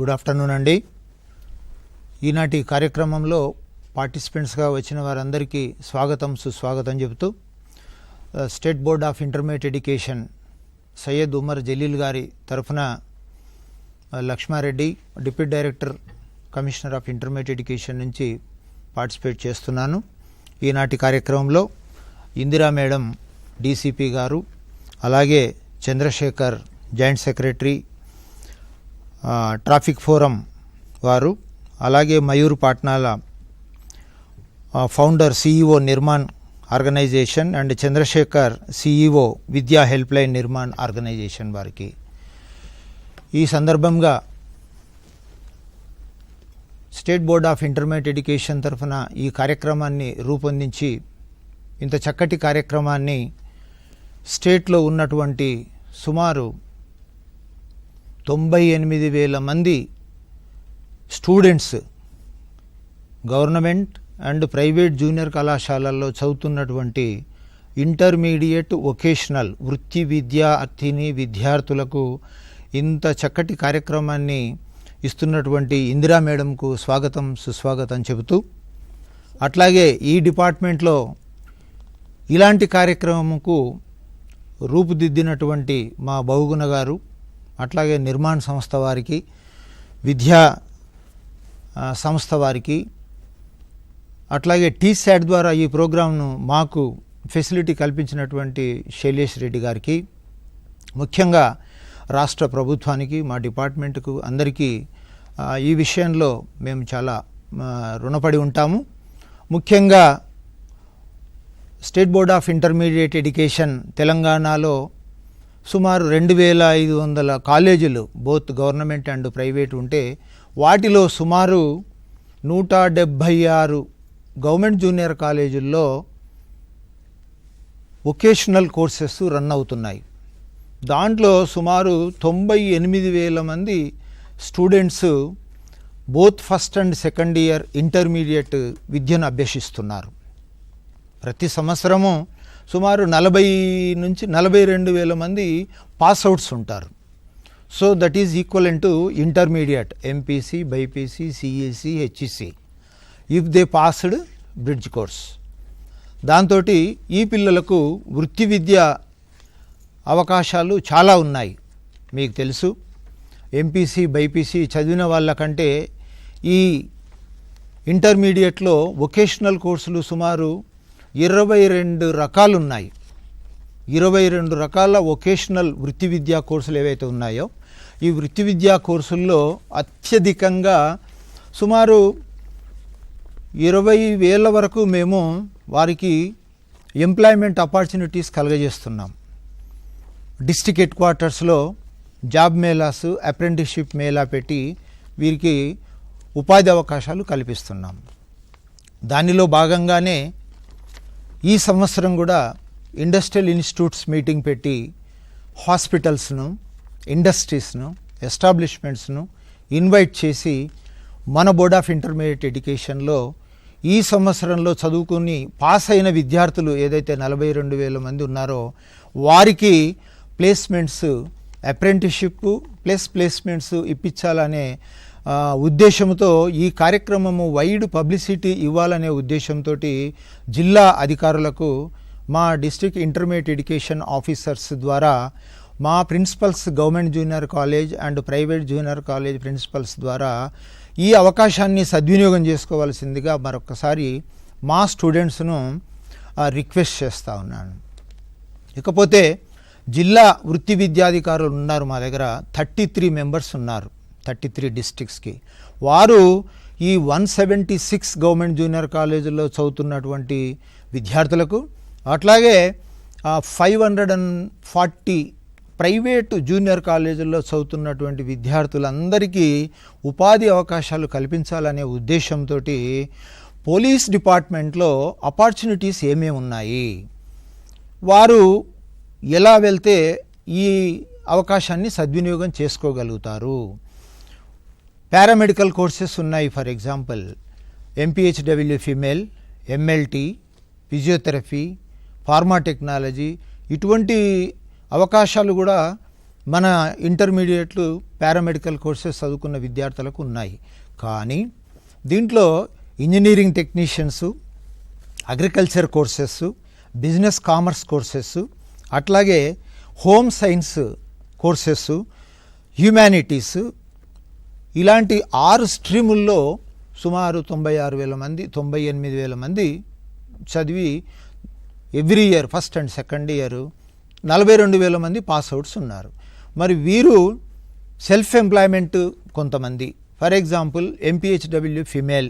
Good afternoon అండి. ఈనాటి కార్యక్రమంలో పార్టిసిపెంట్స్గా వచ్చిన వారందరికీ స్వాగతం సుస్వాగతం చెబుతూ state board of intermediate education Syed Umar Jaleel గారి తరఫున Lakshma Reddy deputy director commissioner of intermediate education నుంచి పార్టిసిపేట్ చేస్తున్నాను. ఈనాటి కార్యక్రమంలో ఇందిరా మేడం డీసీపీ గారు, అలాగే Chandrashekar joint secretary traffic forum వారు, అలాగే Mayur Patnala founder CEO Nirman organization and Chandrashekar CEO Vidya help line Nirman organization వారికి ఈ సందర్భంగా state board of intermediate education తరఫున ఈ కార్యక్రమాన్ని రూపొందించి ఇంత చక్కటి కార్యక్రమాన్ని స్టేట్లో ఉన్నటువంటి సుమారు 98,000 మంది students government and private junior కళాశాలల్లో చదువుతున్నటువంటి ఇంటర్మీడియట్ వొకేషనల్ వృత్తి విద్యార్థిని విద్యార్థులకు ఇంత చక్కటి కార్యక్రమాన్ని ఇస్తున్నటువంటి ఇందిరా మేడంకు స్వాగతం సుస్వాగతం చెబుతూ, అట్లాగే ఈ డిపార్ట్మెంట్లో ఇలాంటి కార్యక్రమంకు రూపుదిద్దినటువంటి మా బహుగుణ గారు, అట్లాగే నిర్మాణ్ సంస్థ వారికి, విద్యా సంస్థ వారికి, అట్లాగే టీశాట్ ద్వారా ఈ ప్రోగ్రాంను మాకు ఫెసిలిటీ కల్పించినటువంటి శైలేష్ రెడ్డి గారికి, ముఖ్యంగా రాష్ట్ర ప్రభుత్వానికి, మా డిపార్ట్మెంట్కు అందరికీ ఈ విషయంలో మేము చాలా రుణపడి ఉంటాము. ముఖ్యంగా state board of intermediate education తెలంగాణలో సుమారు 2,500 కాలేజీలు బోత్ గవర్నమెంట్ అండ్ ప్రైవేట్ ఉంటే, వాటిలో సుమారు 176 గవర్నమెంట్ జూనియర్ కాలేజీల్లో వొకేషనల్ కోర్సెస్ రన్ అవుతున్నాయి. దాంట్లో సుమారు 98,000 మంది students both first and second year intermediate విద్యను అభ్యసిస్తున్నారు. ప్రతి సంవత్సరము సుమారు 40 నుంచి 42,000 మంది పాస్అవుట్స్ ఉంటారు. So that is equivalent to intermediate MPC, BiPC, CEC, HEC if they passed bridge course. దాంతో ఈ పిల్లలకు వృత్తి విద్య అవకాశాలు చాలా ఉన్నాయి. మీకు తెలుసు, ఎంపీసీ బైపీసీ చదివిన వాళ్ళకంటే ఈ ఇంటర్మీడియట్లో వొకేషనల్ కోర్సులు సుమారు 22 రకాలు ఉన్నాయి. 22 రకాల వొకేషనల్ వృత్తి విద్యా కోర్సులు ఏవైతే ఉన్నాయో, ఈ వృత్తి విద్యా కోర్సుల్లో అత్యధికంగా సుమారు 20,000 వరకు మేము వారికి ఎంప్లాయ్మెంట్ ఆపర్చునిటీస్ కలుగజేస్తున్నాం. డిస్ట్రిక్ట్ హెడ్ క్వార్టర్స్లో జాబ్ మేళాస్, అప్రెంటిస్షిప్ మేళా పెట్టి వీరికి ఉపాధి అవకాశాలు కల్పిస్తున్నాం. దానిలో భాగంగానే ఈ సంవత్సరం కూడా ఇండస్ట్రియల్ ఇన్స్టిట్యూట్స్ మీటింగ్ పెట్టి హాస్పిటల్స్ను, ఇండస్ట్రీస్ను, ఎస్టాబ్లిష్మెంట్స్ను ఇన్వైట్ చేసి మన బోర్డ్ ఆఫ్ ఇంటర్మీడియట్ ఎడ్యుకేషన్లో ఈ సంవత్సరంలో చదువుకుని పాస్ అయిన విద్యార్థులు ఏదైతే 42,000 మంది ఉన్నారో వారికి ప్లేస్మెంట్స్, అప్రెంటిస్షిప్ ప్లస్ ప్లేస్మెంట్స్ ఇప్పించాలనే ఉద్దేశంతో ఈ కార్యక్రమము వైడ్ పబ్లిసిటీ ఇవ్వాలనే ఉద్దేశంతో జిల్లా అధికారులకు మా డిస్ట్రిక్ట్ ఇంటర్మీడియట్ ఎడ్యుకేషన్ ఆఫీసర్స్ ద్వారా మా principals government junior college and private junior college principals ద్వారా ఈ అవకాశాన్ని సద్వినియోగం చేసుకోవాల్సిందిగా మరొకసారి మా స్టూడెంట్స్ను రిక్వెస్ట్ చేస్తూ ఉన్నాను. ఇకపోతే జిల్లా వృత్తి విద్యాధికారులు ఉన్నారు మా దగ్గర, 33 మెంబర్స్ ఉన్నారు 33 డిస్ట్రిక్ట్స్కి. వారు ఈ 176 గవర్నమెంట్ జూనియర్ కాలేజీల్లో చదువుతున్నటువంటి విద్యార్థులకు, అట్లాగే 540 ప్రైవేటు జూనియర్ కాలేజీల్లో చదువుతున్నటువంటి విద్యార్థులందరికీ ఉపాధి అవకాశాలు కల్పించాలనే ఉద్దేశంతో పోలీస్ డిపార్ట్మెంట్లో ఆపర్చునిటీస్ ఏమేమి ఉన్నాయి, వారు ఎలా వెళ్తే ఈ అవకాశాన్ని సద్వినియోగం చేసుకోగలుగుతారు. పారామెడికల్ కోర్సెస్ ఉన్నాయి. For example MPHW female, MLT, physiotherapy, pharma technology, ఇటువంటి అవకాశాలు కూడా మన ఇంటర్మీడియట్లు పారామెడికల్ కోర్సెస్ చదువుకున్న విద్యార్థులకు ఉన్నాయి. కానీ దీంట్లో engineering technicians, agriculture courses, business commerce courses, అట్లాగే హోమ్ సైన్స్ కోర్సెస్, హ్యుమానిటీస్, ఇలాంటి 6 స్ట్రీముల్లో సుమారు 96,000 మంది 98,000 మంది చదివి every year first and second year 42,000 మంది పాస్అవుట్స్ ఉన్నారు. మరి వీరు సెల్ఫ్ ఎంప్లాయ్మెంట్ కొంతమంది, for example MPHW female,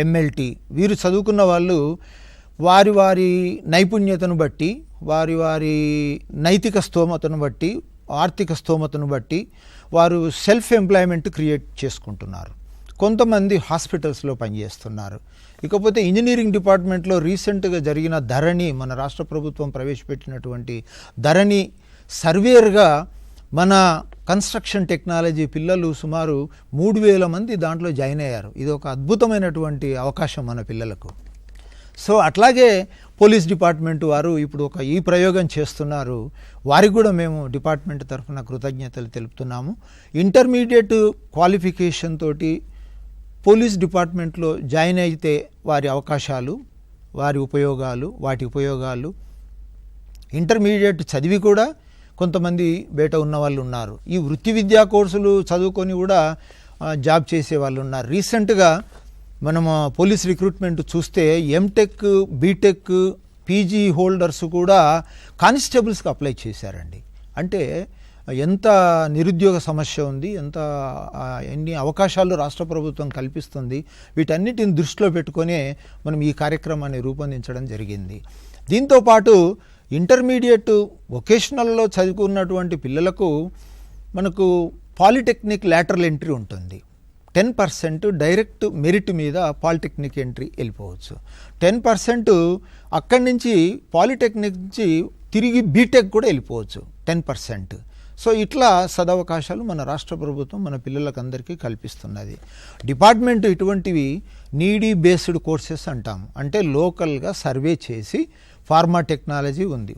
MLT, వీరు చదువుకున్న వాళ్ళు వారి వారి నైపుణ్యతను బట్టి, వారి వారి నైతిక స్తోమతను బట్టి, ఆర్థిక స్తోమతను బట్టి వారు సెల్ఫ్ ఎంప్లాయ్మెంట్ క్రియేట్ చేసుకుంటున్నారు. కొంతమంది హాస్పిటల్స్లో పనిచేస్తున్నారు. ఇకపోతే ఇంజనీరింగ్ డిపార్ట్మెంట్లో రీసెంట్గా జరిగిన ధరణి, మన రాష్ట్ర ప్రభుత్వం ప్రవేశపెట్టినటువంటి ధరణి సర్వేయర్గా మన కన్స్ట్రక్షన్ టెక్నాలజీ పిల్లలు సుమారు 3,000 మంది దాంట్లో జాయిన్ అయ్యారు. ఇది ఒక అద్భుతమైనటువంటి అవకాశం మన పిల్లలకు. సో అట్లాగే పోలీస్ డిపార్ట్మెంట్ వారు ఇప్పుడు ఈ ప్రయోగం చేస్తున్నారు. వారికి కూడా మేము డిపార్ట్మెంట్ తరఫున కృతజ్ఞతలు తెలుపుతున్నాము. ఇంటర్మీడియట్ క్వాలిఫికేషన్ తోటి పోలీస్ డిపార్ట్మెంట్లో జాయిన్ అయితే వారి అవకాశాలు, వాటి ఉపయోగాలు, ఇంటర్మీడియట్ చదివి కూడా కొంతమంది బయట ఉన్న వాళ్ళు ఉన్నారు. ఈ వృత్తి విద్యా కోర్సులు చదువుకొని కూడా జాబ్ చేసే వాళ్ళు ఉన్నారు. రీసెంట్గా మనము పోలీస్ రిక్రూట్మెంట్ చూస్తే ఎంటెక్, బీటెక్, పీజీ హోల్డర్స్ కూడా కానిస్టేబుల్స్కి అప్లై చేశారండి. అంటే ఎంత నిరుద్యోగ సమస్య ఉంది, ఎన్ని అవకాశాలు రాష్ట్ర ప్రభుత్వం కల్పిస్తుంది, వీటన్నిటిని దృష్టిలో పెట్టుకొనే మనం ఈ కార్యక్రమాన్ని రూపొందించడం జరిగింది. దీంతోపాటు ఇంటర్మీడియట్ వొకేషనల్లో చదువుకున్నటువంటి పిల్లలకు మనకు పాలిటెక్నిక్ లాటరల్ ఎంట్రీ ఉంటుంది. 10% డైరెక్ట్ మెరిట్ మీద పాలిటెక్నిక్ ఎంట్రీ వెళ్ళిపోవచ్చు. 10% అక్కడి నుంచి పాలిటెక్నిక్ నుంచి తిరిగి బీటెక్ కూడా వెళ్ళిపోవచ్చు 10%. సో ఇట్లా సదవకాశాలు మన రాష్ట్ర ప్రభుత్వం మన పిల్లలకు అందరికీ కల్పిస్తున్నది. డిపార్ట్మెంట్ ఇటువంటివి నీడీ బేస్డ్ కోర్సెస్ అంటాము. అంటే లోకల్గా సర్వే చేసి ఫార్మా టెక్నాలజీ ఉంది.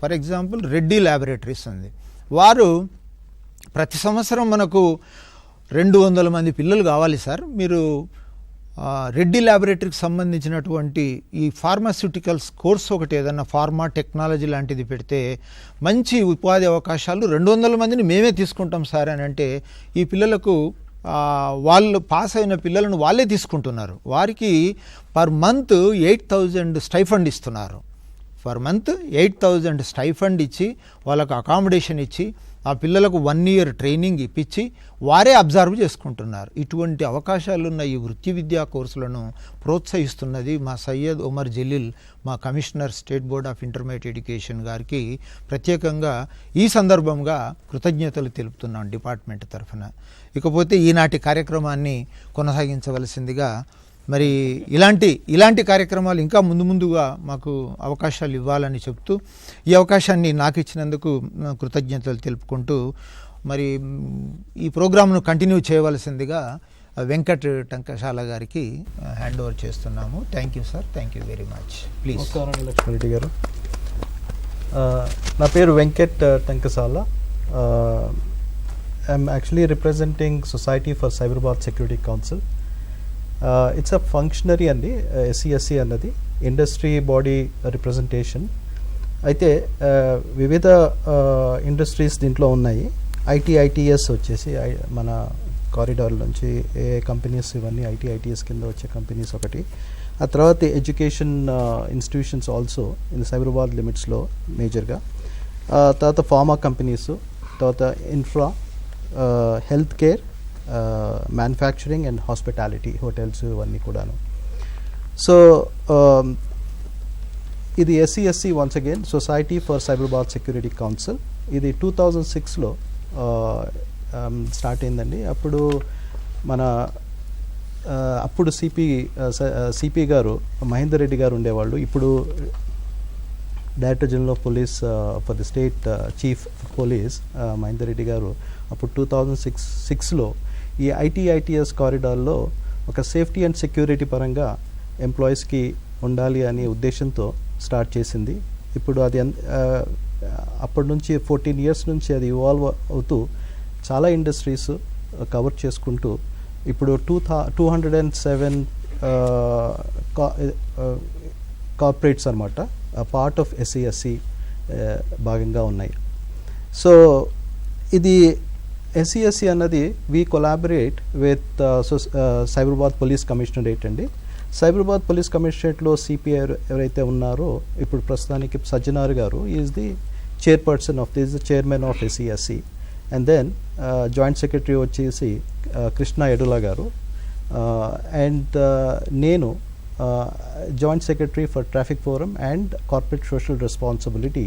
ఫర్ ఎగ్జాంపుల్ రెడ్డి ల్యాబొరేటరీస్ ఉంది. వారు ప్రతి సంవత్సరం మనకు 200 మంది పిల్లలు కావాలి సార్, మీరు రెడ్డి ల్యాబొరేటరీకి సంబంధించినటువంటి ఈ ఫార్మాస్యూటికల్స్ కోర్స్ ఒకటి ఏదన్నా ఫార్మా టెక్నాలజీ లాంటిది పెడితే మంచి ఉపాధి అవకాశాలు 200 మందిని మేమే తీసుకుంటాం సార్ అని అంటే ఈ పిల్లలకు వాళ్ళు పాస్ అయిన పిల్లలను వాళ్ళే తీసుకుంటున్నారు. వారికి పర్ మంత్ 8,000 స్టైఫండ్ ఇస్తున్నారు. పర్ మంత్ 8,000 స్టైఫండ్ ఇచ్చి వాళ్ళకు అకామిడేషన్ ఇచ్చి ఆ పిల్లలకు 1 year ట్రైనింగ్ ఇప్పించి వారే అబ్జర్వ్ చేసుకుంటున్నారు. ఇటువంటి అవకాశాలున్న ఈ వృత్తి విద్యా కోర్సులను ప్రోత్సహిస్తున్నది మా సయ్యద్ ఉమర్ జలీల్, మా commissioner state board of intermediate education గారికి ప్రత్యేకంగా ఈ సందర్భంగా కృతజ్ఞతలు తెలుపుతున్నాం డిపార్ట్మెంట్ తరఫున. ఇకపోతే ఈనాటి కార్యక్రమాన్ని కొనసాగించవలసిందిగా, మరి ఇలాంటి కార్యక్రమాలు ఇంకా ముందుగా మాకు అవకాశాలు ఇవ్వాలని చెప్తూ ఈ అవకాశాన్ని నాకు ఇచ్చినందుకు కృతజ్ఞతలు తెలుపుకుంటూ మరి ఈ ప్రోగ్రామ్ను కంటిన్యూ చేయవలసిందిగా వెంకట్ టంకశాల గారికి హ్యాండ్ ఓవర్ చేస్తున్నాము. Thank you sir, thank you very much. Please. నమస్కారం లక్ష్మణరెడ్డి గారు. నా పేరు Venkat Tankasala. I'm actually representing society for Cyberabad security council. It's a functionary అండి. SCSC అన్నది ఇండస్ట్రీ బాడీ రిప్రజెంటేషన్. అయితే వివిధ ఇండస్ట్రీస్ దీంట్లో ఉన్నాయి. ITS వచ్చేసి మన కారిడార్ నుంచి ఏ కంపెనీస్, ఇవన్నీ ITS కింద వచ్చే కంపెనీస్ ఒకటి. ఆ తర్వాత education institutions also in Cyberabad లిమిట్స్లో మేజర్గా. తర్వాత ఫార్మా కంపెనీస్, తర్వాత infra, health care, manufacturing and hospitality, hotels ఇవన్నీ కూడాను. సో ఇది SCSC once again society for Cyberabad security council. ఇది 2006లో స్టార్ట్ అయిందండి. అప్పుడు మన అప్పుడు సిపి గారు మహేందర్ రెడ్డి గారు ఉండేవాళ్ళు. ఇప్పుడు director general of police for the state chief police Mahender Reddy గారు అప్పుడు 2006లో ఈ ITS కారిడార్లో ఒక సేఫ్టీ అండ్ సెక్యూరిటీ పరంగా ఎంప్లాయీస్కి ఉండాలి అనే ఉద్దేశంతో స్టార్ట్ చేసింది. ఇప్పుడు అది అప్పటి నుంచి 14 years నుంచి అది ఇవాల్వ్ అవుతూ చాలా ఇండస్ట్రీస్ కవర్ చేసుకుంటూ ఇప్పుడు 207 కార్పొరేట్స్ అనమాట పార్ట్ ఆఫ్ SCSC భాగంగా ఉన్నాయి. సో ఇది SCSC అన్నది we collaborate with Cyberabad police commissionerate అండి. సైబరాబాద్ పోలీస్ కమిషనరేట్లో సిపిఐ ఎవరైతే ఉన్నారో ఇప్పుడు ప్రస్తుతానికి సజ్జనార్ గారు is the chairperson of this chairman of SCSC. And then joint secretary వచ్చేసి కృష్ణ ఎడులా గారు, అండ్ నేను joint secretary for traffic forum and corporate social responsibility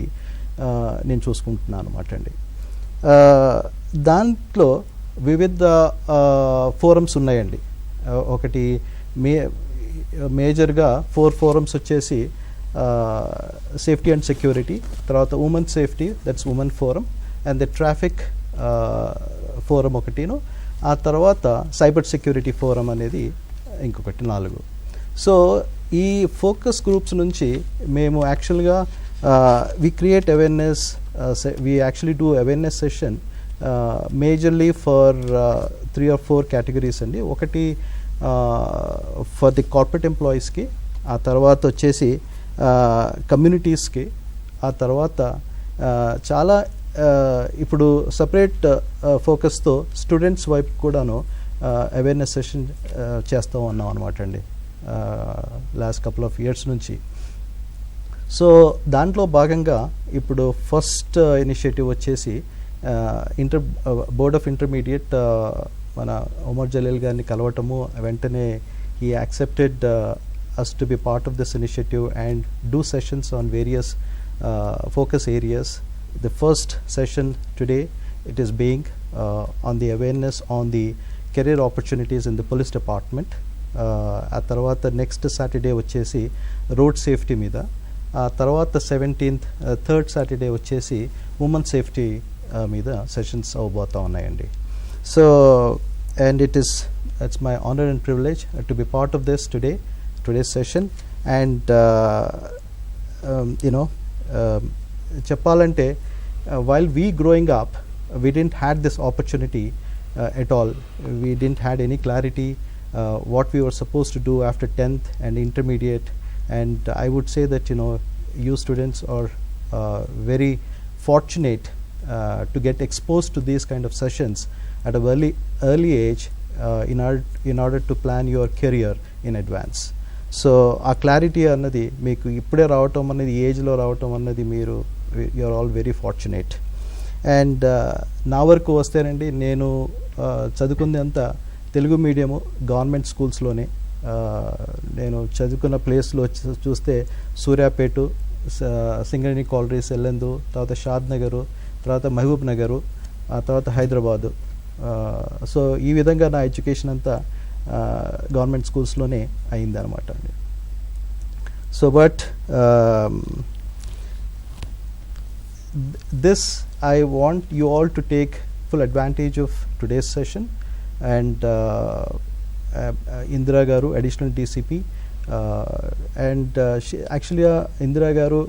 నేను చూసుకుంటున్నాను అనమాట అండి. దాంట్లో వివిధ ఫోరమ్స్ ఉన్నాయండి. ఒకటి మేజర్గా 4 ఫోరమ్స్ వచ్చేసి సేఫ్టీ అండ్ సెక్యూరిటీ, తర్వాత women safety, that's women forum, and the traffic forum ఒకటిను, ఆ తర్వాత సైబర్ సెక్యూరిటీ ఫోరం అనేది ఇంకొకటి 4. సో ఈ ఫోకస్ గ్రూప్స్ నుంచి మేము యాక్చువల్గా we create awareness, we actually do awareness session majorly for 3 or 4 categories అండి. ఒకటి ఫర్ ది కార్పొరేట్ ఎంప్లాయీస్కి, ఆ తర్వాత వచ్చేసి కమ్యూనిటీస్కి, ఆ తర్వాత చాలా ఇప్పుడు సపరేట్ ఫోకస్తో స్టూడెంట్స్ వైపు కూడాను అవేర్నెస్ సెషన్ చేస్తూ ఉన్నాం అనమాట అండి లాస్ట్ కపుల్ ఆఫ్ ఇయర్స్ నుంచి. సో దాంట్లో భాగంగా ఇప్పుడు ఫస్ట్ ఇనిషియేటివ్ వచ్చేసి బోర్డ్ ఆఫ్ ఇంటర్మీడియట్ మన ఉమర్ జలీల్ గారిని కలవటము, వెంటనే he accepted us to be part of this initiative and do sessions on various focus areas. The first session today, it is being on the awareness on the career opportunities in the police department. ఆ తర్వాత next Saturday వచ్చేసి road safety మీద, ఆ తర్వాత 17th third Saturday వచ్చేసి women safety మీద sessions అవబోతూ ఉన్నాయండి. So and it's my honor and privilege to be part of this today's session. And చెప్పాలంటే while we growing up, we didn't had this opportunity at all. We didn't had any clarity what we were supposed to do after 10th and intermediate. And I would say that you students are very fortunate to get exposed to these kind of sessions at a early age in order to plan your career in advance. So ఆ clarity అన్నది మీకు ఇప్పుడే రావటం అన్నది, ఏజ్లో రావటం అన్నది మీరు are all very fortunate. And నా వరకు వస్తేనండి, నేను చదువుకుంది అంతా తెలుగు మీడియము గవర్నమెంట్ స్కూల్స్లోనే. నేను చదువుకున్న ప్లేస్లో చూస్తే సూర్యాపేట, సింగరేణి కాలరీస్, ఎల్లందు, తర్వాత షాద్ నగరు, తర్వాత మహబూబ్ నగరు, ఆ తర్వాత హైదరాబాదు. సో ఈ విధంగా నా ఎడ్యుకేషన్ అంతా గవర్నమెంట్ స్కూల్స్లోనే అయిందనమాట అండి. So but this I want you all to take full advantage of today's session. And Indira గారు అడిషనల్ డీసీపీ, అండ్ యాక్చువల్గా ఇందిరా గారు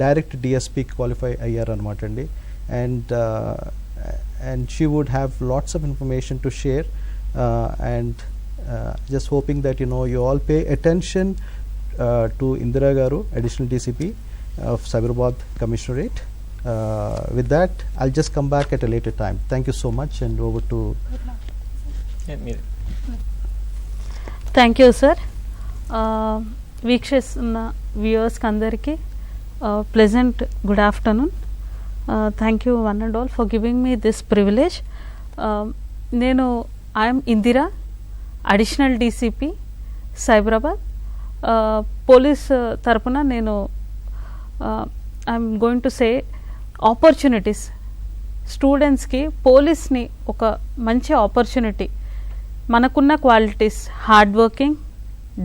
డైరెక్ట్ డిఎస్పీకి క్వాలిఫై అయ్యారనమాట అండి. and she would have lots of information to share, and just hoping that you all pay attention to Indira Garu, additional DCP of Cyberabad Commissionerate. With that, I'll just come back at a later time. Thank you so much, and over to Thank you, sir. వీక్షిస్తున్న వ్యూవర్స్కి అందరికీ pleasant good afternoon. Thank you one and all for giving me this privilege. నేను I'm Indira, additional DCP Cyberabad. Police తరపున నేను I'm going to say opportunities స్టూడెంట్స్కి, పోలీస్ని ఒక మంచి ఆపర్చునిటీ. మనకున్న qualities hard working,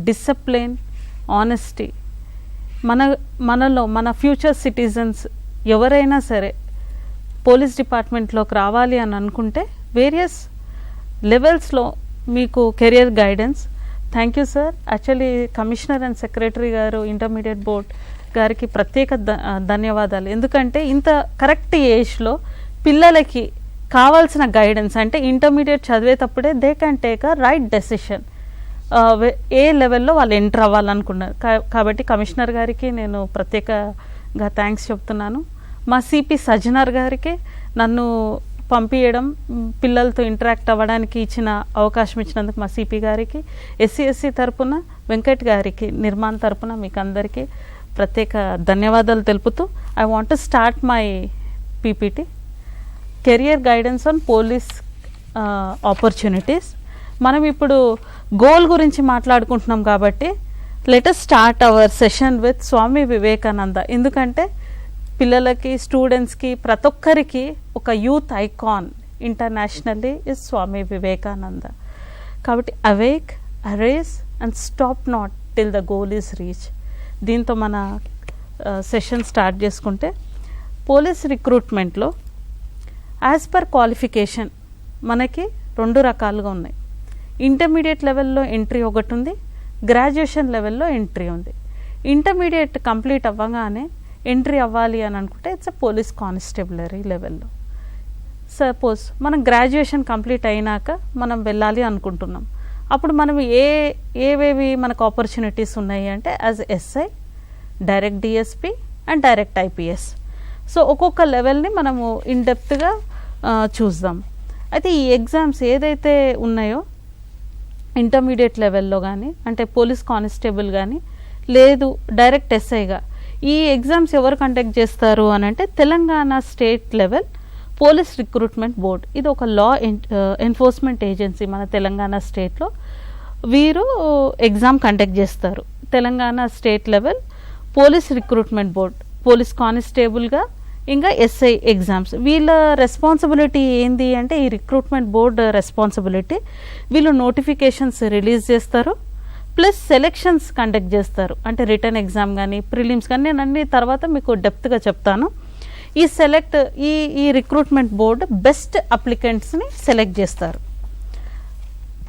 discipline, honesty, మనలో మన ఫ్యూచర్ సిటిజన్స్ ఎవరైనా సరే పోలీస్ డిపార్ట్మెంట్లోకి రావాలి అని అనుకుంటే వేరియస్ లెవెల్స్లో మీకు career guidance. Thank you sir. Actually commissioner and secretary గారు, ఇంటర్మీడియట్ బోర్డ్ గారికి ప్రత్యేక ధన్యవాదాలు. ఎందుకంటే ఇంత కరెక్ట్ ఏజ్లో పిల్లలకి కావాల్సిన గైడెన్స్, అంటే ఇంటర్మీడియట్ చదివేటప్పుడే they can take a right decision, ఏ లెవెల్లో వాళ్ళు ఎంటర్ అవ్వాలనుకున్నారు. కాబట్టి కమిషనర్ గారికి నేను ప్రత్యేకంగా థ్యాంక్స్ చెప్తున్నాను. మా సిపి సజ్జనార్ గారికి నన్ను పంపించడం, పిల్లలతో ఇంటరాక్ట్ అవ్వడానికి ఇచ్చిన అవకాశం ఇచ్చినందుకు మా సిపి గారికి, ఎస్సీ తరపున వెంకట్ గారికి, నిర్మాణ్ తరపున మీకు అందరికీ ప్రత్యేక ధన్యవాదాలు తెలుపుతూ I want to start my PPT career guidance on police opportunities. మనం ఇప్పుడు గోల్ గురించి మాట్లాడుకుంటున్నాం కాబట్టి let us start our session with Swami Vivekananda. ఎందుకంటే పిల్లలకి, స్టూడెంట్స్కి, ప్రతి ఒక్కరికి ఒక youth icon internationally is Swami Vivekananda. కాబట్టి awake, arise and stop not till the goal is reach. దీంతో మన సెషన్ స్టార్ట్ చేసుకుంటే, పోలీస్ రిక్రూట్మెంట్లో యాజ్ పర్ క్వాలిఫికేషన్ మనకి 2 రకాలుగా ఉన్నాయి. ఇంటర్మీడియట్ లెవెల్లో ఎంట్రీ ఒకటి ఉంది, గ్రాడ్యుయేషన్ లెవెల్లో ఎంట్రీ ఉంది. ఇంటర్మీడియట్ కంప్లీట్ అవ్వగానే ఎంట్రీ అవ్వాలి అని అనుకుంటే ఇట్స్ అ పోలీస్ కానిస్టేబులరీ లెవెల్లో. సపోజ్ మనం గ్రాడ్యుయేషన్ కంప్లీట్ అయినాక మనం వెళ్ళాలి అనుకుంటున్నాం, అప్పుడు మనం ఏవేవి మనకు ఆపర్చునిటీస్ ఉన్నాయి అంటే as SI, direct DSP and direct IPS. So ఒక్కొక్క లెవెల్ని మనము ఇన్డెప్త్గా చూద్దాం. అయితే ఈ ఎగ్జామ్స్ ఏదైతే ఉన్నాయో ఇంటర్మీడియట్ లెవెల్లో కానీ, అంటే పోలీస్ కానిస్టేబుల్ కానీ, లేదు డైరెక్ట్ ఎస్ఐగా, ఈ ఎగ్జామ్స్ ఎవరు కండక్ట్ చేస్తారు అని అంటే Telangana state level police recruitment board. ఇది ఒక లా ఎన్ఫోర్స్మెంట్ ఏజెన్సీ మన తెలంగాణ స్టేట్లో. వీరు ఎగ్జామ్ కండక్ట్ చేస్తారు. Telangana state level police recruitment board, police కానిస్టేబుల్గా, ఇంకా ఎస్ఐ ఎగ్జామ్స్. వీళ్ళ రెస్పాన్సిబిలిటీ ఏంది అంటే, ఈ రిక్రూట్మెంట్ బోర్డ్ రెస్పాన్సిబిలిటీ, వీళ్ళు నోటిఫికేషన్స్ రిలీజ్ చేస్తారు, ప్లస్ సెలెక్షన్స్ కండక్ట్ చేస్తారు. అంటే రిటర్న్ ఎగ్జామ్ కానీ, ప్రిలిమ్స్ కానీ, నేను అన్ని తర్వాత మీకు డెప్త్గా చెప్తాను. ఈ రిక్రూట్మెంట్ బోర్డు బెస్ట్ అప్లికెంట్స్ని సెలెక్ట్ చేస్తారు.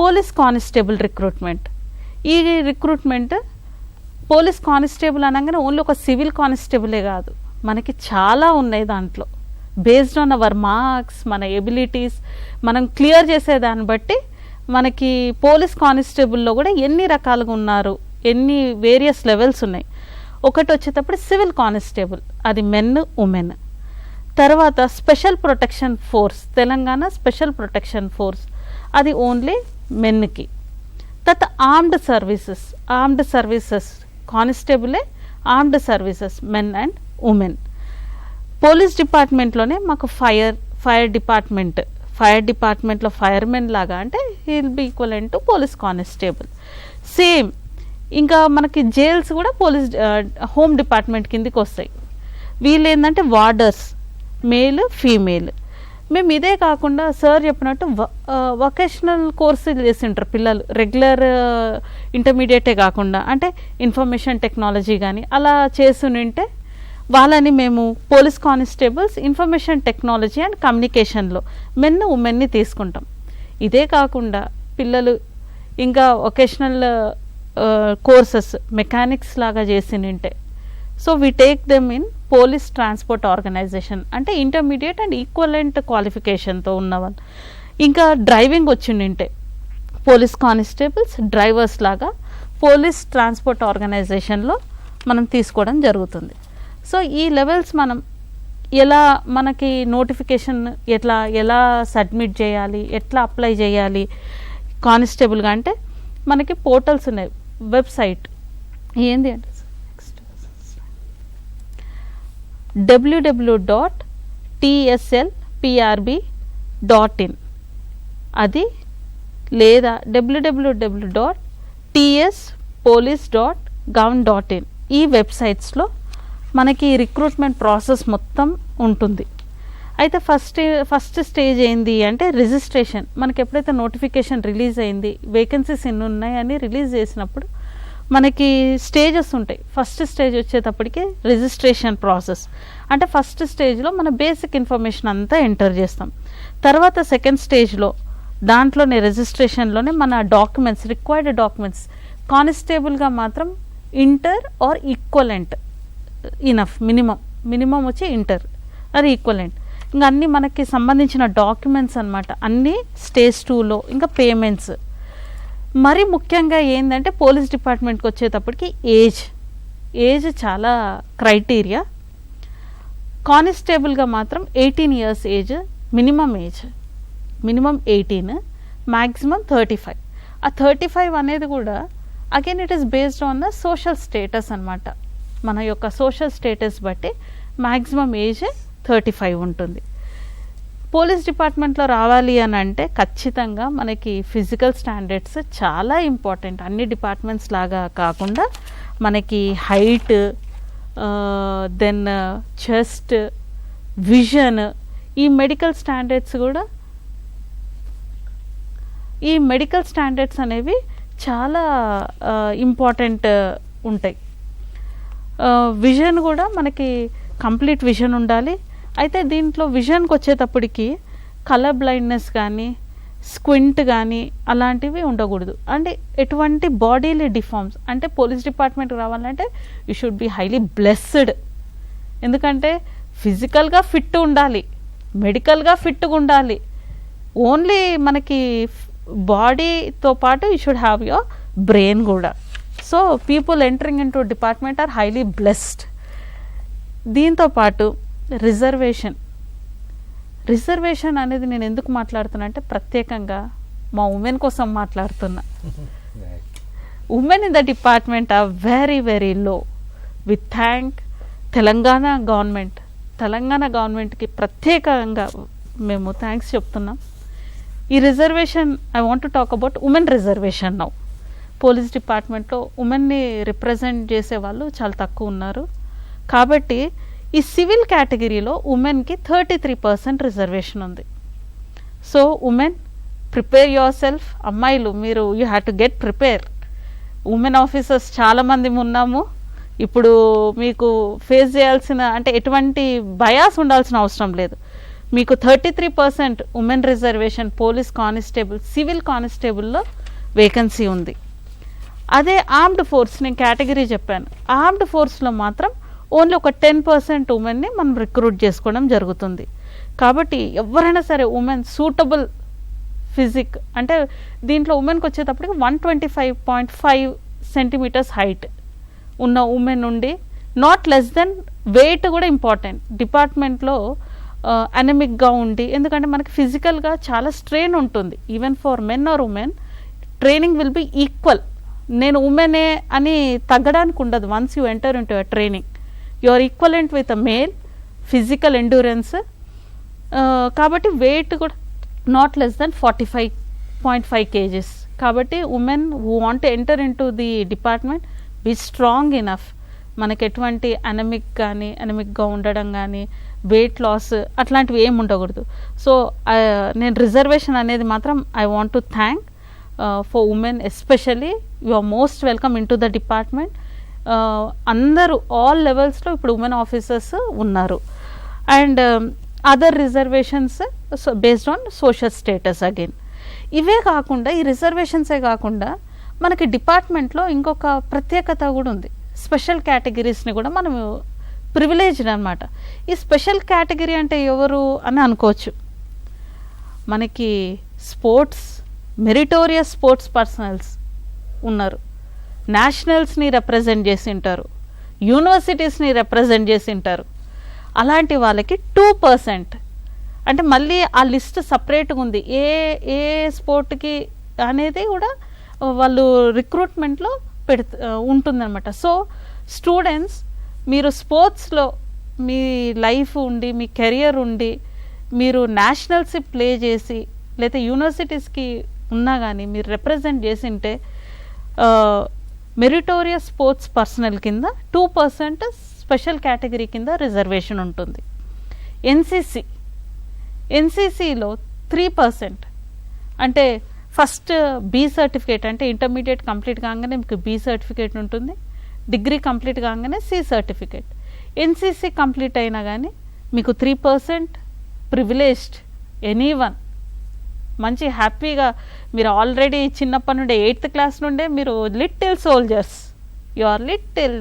పోలీస్ కానిస్టేబుల్ రిక్రూట్మెంట్, ఈ రిక్రూట్మెంట్ పోలీస్ కానిస్టేబుల్ అనగానే ఓన్లీ ఒక సివిల్ కానిస్టేబులే కాదు, మనకి చాలా ఉన్నాయి దాంట్లో. బేస్డ్ ఆన్ అవర్ మార్క్స్, మన ఎబిలిటీస్, మనం క్లియర్ చేసేదాన్ని బట్టి మనకి పోలీస్ కానిస్టేబుల్లో కూడా ఎన్ని రకాలుగా ఉన్నారు, ఎన్ని వేరియస్ లెవెల్స్ ఉన్నాయి. ఒకటి వచ్చేటప్పుడు సివిల్ కానిస్టేబుల్, అది మెన్, ఉమెన్. తర్వాత special protection force, Telangana special protection force, అది ఓన్లీ మెన్కి. తర్వాత ఆర్మ్డ్ సర్వీసెస్ కానిస్టేబులే, armed services men and women. Police డిపార్ట్మెంట్లోనే మాకు ఫైర్ డిపార్ట్మెంట్లో ఫైర్మెన్ లాగా, అంటే he'll be equivalent to police constable. Same ఇంకా మనకి జైల్స్ కూడా పోలీస్ హోమ్ డిపార్ట్మెంట్ కిందకి వస్తాయి. వీళ్ళు ఏంటంటే వార్డర్స్, మేల్, ఫీమేల్. మేము ఇదే కాకుండా సార్ చెప్పినట్టు వొకేషనల్ కోర్సులు చేసింటారు పిల్లలు, రెగ్యులర్ ఇంటర్మీడియటే కాకుండా, అంటే ఇన్ఫర్మేషన్ టెక్నాలజీ కానీ అలా చేస్తుంటే వాళ్ళని మేము police constables information technology and కమ్యూనికేషన్లో మెన్, ఉమెన్ని తీసుకుంటాం. ఇదే కాకుండా పిల్లలు ఇంకా వొకేషనల్ కోర్సెస్ మెకానిక్స్ లాగా చేసినింటే, so we take them in police transport organisation, అంటే ఇంటర్మీడియట్ అండ్ ఈక్వలెంట్ క్వాలిఫికేషన్తో ఉన్నవాళ్ళు. ఇంకా డ్రైవింగ్ వచ్చిండింటే పోలీస్ కానిస్టేబుల్స్ డ్రైవర్స్ లాగా పోలీస్ ట్రాన్స్పోర్ట్ ఆర్గనైజేషన్లో మనం తీసుకోవడం జరుగుతుంది. సో ఈ లెవెల్స్ మనం ఎలా, మనకి నోటిఫికేషన్ ఎలా సబ్మిట్ చేయాలి, ఎట్లా అప్లై చేయాలి కానిస్టేబుల్గా అంటే మనకి పోర్టల్స్ ఉన్నాయి. వెబ్సైట్ ఏంది అంటే www.tslprb.in, అది లేదా www.tspolice.gov.in, ఈ వెబ్సైట్స్లో మనకి రిక్రూట్మెంట్ ప్రాసెస్ మొత్తం ఉంటుంది. అయితే ఫస్ట్ స్టేజ్ ఏంది అంటే రిజిస్ట్రేషన్. మనకి ఎప్పుడైతే నోటిఫికేషన్ రిలీజ్ అయింది, వేకెన్సీస్ ఎన్ని ఉన్నాయని రిలీజ్ చేసినప్పుడు మనకి స్టేజెస్ ఉంటాయి. ఫస్ట్ స్టేజ్ వచ్చేటప్పటికి రిజిస్ట్రేషన్ ప్రాసెస్, అంటే ఫస్ట్ స్టేజ్లో మన బేసిక్ ఇన్ఫర్మేషన్ అంతా ఎంటర్ చేస్తాం. తర్వాత సెకండ్ స్టేజ్లో దాంట్లోనే రిజిస్ట్రేషన్లోనే మన డాక్యుమెంట్స్, రిక్వైర్డ్ డాక్యుమెంట్స్, కానిస్టేబుల్గా మాత్రం inter or equivalent enough. Minimum వచ్చి ఇంటర్ అది ఈక్వలెంట్. ఇంకా అన్నీ మనకి సంబంధించిన డాక్యుమెంట్స్ అనమాట, అన్నీ స్టేజ్ 2లో. ఇంకా పేమెంట్స్ మరి ముఖ్యంగా ఏంటంటే పోలీస్ డిపార్ట్మెంట్కి వచ్చేటప్పటికి ఏజ్ చాలా క్రైటీరియా. కానిస్టేబుల్గా మాత్రం 18 years ఏజ్ మినిమం 18, మ్యాక్సిమం 35. ఆ 35 అనేది కూడా again it is based on the social status అనమాట. మన యొక్క సోషల్ స్టేటస్ బట్టి మ్యాక్సిమం ఏజ్ 35 ఉంటుంది. పోలీస్ డిపార్ట్మెంట్లో రావాలి అని అంటే ఖచ్చితంగా మనకి ఫిజికల్ స్టాండర్డ్స్ చాలా ఇంపార్టెంట్. అన్ని డిపార్ట్మెంట్స్ లాగా కాకుండా మనకి హైట్, దెన్ చెస్ట్, విజన్, ఈ మెడికల్ స్టాండర్డ్స్ అనేవి చాలా ఇంపార్టెంట్ ఉంటాయి. విజన్ కూడా మనకి కంప్లీట్ విజన్ ఉండాలి. అయితే దీంట్లో విజన్కి వచ్చేటప్పటికి కలర్ బ్లైండ్నెస్ కానీ, స్క్వింట్ కానీ అలాంటివి ఉండకూడదు. అంటే ఎటువంటి బాడీలీ డిఫార్మ్స్, అంటే పోలీస్ డిపార్ట్మెంట్కి రావాలంటే you should be highly blessed. ఎందుకంటే ఫిజికల్గా ఫిట్ ఉండాలి, మెడికల్గా ఫిట్గా ఉండాలి. ఓన్లీ మనకి బాడీతో పాటు you should have your brain కూడా. So people entering into department are highly blessed. దీంతోపాటు రిజర్వేషన్ అనేది నేను ఎందుకు మాట్లాడుతున్నా అంటే ప్రత్యేకంగా మా ఉమెన్ కోసం మాట్లాడుతున్నా. Women in the department are very very low. We thank Telangana గవర్నమెంట్కి ప్రత్యేకంగా మేము థ్యాంక్స్ చెప్తున్నాం. ఈ reservation, I want to talk about women reservation now. Police డిపార్ట్మెంట్లో ఉమెన్ని రిప్రజెంట్ చేసే వాళ్ళు చాలా తక్కువ ఉన్నారు. కాబట్టి ఈ సివిల్ కేటగిరీలో ఉమెన్కి 33% రిజర్వేషన్ ఉంది. So women prepare your self. అమ్మాయిలు మీరు you have to get prepare. Women officers చాలామంది ఉన్నాము. ఇప్పుడు మీకు ఫేస్ చేయాల్సిన అంటే ఎటువంటి బయాస్ ఉండాల్సిన అవసరం లేదు. మీకు 33% women reservation police constable, civil కానిస్టేబుల్లో వేకెన్సీ ఉంది. అదే ఆర్మ్డ్ ఫోర్స్, నేను కేటగిరీ చెప్పాను, ఆర్మ్డ్ ఫోర్స్లో మాత్రం ఓన్లీ ఒక 10% ఉమెన్ని మనం రిక్రూట్ చేసుకోవడం జరుగుతుంది. కాబట్టి ఎవరైనా సరే ఉమెన్ సూటబుల్ ఫిజిక్, అంటే దీంట్లో ఉమెన్కి వచ్చేటప్పటికి 125.5 centimeters హైట్ ఉన్న ఉమెన్ నుండి, నాట్ లెస్ దెన్, వెయిట్ కూడా ఇంపార్టెంట్ డిపార్ట్మెంట్లో, అనమిక్గా ఉండి, ఎందుకంటే మనకి ఫిజికల్గా చాలా స్ట్రెయిన్ ఉంటుంది. Even for men or women training will be equal. నేను ఉమెనే అని తగ్గడానికి ఉండదు. Once you enter into your training you are equivalent with a male, physical endurance. కాబట్టి వెయిట్ కూడా నాట్ లెస్ దెన్ 45.5 kgs. కాబట్టి women who want to enter in to the department be strong enough. మనకి ఎటువంటి అనమిక్గా ఉండడం కానీ, weight loss అట్లాంటివి ఏమి ఉండకూడదు. సో నేను రిజర్వేషన్ అనేది మాత్రం I want to thank for women especially. You are most welcome in to the department. అందరూ ఆల్ లెవెల్స్లో ఇప్పుడు ఉమెన్ ఆఫీసర్స్ ఉన్నారు. And other reservations based on social status again. ఇవే కాకుండా, ఈ రిజర్వేషన్సే కాకుండా మనకి డిపార్ట్మెంట్లో ఇంకొక ప్రత్యేకత కూడా ఉంది. స్పెషల్ కేటగిరీస్ని కూడా మనం ప్రివిలేజ్డ్ అనమాట. ఈ స్పెషల్ కేటగిరీ అంటే ఎవరు అని అనుకోవచ్చు. మనకి మెరిటోరియస్ స్పోర్ట్స్ పర్సనల్స్ ఉన్నారు, నేషనల్స్ని రిప్రజెంట్ చేసి ఉంటారు, యూనివర్సిటీస్ని రిప్రజెంట్ చేసి ఉంటారు. అలాంటి వాళ్ళకి 2%, అంటే మళ్ళీ ఆ లిస్ట్ సపరేట్గా ఉంది. ఏ స్పోర్ట్కి అనేది కూడా వాళ్ళు రిక్రూట్మెంట్లో ఉంటుందన్నమాట. సో స్టూడెంట్స్, మీరు స్పోర్ట్స్లో మీ లైఫ్ ఉండి, మీ కెరియర్ ఉండి, మీరు నేషనల్స్ ప్లే చేసి లేదా యూనివర్సిటీస్కి ఉన్నా కానీ మీరు రిప్రజెంట్ చేసింటే మెరిటోరియస్ స్పోర్ట్స్ పర్సనల్ కింద 2% స్పెషల్ కేటగిరీ కింద రిజర్వేషన్ ఉంటుంది. ఎన్సీసీలో 3%, అంటే ఫస్ట్ బి సర్టిఫికేట్, అంటే ఇంటర్మీడియట్ కంప్లీట్ కాగానే మీకు బి సర్టిఫికేట్ ఉంటుంది, డిగ్రీ కంప్లీట్ కాగానే సి సర్టిఫికేట్. ఎన్సీసీ కంప్లీట్ అయినా కానీ మీకు 3% ప్రివిలేజ్డ్. ఎనీవన్ మంచి హ్యాపీగా మీరు ఆల్రెడీ చిన్నప్పటి నుండే 8th class నుండే మీరు little soldiers, you are little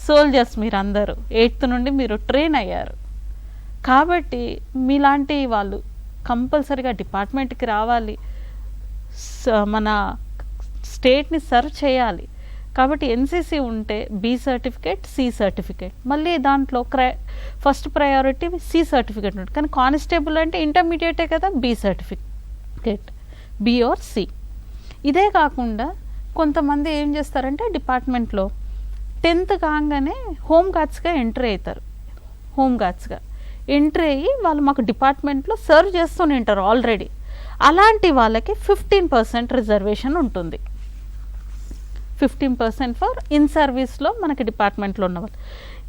soldiers మీరందరూ 8th నుండి మీరు ట్రైన్ అయ్యారు. కాబట్టి మీలాంటి వాళ్ళు కంపల్సరీగా డిపార్ట్మెంట్కి రావాలి, మన స్టేట్ని సర్వ్ చేయాలి. కాబట్టి ఎన్సీసీ ఉంటే బి సర్టిఫికేట్, సి సర్టిఫికేట్, మళ్ళీ దాంట్లో ఫస్ట్ ప్రయారిటీ సి సర్టిఫికేట్ ఉంటుంది. కానీ కానిస్టేబుల్ అంటే ఇంటర్మీడియటే కదా, B certificate, B R C. ఇదే కాకుండా కొంతమంది ఏం చేస్తారంటే డిపార్ట్మెంట్లో 10th కాగానే హోమ్ గార్డ్స్గా ఎంట్రీ అవుతారు. హోమ్ గార్డ్స్గా ఎంట్రీ అయ్యి వాళ్ళు మాకు డిపార్ట్మెంట్లో సర్వ్ చేస్తూనే ఉంటారు ఆల్రెడీ. అలాంటి వాళ్ళకి 15% రిజర్వేషన్ ఉంటుంది. 15% ఫర్ ఇన్ సర్వీస్లో మనకి డిపార్ట్మెంట్లో ఉన్నవాళ్ళు.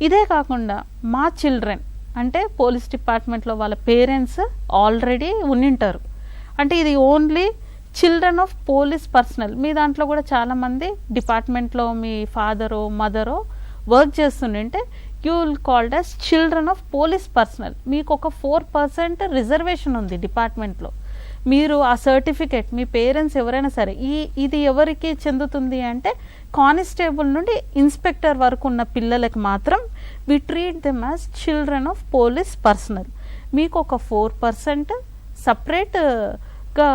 ఇదే కాకుండా మా చిల్డ్రన్ అంటే పోలీస్ డిపార్ట్మెంట్లో వాళ్ళ పేరెంట్స్ ఆల్రెడీ ఉండింటారు. అంటే ఇది only children of police personnel. మీ దాంట్లో కూడా చాలామంది డిపార్ట్మెంట్లో మీ ఫాదరో మదరో వర్క్ చేస్తుంటే you will called as children of police personnel. మీకు ఒక 4% రిజర్వేషన్ ఉంది డిపార్ట్మెంట్లో. మీరు ఆ సర్టిఫికేట్ మీ పేరెంట్స్ ఎవరైనా సరే ఇది ఎవరికి చెందుతుంది అంటే కానిస్టేబుల్ నుండి ఇన్స్పెక్టర్ వరకు ఉన్న పిల్లలకి మాత్రం we treat them as children of police personnel. మీకు ఒక 4% సపరేట్గా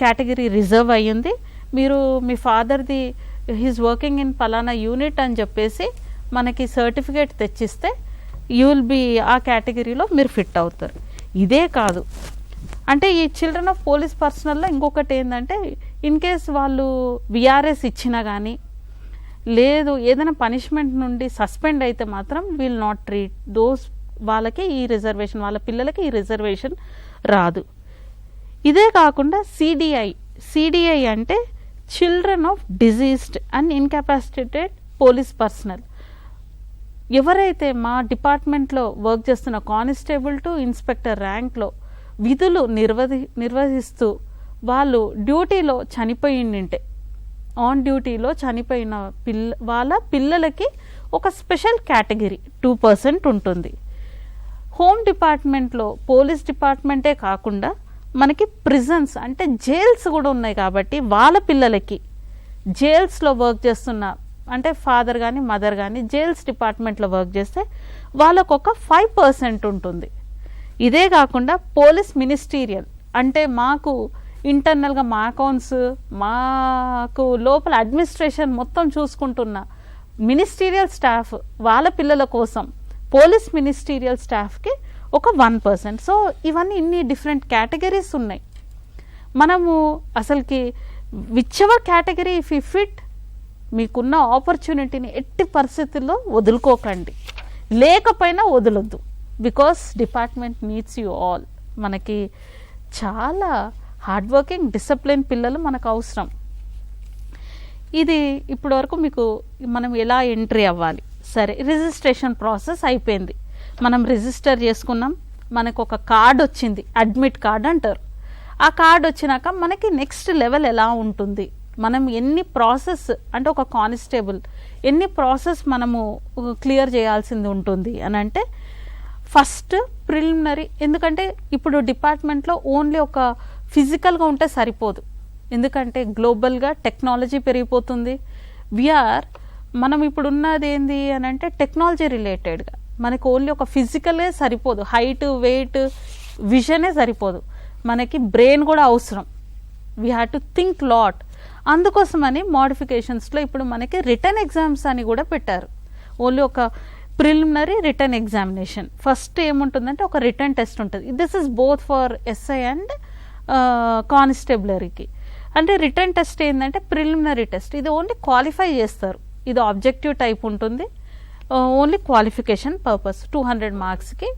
కేటగిరీ రిజర్వ్ అయ్యింది. మీరు మీ ఫాదర్ది హీస్ వర్కింగ్ ఇన్ పలానా యూనిట్ అని చెప్పేసి మనకి సర్టిఫికేట్ తెచ్చిస్తే యూ విల్ బీ ఆ కేటగిరీలో మీరు ఫిట్ అవుతారు. ఇదే కాదు, అంటే ఈ చిల్డ్రన్ ఆఫ్ పోలీస్ పర్సనల్లో ఇంకొకటి ఏంటంటే ఇన్ కేస్ వాళ్ళు విఆర్ఎస్ ఇచ్చినా కానీ లేదు ఏదైనా పనిష్మెంట్ నుండి సస్పెండ్ అయితే మాత్రం విల్ నాట్ ట్రీట్ దోస్, వాళ్ళకి ఈ రిజర్వేషన్, వాళ్ళ పిల్లలకి ఈ రిజర్వేషన్ రాదు. ఇదే కాకుండా సిడిఐ అంటే children of diseased and incapacitated police personnel. ఎవరైతే మా డిపార్ట్మెంట్లో వర్క్ చేస్తున్న కానిస్టేబుల్ టు ఇన్స్పెక్టర్ ర్యాంక్లో విధులు నిర్వహిస్తూ వాళ్ళు డ్యూటీలో చనిపోయింటే, ఆన్ డ్యూటీలో చనిపోయిన వాళ్ళ పిల్లలకి ఒక స్పెషల్ కేటగిరీ 2% ఉంటుంది. హోమ్ డిపార్ట్మెంట్లో పోలీస్ డిపార్ట్మెంటే కాకుండా మనకి ప్రిజన్స్ అంటే జైల్స్ కూడా ఉన్నాయి. కాబట్టి వాళ్ళ పిల్లలకి జైల్స్లో వర్క్ చేస్తున్న అంటే ఫాదర్ కానీ మదర్ కానీ జైల్స్ డిపార్ట్మెంట్లో వర్క్ చేస్తే వాళ్ళకు ఒక 5% ఉంటుంది. ఇదే కాకుండా పోలీస్ మినిస్టీరియల్ అంటే మాకు ఇంటర్నల్గా మా అకౌంట్స్, మాకు లోపల అడ్మినిస్ట్రేషన్ మొత్తం చూసుకుంటున్న మినిస్టీరియల్ స్టాఫ్ వాళ్ళ పిల్లల కోసం పోలీస్ మినిస్టీరియల్ స్టాఫ్కి ఒక 1%. సో ఇవన్నీ ఇన్ని డిఫరెంట్ కేటగిరీస్ ఉన్నాయి. మనము అసలుకి which ever category if you fit, మీకున్న ఆపర్చునిటీని ఎట్టి పరిస్థితుల్లో వదులుకోకండి, లేకపోయినా వదలొద్దు. Because department needs you all. మనకి చాలా హార్డ్ వర్కింగ్ డిసిప్లిన్ పిల్లలు మనకు అవసరం. ఇది ఇప్పటి వరకు మీకు మనం ఎలా ఎంట్రీ అవ్వాలి. సరే, రిజిస్ట్రేషన్ ప్రాసెస్ అయిపోయింది, మనం రిజిస్టర్ చేసుకున్నాం, మనకు ఒక కార్డ్ వచ్చింది, అడ్మిట్ కార్డ్ అంటారు. ఆ కార్డ్ వచ్చినాక మనకి నెక్స్ట్ లెవెల్ ఎలా ఉంటుంది, మనం ఎన్ని ప్రాసెస్ అంటే ఒక కానిస్టేబుల్ ఎన్ని ప్రాసెస్ మనము క్లియర్ చేయాల్సింది ఉంటుంది అని అంటే ఫస్ట్ ప్రిలిమినరీ. ఎందుకంటే ఇప్పుడు డిపార్ట్మెంట్లో ఓన్లీ ఒక ఫిజికల్గా ఉంటే సరిపోదు, ఎందుకంటే గ్లోబల్గా టెక్నాలజీ పెరిగిపోతుంది. మనం ఇప్పుడు ఉన్నది ఏంది అని అంటే టెక్నాలజీ రిలేటెడ్గా మనకి ఓన్లీ ఒక ఫిజికలే సరిపోదు, హైట్ వెయిట్ విజనే సరిపోదు, మనకి బ్రెయిన్ కూడా అవసరం. We have to think lot. అందుకోసమని మోడిఫికేషన్స్లో ఇప్పుడు మనకి రిటర్న్ ఎగ్జామ్స్ అని కూడా పెట్టారు. ఓన్లీ ఒక ప్రిలిమినరీ రిటర్న్ ఎగ్జామినేషన్. ఫస్ట్ ఏముంటుందంటే ఒక రిటర్న్ టెస్ట్ ఉంటుంది. This is both for SI and కానిస్టేబులరీకి. అంటే రిటర్న్ టెస్ట్ ఏంటంటే ప్రిలిమినరీ టెస్ట్, ఇది ఓన్లీ క్వాలిఫై చేస్తారు. ఇది ఆబ్జెక్టివ్ టైప్ ఉంటుంది, ఓన్లీ క్వాలిఫికేషన్ పర్పస్. 200 మార్క్స్కి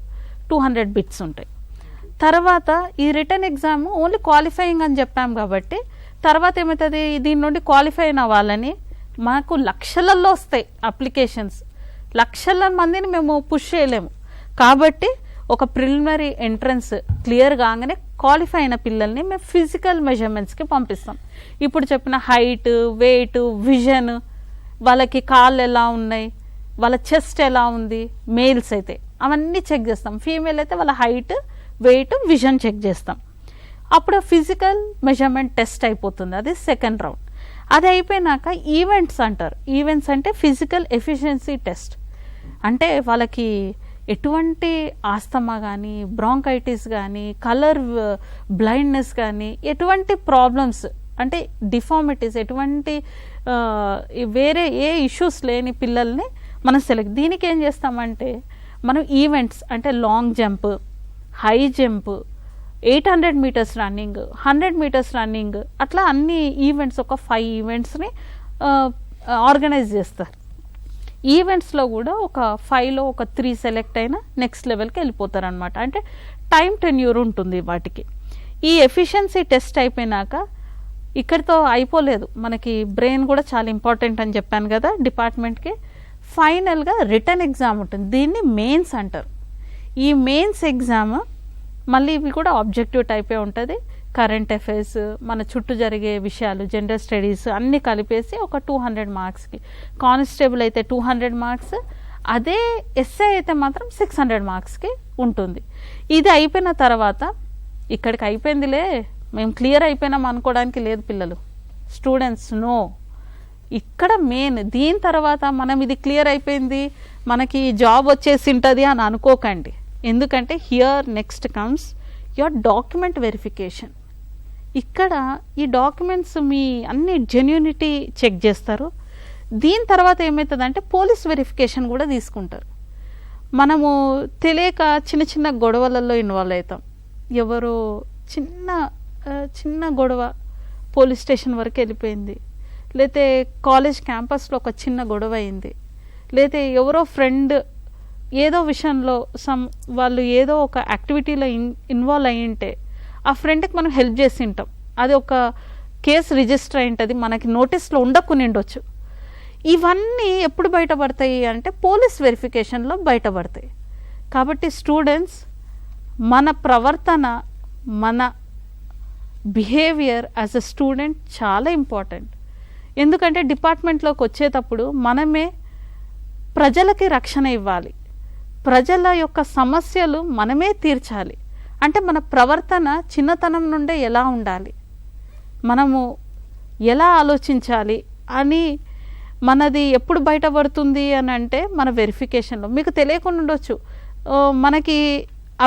200 బిట్స్ ఉంటాయి. తర్వాత ఈ రిటర్న్ ఎగ్జామ్ ఓన్లీ క్వాలిఫైయింగ్ అని చెప్పాం కాబట్టి తర్వాత ఏమవుతుంది, దీని నుండి క్వాలిఫై అయిన వాళ్ళని మనకు లక్షలలో వస్తాయి అప్లికేషన్స్, లక్షల మందిని మేము పుష్ చేయలేము. కాబట్టి ఒక ప్రిలిమినరీ ఎంట్రన్స్ క్లియర్ కాగానే క్వాలిఫై అయిన పిల్లల్ని మేము ఫిజికల్ మెజర్మెంట్స్కి పంపిస్తాం. ఇప్పుడు చెప్పిన హైట్ వెయిట్ విజన్, వాళ్ళకి కాళ్ళు ఎలా ఉన్నాయి, వాళ్ళ చెస్ట్ ఎలా ఉంది, మేల్స్ అయితే అవన్నీ చెక్ చేస్తాం. ఫీమేల్ అయితే వాళ్ళ హైట్ వెయిట్ విజన్ చెక్ చేస్తాం. అప్పుడు ఫిజికల్ మెజర్మెంట్ టెస్ట్ అయిపోతుంది, అది సెకండ్ రౌండ్. అది అయిపోయినాక ఈవెంట్స్ అంటారు. ఈవెంట్స్ అంటే ఫిజికల్ ఎఫిషియన్సీ టెస్ట్. అంటే వాళ్ళకి ఎటువంటి ఆస్తమా కానీ, బ్రాంకైటిస్ కానీ, కలర్ బ్లైండ్నెస్ కానీ, ఎటువంటి ప్రాబ్లమ్స్ అంటే డిఫార్మిటీస్, ఎటువంటి వేరే ఏ ఇష్యూస్ లేని పిల్లల్ని మనం సెలెక్ట్. దీనికి ఏం చేస్తామంటే మనం ఈవెంట్స్ అంటే long jump, high jump, 800 metres running, 100 metres running, అట్లా అన్ని ఈవెంట్స్ ఒక 5 ఈవెంట్స్ని ఆర్గనైజ్ చేస్తారు. ఈవెంట్స్లో కూడా ఒక 5లో ఒక 3 సెలెక్ట్ అయినా నెక్స్ట్ లెవెల్కి వెళ్ళిపోతారు అనమాట. అంటే టైం టెన్యూర్ ఉంటుంది వాటికి. ఈ ఎఫిషియన్సీ టెస్ట్ అయిపోయినాక ఇక్కడితో అయిపోలేదు, మనకి బ్రెయిన్ కూడా చాలా ఇంపార్టెంట్ అని చెప్పాను కదా డిపార్ట్మెంట్కి. ఫైనల్గా రిటర్న్ ఎగ్జామ్ ఉంటుంది, దీన్ని మెయిన్స్ అంటారు. ఈ మెయిన్స్ ఎగ్జామ్ మళ్ళీ ఇవి కూడా ఆబ్జెక్టివ్ టైపే ఉంటుంది. కరెంట్ అఫైర్స్, మన చుట్టూ జరిగే విషయాలు, జెండర్ స్టడీస్ అన్నీ కలిపేసి ఒక 200 మార్క్స్కి. కానిస్టేబుల్ అయితే 200 మార్క్స్, అదే ఎస్ఐ అయితే మాత్రం 600 మార్క్స్కి ఉంటుంది. ఇది అయిపోయిన తర్వాత ఇక్కడికి అయిపోయిందిలే మేము క్లియర్ అయిపోయినాం అనుకోవడానికి లేదు పిల్లలు, స్టూడెంట్స్. నో, ఇక్కడ మెయిన్ దీని తర్వాత మనం ఇది క్లియర్ అయిపోయింది మనకి జాబ్ వచ్చేసి ఉంటుంది అని అనుకోకండి. ఎందుకంటే here next comes your document verification. ఇక్కడ ఈ డాక్యుమెంట్స్ మీ అన్ని జెన్యూనిటీ చెక్ చేస్తారు. దీని తర్వాత ఏమవుతుందంటే పోలీస్ వెరిఫికేషన్ కూడా తీసుకుంటారు. మనము తెలియక చిన్న చిన్న గొడవలలో ఇన్వాల్వ్ అవుతాం. ఎవరో చిన్న గొడవ పోలీస్ స్టేషన్ వరకు వెళ్ళిపోయింది, లేతే కాలేజ్ క్యాంపస్లో ఒక చిన్న గొడవ అయింది, లేతే ఎవరో ఫ్రెండ్ ఏదో విషయంలో వాళ్ళు ఏదో ఒక యాక్టివిటీలో ఇన్వాల్వ్ అయ్యి ఉంటే ఆ ఫ్రెండ్కి మనం హెల్ప్ చేసి ఉంటాం, అది ఒక కేసు రిజిస్టర్ అయి ఉంటుంది, మనకి నోటీస్లో ఉండకుండిండొచ్చు. ఇవన్నీ ఎప్పుడు బయటపడతాయి అంటే పోలీస్ వెరిఫికేషన్లో బయటపడతాయి. కాబట్టి స్టూడెంట్స్, మన ప్రవర్తన, మన బిహేవియర్ యాజ్ అ స్టూడెంట్ చాలా ఇంపార్టెంట్. ఎందుకంటే డిపార్ట్మెంట్లోకి వచ్చేటప్పుడు మనమే ప్రజలకి రక్షణ ఇవ్వాలి, ప్రజల యొక్క సమస్యలు మనమే తీర్చాలి. అంటే మన ప్రవర్తన చిన్నతనం నుండే ఎలా ఉండాలి, మనము ఎలా ఆలోచించాలి అని మనది ఎప్పుడు బయటపడుతుంది అని అంటే మన వెరిఫికేషన్లో. మీకు తెలియకుండా ఉండొచ్చు, మనకి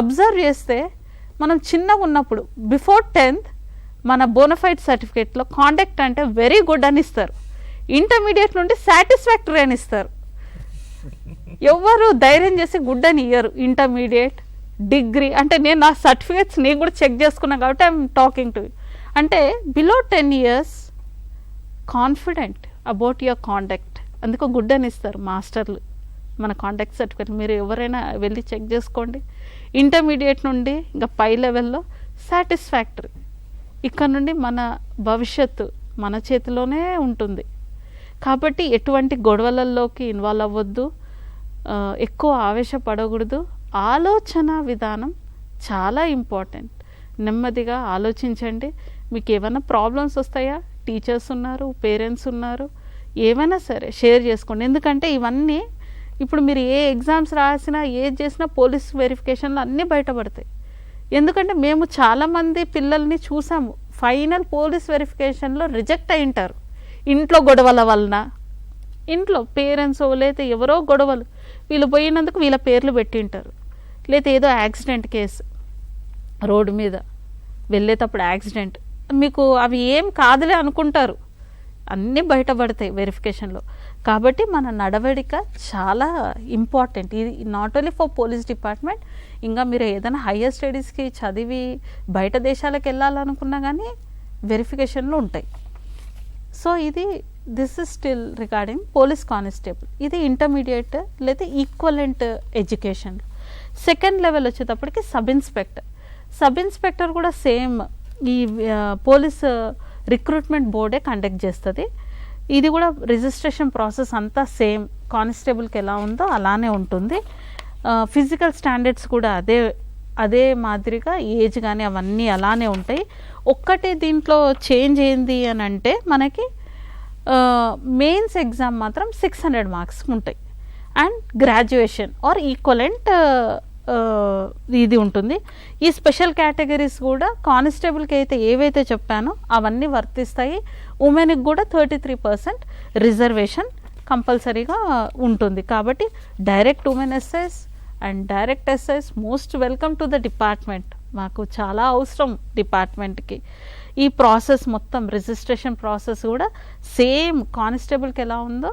అబ్జర్వ్ చేస్తే మనం చిన్నగా ఉన్నప్పుడు బిఫోర్ 10th మన బోనఫైడ్ సర్టిఫికేట్లో కాండక్ట్ అంటే వెరీ గుడ్ అని ఇస్తారు, ఇంటర్మీడియట్ నుండి సాటిస్ఫాక్టరీ అని ఇస్తారు. ఎవరు ధైర్యం చేసి గుడ్ అని ఇయ్యరు. ఇంటర్మీడియట్, డిగ్రీ అంటే నేను నా సర్టిఫికేట్స్ నేను కూడా చెక్ చేసుకున్నాను కాబట్టి ఐఎమ్ టాకింగ్ టు. అంటే below 10 years confident about your conduct, అందుకో గుడ్ అని ఇస్తారు మాస్టర్లు మన కాండక్ట్ సర్టిఫికేట్. మీరు ఎవరైనా వెళ్ళి చెక్ చేసుకోండి. ఇంటర్మీడియట్ నుండి ఇంకా పై లెవెల్లో సాటిస్ఫాక్టరీ. ఇక్కడ నుండి మన భవిష్యత్తు మన చేతిలోనే ఉంటుంది. కాబట్టి ఎటువంటి గొడవలలోకి ఇన్వాల్వ్ అవ్వద్దు, ఎక్కువ ఆవేశపడకూడదు. ఆలోచన విధానం చాలా ఇంపార్టెంట్. నెమ్మదిగా ఆలోచించండి. మీకు ఏమైనా ప్రాబ్లమ్స్ వస్తాయా, టీచర్స్ ఉన్నారు, పేరెంట్స్ ఉన్నారు, ఏమైనా సరే షేర్ చేసుకోండి. ఎందుకంటే ఇవన్నీ ఇప్పుడు మీరు ఏ ఎగ్జామ్స్ రాసినా ఏది చేసినా పోలీస్ వెరిఫికేషన్లో అన్నీ బయటపడతాయి. ఎందుకంటే మేము చాలామంది పిల్లల్ని చూసాము ఫైనల్ పోలీస్ వెరిఫికేషన్లో రిజెక్ట్ అయి ఉంటారు. ఇంట్లో గొడవల వలన, ఇంట్లో పేరెంట్స్ లేతే ఎవరో గొడవలు, వీళ్ళు పోయినందుకు వీళ్ళ పేర్లు పెట్టి ఉంటారు. లేతే ఏదో యాక్సిడెంట్ కేసు, రోడ్డు మీద వెళ్ళేటప్పుడు యాక్సిడెంట్, మీకు అవి ఏం కాదులే అనుకుంటారు, అన్నీ బయటపడతాయి వెరిఫికేషన్లో. కాబట్టి మన నడవడిక చాలా ఇంపార్టెంట్. ఇది not only for police department, ఇంకా మీరు ఏదైనా హయ్యర్ స్టడీస్కి చదివి బయట దేశాలకు వెళ్ళాలనుకున్నా కానీ వెరిఫికేషన్లు ఉంటాయి. సో ఇది this is still regarding police constable. ఇది ఇంటర్మీడియట్ లేదా ఈక్వలెంట్ ఎడ్యుకేషన్. సెకండ్ లెవెల్ వచ్చేటప్పటికి సబ్ ఇన్స్పెక్టర్. సబ్ ఇన్స్పెక్టర్ కూడా సేమ్ ఈ పోలీస్ రిక్రూట్మెంట్ బోర్డే కండక్ట్ చేస్తుంది. ఇది కూడా రిజిస్ట్రేషన్ ప్రాసెస్ అంతా సేమ్ కానిస్టేబుల్కి ఎలా ఉందో అలానే ఉంటుంది. ఫిజికల్ స్టాండర్డ్స్ కూడా అదే మాదిరిగా ఏజ్ కానీ అవన్నీ అలానే ఉంటాయి. ఒక్కటే దీంట్లో చేంజ్ ఏంది అని అంటే మనకి మెయిన్స్ ఎగ్జామ్ మాత్రం 600 మార్క్స్ ఉంటాయి అండ్ గ్రాడ్యుయేషన్ ఆర్ ఈక్వలెంట్ ఇది ఉంటుంది. ఈ స్పెషల్ కేటగిరీస్ కూడా కానిస్టేబుల్కి అయితే ఏవైతే చెప్పానో అవన్నీ వర్తిస్తాయి. ఉమెన్కి కూడా 33% రిజర్వేషన్ కంపల్సరీగా ఉంటుంది. కాబట్టి direct women SIs and direct SIs most welcome to the department. మాకు చాలా అవసరం డిపార్ట్మెంట్కి. ఈ ప్రాసెస్ మొత్తం రిజిస్ట్రేషన్ ప్రాసెస్ కూడా సేమ్ కానిస్టేబుల్కి ఎలా ఉందో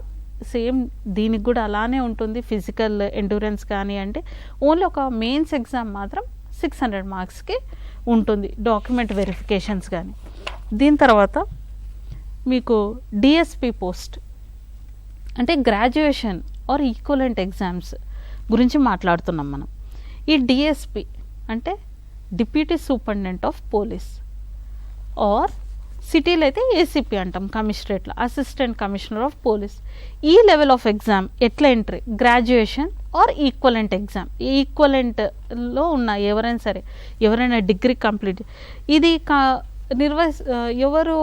సేమ్ దీనికి కూడా అలానే ఉంటుంది. ఫిజికల్ ఎండ్యూరెన్స్ కానీ అంటే ఓన్లీ ఒక మెయిన్స్ ఎగ్జామ్ మాత్రం 600 మార్క్స్కి ఉంటుంది, డాక్యుమెంట్ వెరిఫికేషన్స్ కానీ. దీని తర్వాత మీకు డిఎస్పి పోస్ట్ అంటే గ్రాడ్యుయేషన్ ఆర్ ఈక్వలెంట్ ఎగ్జామ్స్ గురించి మాట్లాడుతున్నాం మనం. ఈ డిఎస్పి అంటే deputy superintendent of police or సిటీలో అయితే ఏసీపీ అంటాం, కమిషనరేట్లో అసిస్టెంట్ కమిషనర్ ఆఫ్ పోలీస్. ఈ లెవెల్ ఆఫ్ ఎగ్జామ్ ఎట్లా entry? Graduation or equivalent exam. ఈక్వలెంట్లో ఉన్న ఎవరైనా డిగ్రీ కంప్లీట్ ఇది ఎవరు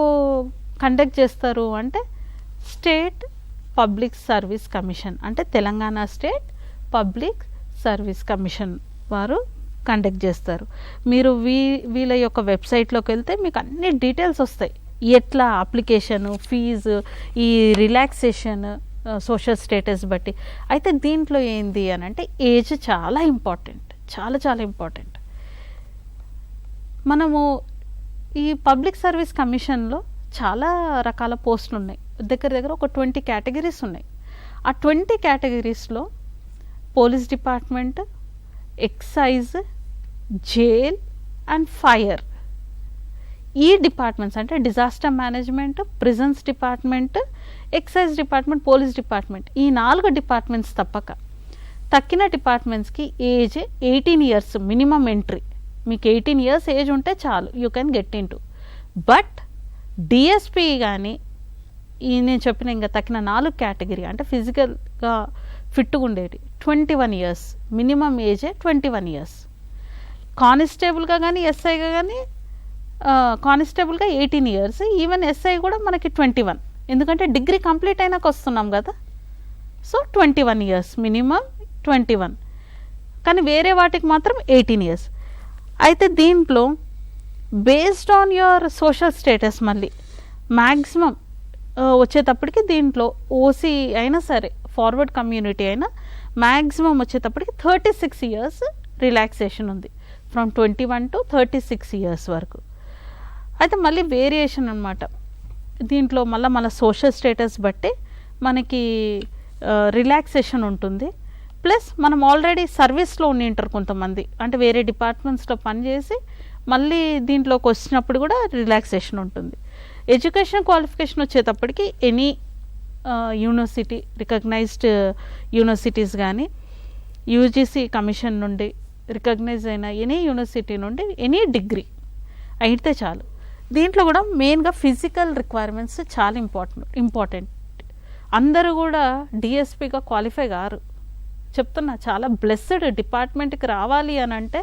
కండక్ట్ చేస్తారు అంటే స్టేట్ పబ్లిక్ సర్వీస్ కమిషన్ అంటే Telangana state public service commission వారు కండక్ట్ చేస్తారు. మీరు వీళ్ళ యొక్క వెబ్సైట్లోకి వెళ్తే మీకు అన్ని డీటెయిల్స్ వస్తాయి, ఎట్లా అప్లికేషను, ఫీజు, ఈ రిలాక్సేషన్, సోషల్ స్టేటస్ బట్టి. అయితే దీంట్లో ఏంది అని అంటే ఏజ్ చాలా ఇంపార్టెంట్, చాలా చాలా ఇంపార్టెంట్. మనము ఈ పబ్లిక్ సర్వీస్ కమిషన్లో చాలా రకాల పోస్టులు ఉన్నాయి, దగ్గర ఒక 20 కేటగిరీస్ ఉన్నాయి. ఆ 20 కేటగిరీస్లో police department, excise, jail and fire, ఈ డిపార్ట్మెంట్స్ అంటే disaster management, prisons department, excise department, police department, ఈ 4 డిపార్ట్మెంట్స్ తప్పక తక్కిన డిపార్ట్మెంట్స్కి ఏజ్ 18 ఇయర్స్ మినిమం ఎంట్రీ. మీకు 18 ఇయర్స్ ఏజ్ ఉంటే చాలు, you can get in to. But DSP కానీ నేను చెప్పిన ఇంకా తక్కిన 4 కేటగిరీ అంటే ఫిజికల్గా ఫిట్గా ఉండేది 21 ఇయర్స్ మినిమం ఏజే 21 ఇయర్స్. కానిస్టేబుల్గా కానీ ఎస్ఐగా కానీ కానిస్టేబుల్గా 18 ఇయర్స్, ఈవెన్ ఎస్ఐ కూడా మనకి 21, ఎందుకంటే డిగ్రీ కంప్లీట్ అయినాక వస్తున్నాం కదా. సో 21 ఇయర్స్ మినిమం 21, కానీ వేరే వాటికి మాత్రం 18 ఇయర్స్. అయితే దీంట్లో based on your social status మళ్ళీ మ్యాక్సిమం వచ్చేటప్పటికి దీంట్లో ఓసీ అయినా సరే ఫార్వర్డ్ కమ్యూనిటీ అయినా మ్యాక్సిమం వచ్చేటప్పటికి 36 ఇయర్స్ రిలాక్సేషన్ ఉంది, ఫ్రమ్ 21 to 36 ఇయర్స్ వరకు. అయితే మళ్ళీ వేరియేషన్ అనమాట దీంట్లో, మన సోషల్ స్టేటస్ బట్టి మనకి రిలాక్సేషన్ ఉంటుంది. ప్లస్ మనం ఆల్రెడీ సర్వీస్లో ఉండింటారు కొంతమంది, అంటే వేరే డిపార్ట్మెంట్స్లో పనిచేసి మళ్ళీ దీంట్లోకి వచ్చినప్పుడు కూడా రిలాక్సేషన్ ఉంటుంది. ఎడ్యుకేషన్ క్వాలిఫికేషన్ వచ్చేటప్పటికి ఎనీ యూనివర్సిటీ, రికగ్నైజ్డ్ యూనివర్సిటీస్ కానీ యూజీసీ కమిషన్ నుండి రికగ్నైజ్ అయిన ఎనీ యూనివర్సిటీ నుండి ఎనీ డిగ్రీ అయితే చాలు. దీంట్లో కూడా మెయిన్గా ఫిజికల్ రిక్వైర్మెంట్స్ చాలా ఇంపార్టెంట్. అందరూ కూడా డిఎస్పిగా క్వాలిఫై కారు, చెప్తున్నా. చాలా బ్లెస్డ్ డిపార్ట్మెంట్కి రావాలి అని అంటే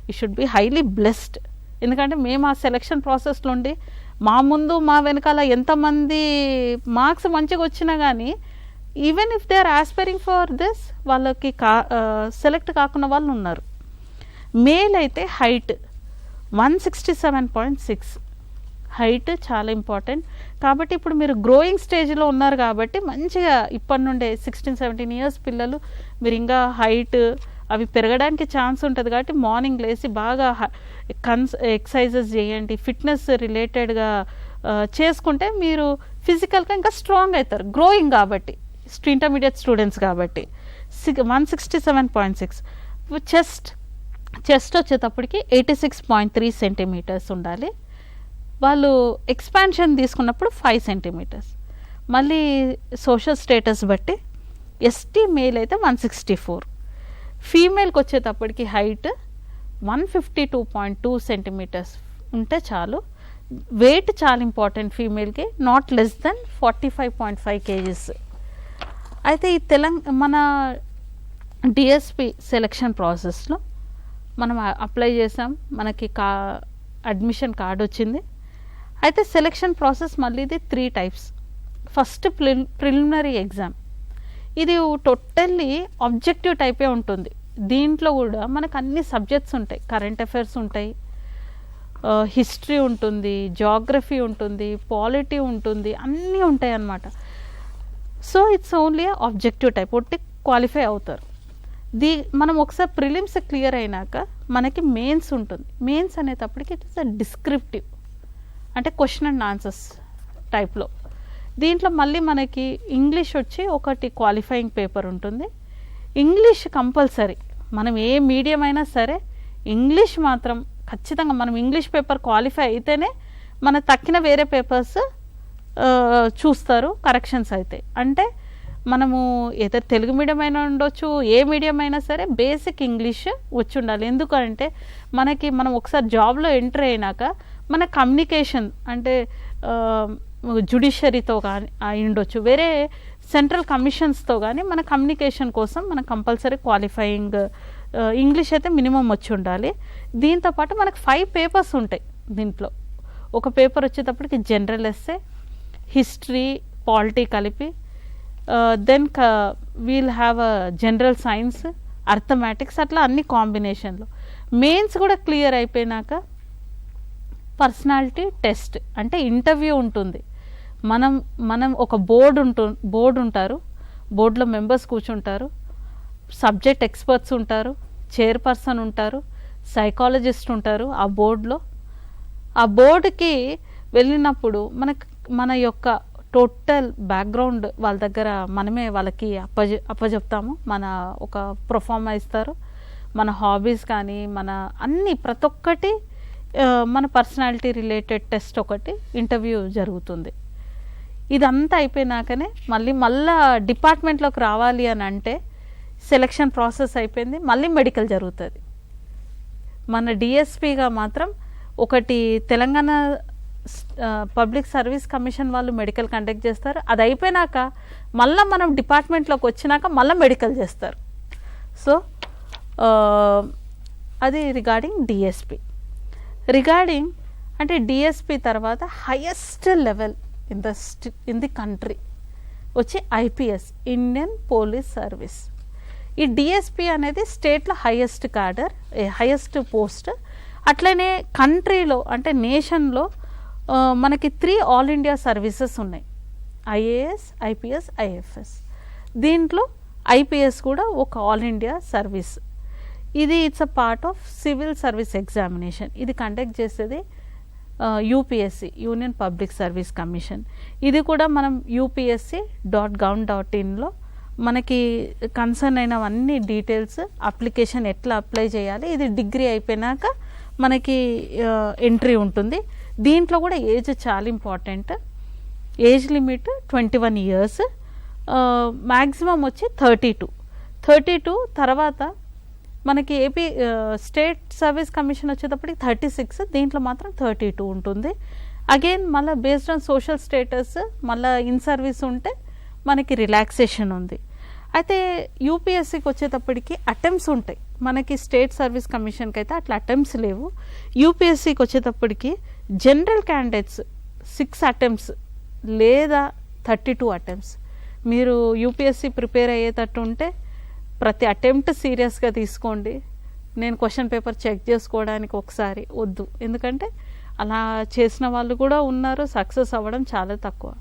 you should be highly blessed. ఎందుకంటే మేము ఆ సెలక్షన్ ప్రాసెస్లో ఉండి మా ముందు మా వెనకాల ఎంతమంది మార్క్స్ మంచిగా వచ్చినా కానీ even if they are aspiring for this వాళ్ళకి సెలెక్ట్ కాకుండా వాళ్ళు ఉన్నారు. మేల్ అయితే హైట్ 167.6, హైట్ చాలా ఇంపార్టెంట్. కాబట్టి ఇప్పుడు మీరు గ్రోయింగ్ స్టేజ్లో ఉన్నారు కాబట్టి మంచిగా ఇప్పటి నుండే 16-17 ఇయర్స్ పిల్లలు మీరు ఇంకా హైట్ అవి పెరగడానికి ఛాన్స్ ఉంటుంది. కాబట్టి మార్నింగ్ లేచి బాగా ఎక్సర్సైజెస్ చేయండి, ఫిట్నెస్ రిలేటెడ్గా చేసుకుంటే మీరు ఫిజికల్గా ఇంకా స్ట్రాంగ్ అవుతారు, గ్రోయింగ్ కాబట్టి, ఇంటర్మీడియట్ స్టూడెంట్స్ కాబట్టి. 167.6. చెస్ట్ వచ్చేటప్పటికి 86.3 సెంటీమీటర్స్ ఉండాలి. వాళ్ళు ఎక్స్పాన్షన్ తీసుకున్నప్పుడు 5 సెంటీమీటర్స్. మళ్ళీ సోషల్ స్టేటస్ బట్టి ఎస్టీ మేల్ అయితే 164, ఫీమేల్కి వచ్చేటప్పటికి హైట్ 152.2 సెంటీమీటర్స్ ఉంటే చాలు. వెయిట్ చాలా ఇంపార్టెంట్ ఫీమేల్కి, నాట్ లెస్ దెన్ 45.5 kgs. అయితే ఈ మన డిఎస్పి సెలక్షన్ ప్రాసెస్లో మనం అప్లై చేసాం, మనకి అడ్మిషన్ కార్డు వచ్చింది. అయితే సెలక్షన్ ప్రాసెస్ మళ్ళీ ఇది 3 టైప్స్. ఫస్ట్ ప్రిలిమినరీ ఎగ్జామ్, ఇది టోటల్లీ ఆబ్జెక్టివ్ టైపే ఉంటుంది. దీంట్లో కూడా మనకు అన్ని సబ్జెక్ట్స్ ఉంటాయి, కరెంట్ అఫైర్స్ ఉంటాయి, హిస్టరీ ఉంటుంది, జాగ్రఫీ ఉంటుంది, పాలిటీ ఉంటుంది, అన్నీ ఉంటాయి అన్నమాట. So it's only objective type, ఒట్టి క్వాలిఫై అవుతారు. మనం ఒకసారి ప్రిలిమ్స్ క్లియర్ అయినాక మనకి మెయిన్స్ ఉంటుంది. మెయిన్స్ అనేటప్పటికి ఇట్ ఇస్ అ డిస్క్రిప్టివ్, అంటే క్వశ్చన్ అండ్ ఆన్సర్స్ టైప్లో. దీంట్లో మళ్ళీ మనకి ఇంగ్లీష్ వచ్చి ఒకటి క్వాలిఫైయింగ్ పేపర్ ఉంటుంది. ఇంగ్లీష్ కంపల్సరీ, మనం ఏ మీడియం అయినా సరే ఇంగ్లీష్ మాత్రం ఖచ్చితంగా, మనం ఇంగ్లీష్ పేపర్ క్వాలిఫై అయితేనే మన తక్కిన వేరే పేపర్స్ చూస్తారు కరెక్షన్స్ అయితే. అంటే మనము ఏదో తెలుగు మీడియం అయినా ఉండొచ్చు, ఏ మీడియం అయినా సరే బేసిక్ ఇంగ్లీష్ వచ్చి ఉండాలి. ఎందుకంటే మనం ఒకసారి జాబ్లో ఎంటర్ అయినాక మన కమ్యూనికేషన్ అంటే జుడిషియరీతో కానీ అయి ఉండొచ్చు, వేరే సెంట్రల్ కమిషన్స్తో కానీ మన కమ్యూనికేషన్ కోసం మనం కంపల్సరీ క్వాలిఫైయింగ్ ఇంగ్లీష్ అయితే మినిమం వచ్చి ఉండాలి. దీంతోపాటు మనకు 5 పేపర్స్ ఉంటాయి దీంట్లో. ఒక పేపర్ వచ్చేటప్పటికి జనరల్ ఎస్సే, హిస్టరీ, పాలిటీ కలిపి, then we'll have a general science, arithmetics, అట్లా అన్ని కాంబినేషన్లో. మెయిన్స్ కూడా క్లియర్ అయిపోయినాక పర్సనాలిటీ టెస్ట్ అంటే ఇంటర్వ్యూ ఉంటుంది. మనం ఒక బోర్డు ఉంటారు, బోర్డులో మెంబర్స్ కూర్చుంటారు, సబ్జెక్ట్ ఎక్స్పర్ట్స్ ఉంటారు, చైర్పర్సన్ ఉంటారు, సైకాలజిస్ట్ ఉంటారు ఆ బోర్డులో. ఆ బోర్డుకి వెళ్ళినప్పుడు మన యొక్క టోటల్ బ్యాక్గ్రౌండ్ వాళ్ళ దగ్గర మనమే వాళ్ళకి అప్పచెప్తాము. మన ఒక ప్రొఫార్మా ఇస్తారు, మన హాబీస్ కానీ మన అన్ని ప్రతి ఒక్కటి, మన పర్సనాలిటీ రిలేటెడ్ టెస్ట్ ఒకటి, ఇంటర్వ్యూ జరుగుతుంది. ఇదంతా అయిపోయినాకనే మళ్ళా డిపార్ట్మెంట్లోకి రావాలి అని అంటే సెలక్షన్ ప్రాసెస్ అయిపోయింది, మళ్ళీ మెడికల్ జరుగుతుంది. మన డిఎస్పిగా మాత్రం ఒకటి తెలంగాణ పబ్లిక్ సర్వీస్ కమిషన్ వాళ్ళు మెడికల్ కండక్ట్ చేస్తారు. అది అయిపోయినాక మళ్ళీ మనం డిపార్ట్మెంట్లోకి వచ్చినాక మళ్ళీ మెడికల్ చేస్తారు. సో అది రిగార్డింగ్ డిఎస్పి. రిగార్డింగ్ అంటే డిఎస్పి తర్వాత highest level in the country వచ్చి ఐపీఎస్, ఇండియన్ పోలీస్ సర్వీస్. ఈ డిఎస్పి అనేది స్టేట్లో హైయెస్ట్ క్యాడర్, హైయెస్ట్ పోస్ట్. అట్లనే కంట్రీలో అంటే నేషన్లో మనకి 3 ఆల్ ఇండియా సర్వీసెస్ ఉన్నాయి, ఐఏఎస్, ఐపీఎస్, ఐఎఫ్ఎస్. దీంట్లో ఐపీఎస్ కూడా ఒక ఆల్ ఇండియా సర్వీస్. ఇది it's a part of civil service examination. ఇది కండక్ట్ చేసేది UPSC, union public service commission. ఇది కూడా మనం upsc.gov.inలో మనకి కన్సర్న్ అయినవన్నీ డీటెయిల్స్, అప్లికేషన్ ఎట్లా అప్లై చేయాలి, ఇది డిగ్రీ అయిపోయినాక మనకి ఎంట్రీ ఉంటుంది. దీంట్లో కూడా ఏజ్ చాలా important. Age limit 21 years, maximum వచ్చి 32 తర్వాత మనకి ఏపీ స్టేట్ సర్వీస్ కమిషన్ వచ్చేటప్పటికి 36, దీంట్లో మాత్రం 32 ఉంటుంది. అగైన్ మళ్ళీ బేస్డ్ ఆన్ సోషల్ స్టేటస్ మళ్ళీ ఇన్ సర్వీస్ ఉంటే మనకి రిలాక్సేషన్ ఉంది. అయితే యూపీఎస్సికి వచ్చేటప్పటికి అటెంప్ట్స్ ఉంటాయి, మనకి స్టేట్ సర్వీస్ కమిషన్కి అయితే అట్లా అటెంప్ట్స్ లేవు. యూపీఎస్సికి వచ్చేటప్పటికి జనరల్ క్యాండిడేట్స్ 6 attempts లేదా 32 attempts. మీరు యూపీఎస్సి ప్రిపేర్ అయ్యేటట్టు ఉంటే ప్రతి అటెంప్ట్ సీరియస్గా తీసుకోండి. నేను క్వశ్చన్ పేపర్ చెక్ చేసుకోవడానికి ఒకసారి వద్దు, ఎందుకంటే అలా చేసిన వాళ్ళు కూడా ఉన్నారు, సక్సెస్ అవ్వడం చాలా తక్కువ.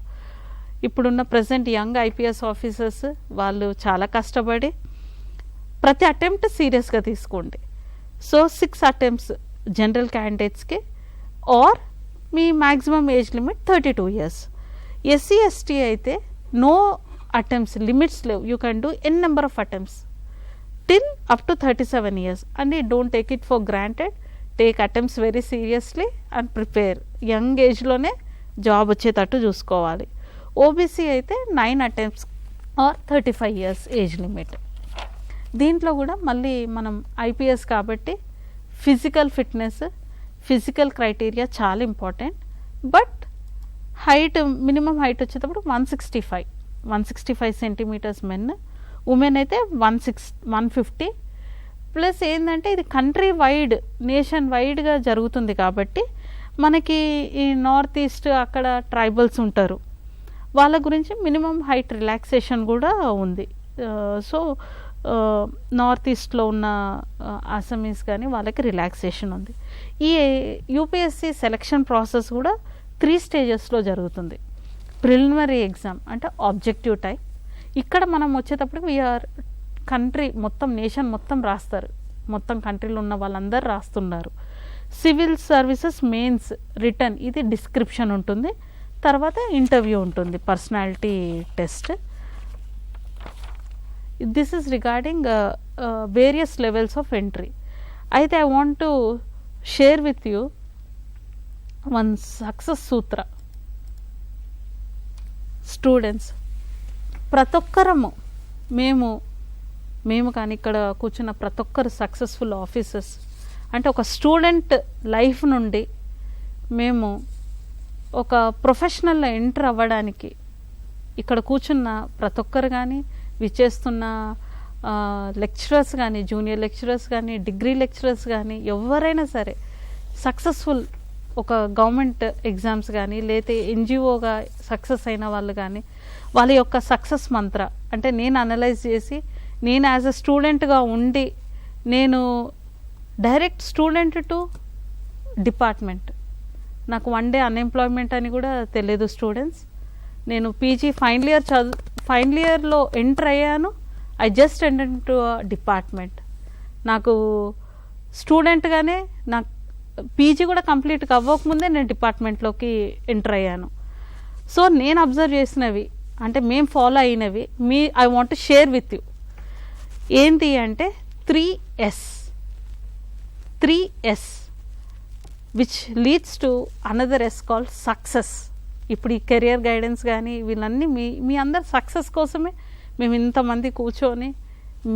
ఇప్పుడున్న ప్రజెంట్ యంగ్ ఐపీఎస్ ఆఫీసర్స్ వాళ్ళు చాలా కష్టపడి ప్రతి అటెంప్ట్ సీరియస్గా తీసుకోండి. సో 6 attempts జనరల్ క్యాండిడేట్స్కి, ఆర్ మీ maximum age limit 32 years. SC ST అయితే నో అటెంప్ట్స్, లిమిట్స్ లేవు. You can do n number of attempts till up to 37 years. And don't take it for granted, take attempts very seriously and prepare. Young ఏజ్లోనే job వచ్చేటట్టు చూసుకోవాలి. OBC అయితే 9 attempts or 35 years age limit. దీంట్లో కూడా మళ్ళీ మనం IPS కాబట్టి physical fitness, physical criteria చాలా important. But height, minimum height వచ్చేటప్పుడు 165 centimeters మెన్, ఉమెన్ అయితే 150. ప్లస్ ఏంటంటే ఇది కంట్రీ వైడ్, నేషన్ వైడ్గా జరుగుతుంది కాబట్టి మనకి ఈ నార్త్ ఈస్ట్ అక్కడ ట్రైబల్స్ ఉంటారు, వాళ్ళ గురించి మినిమం హైట్ రిలాక్సేషన్ కూడా ఉంది. సో నార్త్ ఈస్ట్లో ఉన్న అసమీస్ కానీ వాళ్ళకి రిలాక్సేషన్ ఉంది. ఈ యూపీఎస్సి సెలక్షన్ ప్రాసెస్ కూడా 3 stagesలో జరుగుతుంది. ప్రిలిమినరీ ఎగ్జామ్ అంటే ఆబ్జెక్టివ్ టైప్, ఇక్కడ మనం వచ్చేటప్పటికి వీఆర్ కంట్రీ మొత్తం, నేషన్ మొత్తం రాస్తారు, మొత్తం కంట్రీలో ఉన్న వాళ్ళందరూ రాస్తున్నారు. సివిల్ సర్వీసెస్ మెయిన్స్ రిటర్న్, ఇది డిస్క్రిప్షన్ ఉంటుంది, తర్వాత ఇంటర్వ్యూ ఉంటుంది, personality test. This is regarding various levels of entry. అయితే I want to share with you one success సూత్ర. స్టూడెంట్స్ ప్రతి ఒక్కరము, మేము కానీ ఇక్కడ కూర్చున్న ప్రతి ఒక్కరు సక్సెస్ఫుల్ ఆఫీసర్స్, అంటే ఒక స్టూడెంట్ లైఫ్ నుండి మేము ఒక ప్రొఫెషనల్లో ఎంటర్ అవ్వడానికి ఇక్కడ కూర్చున్న ప్రతి ఒక్కరు కానీ, విచ్చేస్తున్న లెక్చరర్స్ కానీ, జూనియర్ లెక్చరర్స్ కానీ, డిగ్రీ లెక్చరర్స్ కానీ, ఎవరైనా సరే సక్సెస్ఫుల్ ఒక గవర్నమెంట్ ఎగ్జామ్స్ కానీ లేతే ఎన్జిఓగా సక్సెస్ అయిన వాళ్ళు కానీ, వాళ్ళ యొక్క సక్సెస్ మంత్ర అంటే నేను అనలైజ్ చేసి, నేను యాజ్ అ స్టూడెంట్గా ఉండి, నేను డైరెక్ట్ స్టూడెంట్ టు డిపార్ట్మెంట్, నాకు వన్ డే అన్ఎంప్లాయ్మెంట్ అని కూడా తెలియదు స్టూడెంట్స్. నేను పీజీ ఫైనల్ ఇయర్లో ఎంటర్ అయ్యాను, I just enter to department. నాకు స్టూడెంట్గానే నాకు పీజీ కూడా కంప్లీట్గా అవ్వకముందే నేను డిపార్ట్మెంట్లోకి ఎంటర్ అయ్యాను. సో నేను అబ్జర్వ్ చేసినవి అంటే మేము ఫాలో అయినవి I want to share with you. ఏంటి అంటే 3S which leads to another S called success. ఇప్పుడు ఈ కెరియర్ గైడెన్స్ కానీ వీళ్ళన్నీ మీ అందరు సక్సెస్ కోసమే మేము ఇంతమంది కూర్చొని,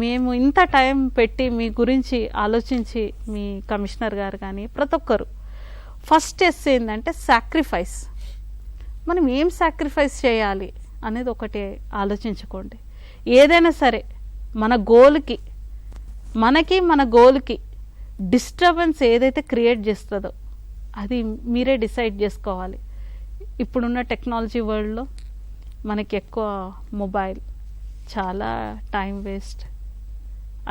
మేము ఇంత టైం పెట్టి మీ గురించి ఆలోచించి, మీ కమిషనర్ గారు కానీ ప్రతి ఒక్కరు. ఫస్ట్ S ఏంటంటే సాక్రిఫైస్. మనం ఏం సాక్రిఫైస్ చేయాలి అనేది ఒకటి ఆలోచించుకోండి. ఏదైనా సరే మన గోల్కి, మన గోల్కి డిస్టర్బెన్స్ ఏదైతే క్రియేట్ చేస్తుందో అది మీరే డిసైడ్ చేసుకోవాలి. ఇప్పుడున్న టెక్నాలజీ వరల్డ్లో మనకి ఎక్కువ మొబైల్, చాలా time waste,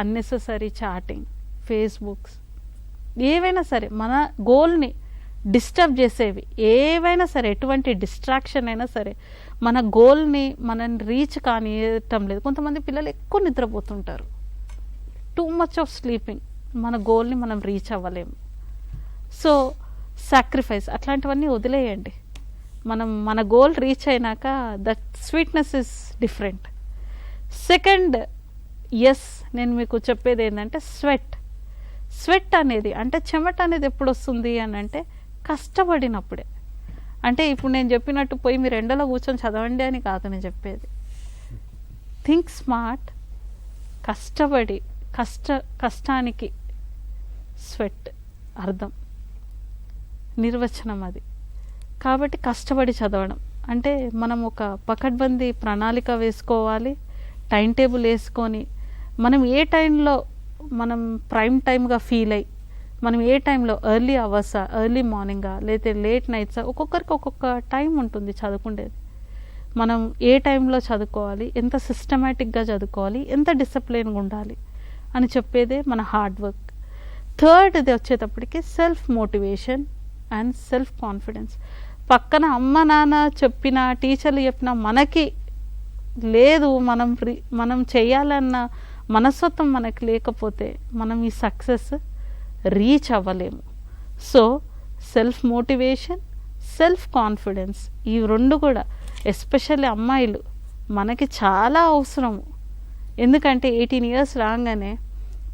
unnecessary chatting, Facebooks, ఏవైనా సరే మన గోల్ని డిస్టర్బ్ చేసేవి ఏవైనా సరే, ఎటువంటి డిస్ట్రాక్షన్ అయినా సరే మన గోల్ని మనం రీచ్ కానియటం లేదు. కొంతమంది పిల్లలు ఎక్కువ నిద్రపోతుంటారు, టూ మచ్ ఆఫ్ స్లీపింగ్, మన గోల్ని మనం రీచ్ అవ్వలేము. సో సాక్రిఫైస్ అట్లాంటివన్నీ వదిలేయండి. మన గోల్ రీచ్ అయినాక that sweetness is different. Second నేను మీకు చెప్పేది ఏంటంటే స్వెట్ అనేది, అంటే చెమట అనేది ఎప్పుడు వస్తుంది అని అంటే కష్టపడినప్పుడే. అంటే ఇప్పుడు నేను చెప్పినట్టు పోయి మీరు ఎండలో కూర్చొని చదవండి అని కాదు నేను చెప్పేది. థింక్ స్మార్ట్, కష్టపడి, కష్టానికి స్వెట్ అర్థం, నిర్వచనం అది. కాబట్టి కష్టపడి చదవడం అంటే మనం ఒక పకడ్బందీ ప్రణాళిక వేసుకోవాలి, టైం టేబుల్ వేసుకొని, మనం ఏ టైంలో మనం ప్రైమ్ టైమ్గా ఫీల్ అయ్యి, మనం ఏ టైంలో ఎర్లీ అవర్సా, ఎర్లీ మార్నింగా, లేతే లేట్ నైట్సా, ఒక్కొక్కరికి ఒక్కొక్క టైం ఉంటుంది చదువుకునేది. మనం ఏ టైంలో చదువుకోవాలి, ఎంత సిస్టమేటిక్గా చదువుకోవాలి, ఎంత డిసిప్లిన్గా ఉండాలి అని చెప్పేదే మన హార్డ్ వర్క్. థర్డ్ది వచ్చేటప్పటికి self motivation and self confidence. పక్కన అమ్మ నాన్న చెప్పిన, టీచర్లు చెప్పిన మనకి లేదు, మనం చేయాలన్న మనస్తత్వం మనకి లేకపోతే మనం ఈ సక్సెస్ రీచ్ అవ్వలేము. So self motivation, self confidence, ఈ రెండు కూడా ఎస్పెషల్లీ అమ్మాయిలు మనకి చాలా అవసరము. ఎందుకంటే 18 years రాగానే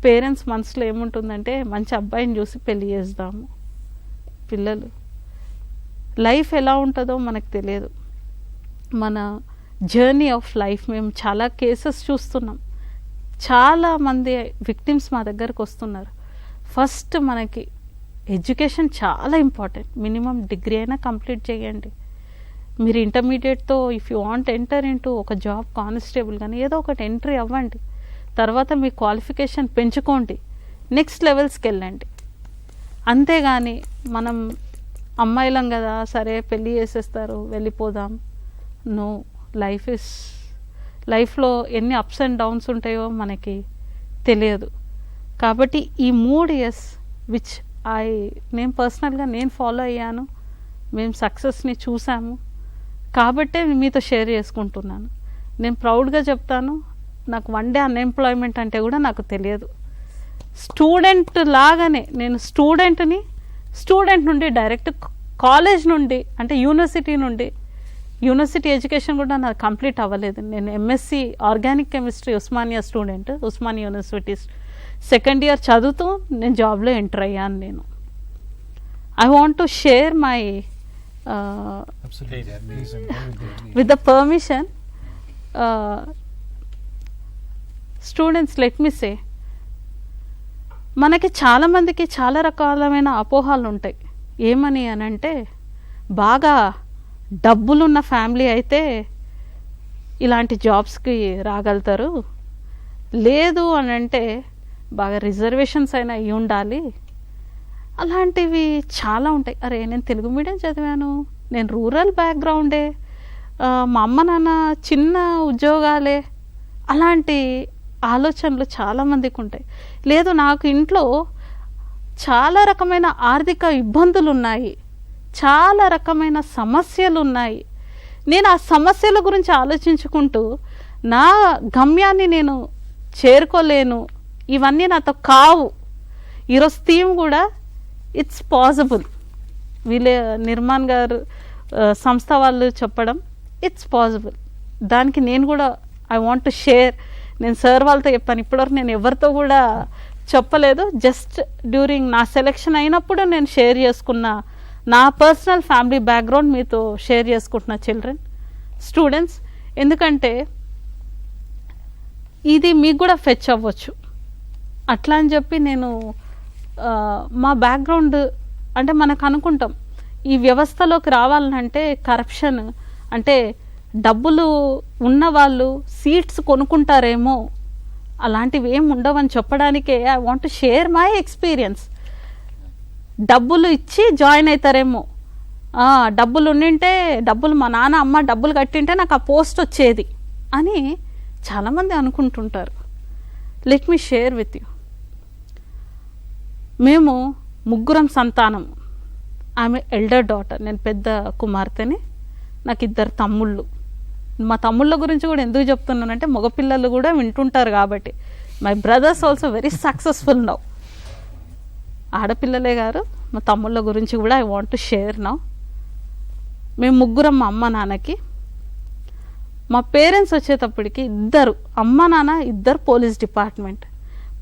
పేరెంట్స్ మనసులో ఏముంటుందంటే మంచి అబ్బాయిని చూసి పెళ్లి చేద్దాము. పిల్లలు లైఫ్ ఎలా ఉంటుందో మనకు తెలియదు. మన జర్నీ ఆఫ్ లైఫ్ మేము చాలా కేసెస్ చూస్తున్నాం. చాలామంది విక్టిమ్స్ మా దగ్గరకు వస్తున్నారు. ఫస్ట్ మనకి ఎడ్యుకేషన్ చాలా ఇంపార్టెంట్. మినిమం డిగ్రీ అయినా కంప్లీట్ చేయండి. మీరు ఇంటర్మీడియట్తో if you want enter into ఒక జాబ్, కానిస్టేబుల్ కానీ ఏదో ఒకటి ఎంట్రీ అవ్వండి. తర్వాత మీ క్వాలిఫికేషన్ పెంచుకోండి, నెక్స్ట్ లెవెల్స్కి వెళ్ళండి. అంతేగాని మనం అమ్మాయిలం కదా, సరే పెళ్ళి చేసేస్తారు వెళ్ళిపోదాం. నో, లైఫ్లో ఎన్ని అప్స్ అండ్ డౌన్స్ ఉంటాయో మనకి తెలియదు. కాబట్టి ఈ 3 years విచ్ నేను పర్సనల్గా ఫాలో అయ్యాను, మేము సక్సెస్ని చూసాము కాబట్టే మీతో షేర్ చేసుకుంటున్నాను. నేను ప్రౌడ్గా చెప్తాను, నాకు 1 డే అన్ఎంప్లాయ్మెంట్ అంటే కూడా నాకు తెలియదు. స్టూడెంట్ లాగానే నేను స్టూడెంట్ నుండి డైరెక్ట్ కాలేజ్ నుండి అంటే యూనివర్సిటీ ఎడ్యుకేషన్ కూడా నాకు కంప్లీట్ అవ్వలేదు. నేను MSc organic chemistry Osmania student, Osmania university 2nd year చదువుతూ నేను జాబ్లో ఎంటర్ అయ్యాను. నేను I want to share my with the permission students, let me say, మనకి చాలామందికి చాలా రకాలమైన అపోహాలు ఉంటాయి. ఏమని అని అంటే, బాగా డబ్బులున్న ఫ్యామిలీ అయితే ఇలాంటి జాబ్స్కి రాగలుగుతారు, లేదు అని అంటే బాగా రిజర్వేషన్స్ అయినా అయి ఉండాలి, అలాంటివి చాలా ఉంటాయి. అరే నేను తెలుగు మీడియం చదివాను, నేను రూరల్ బ్యాక్గ్రౌండే, మా అమ్మ నాన్న చిన్న ఉద్యోగాలే, అలాంటి ఆలోచనలు చాలామందికి ఉంటాయి. లేదు నాకు ఇంట్లో చాలా రకమైన ఆర్థిక ఇబ్బందులు ఉన్నాయి, చాలా రకమైన సమస్యలు ఉన్నాయి, నేను ఆ సమస్యల గురించి ఆలోచించుకుంటూ నా గమ్యాన్ని నేను చేరుకోలేను, ఇవన్నీ నాతో కావు. ఈరోజు థీమ్ కూడా ఇట్స్ పాసిబుల్, నిర్మాణ్ గారు సంస్థ వాళ్ళు చెప్పడం ఇట్స్ పాసిబుల్. దానికి నేను కూడా ఐ వాంట్ టు షేర్. నేను సార్ వాళ్ళతో చెప్పాను, ఇప్పటివరకు నేను ఎవరితో కూడా చెప్పలేదు, జస్ట్ డ్యూరింగ్ నా సెలెక్షన్ అయినప్పుడు నేను షేర్ చేసుకున్న నా పర్సనల్ ఫ్యామిలీ బ్యాక్గ్రౌండ్ మీతో షేర్ చేసుకుంటున్న స్టూడెంట్స్, ఎందుకంటే ఇది మీకు కూడా ఫెచ్ అవ్వచ్చు. అట్లా అని చెప్పి నేను మా బ్యాక్గ్రౌండ్ అంటే మనకు అనుకుంటాం ఈ వ్యవస్థలోకి రావాలంటే కరప్షన్ అంటే డబ్బులు ఉన్నవాళ్ళు సీట్స్ కొనుక్కుంటారేమో, అలాంటివి ఏమి ఉండవని చెప్పడానికే I want to share my experience. డబ్బులు ఇచ్చి జాయిన్ అవుతారేమో, డబ్బులు ఉండింటే, డబ్బులు మా నాన్న అమ్మ డబ్బులు కట్టింటే నాకు ఆ పోస్ట్ వచ్చేది అని చాలామంది అనుకుంటుంటారు. Let me share with you. మేము 3 సంతానం. ఆమె ఎల్డర్ డాటర్, నేను పెద్ద కుమార్తెని, నాకు 2 తమ్ముళ్ళు. మా తమ్ముళ్ళ గురించి కూడా ఎందుకు చెప్తున్నానంటే మగపిల్లలు కూడా వింటుంటారు కాబట్టి. My brothers also very successful now. ఆడపిల్లలే గారు, మా తమ్ముళ్ళ గురించి కూడా I want to share now. మేము 3 మా అమ్మ నాన్నకి. మా పేరెంట్స్ వచ్చేటప్పటికి 2 అమ్మ నాన్న 2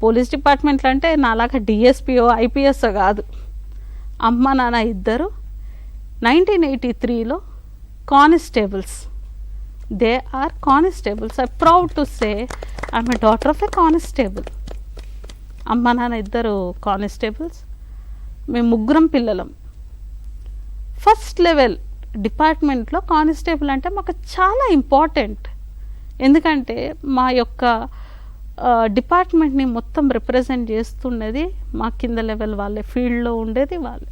పోలీస్ డిపార్ట్మెంట్లు అంటే నాలాగా డిఎస్పీఓ ఐపీఎస్ కాదు. అమ్మ నాన్న 2 1983లో constables. They are constables. I proud to say I'm a daughter of a constable. అమ్మ నాన్న 2 కానిస్టేబుల్స్. మేము 3 పిల్లలం. ఫస్ట్ లెవెల్ డిపార్ట్మెంట్లో కానిస్టేబుల్ అంటే మాకు చాలా ఇంపార్టెంట్. ఎందుకంటే మా యొక్క డిపార్ట్మెంట్ని మొత్తం రిప్రజెంట్ చేస్తున్నది మా కింద లెవెల్ వాళ్ళే, ఫీల్డ్లో ఉండేది వాళ్ళే.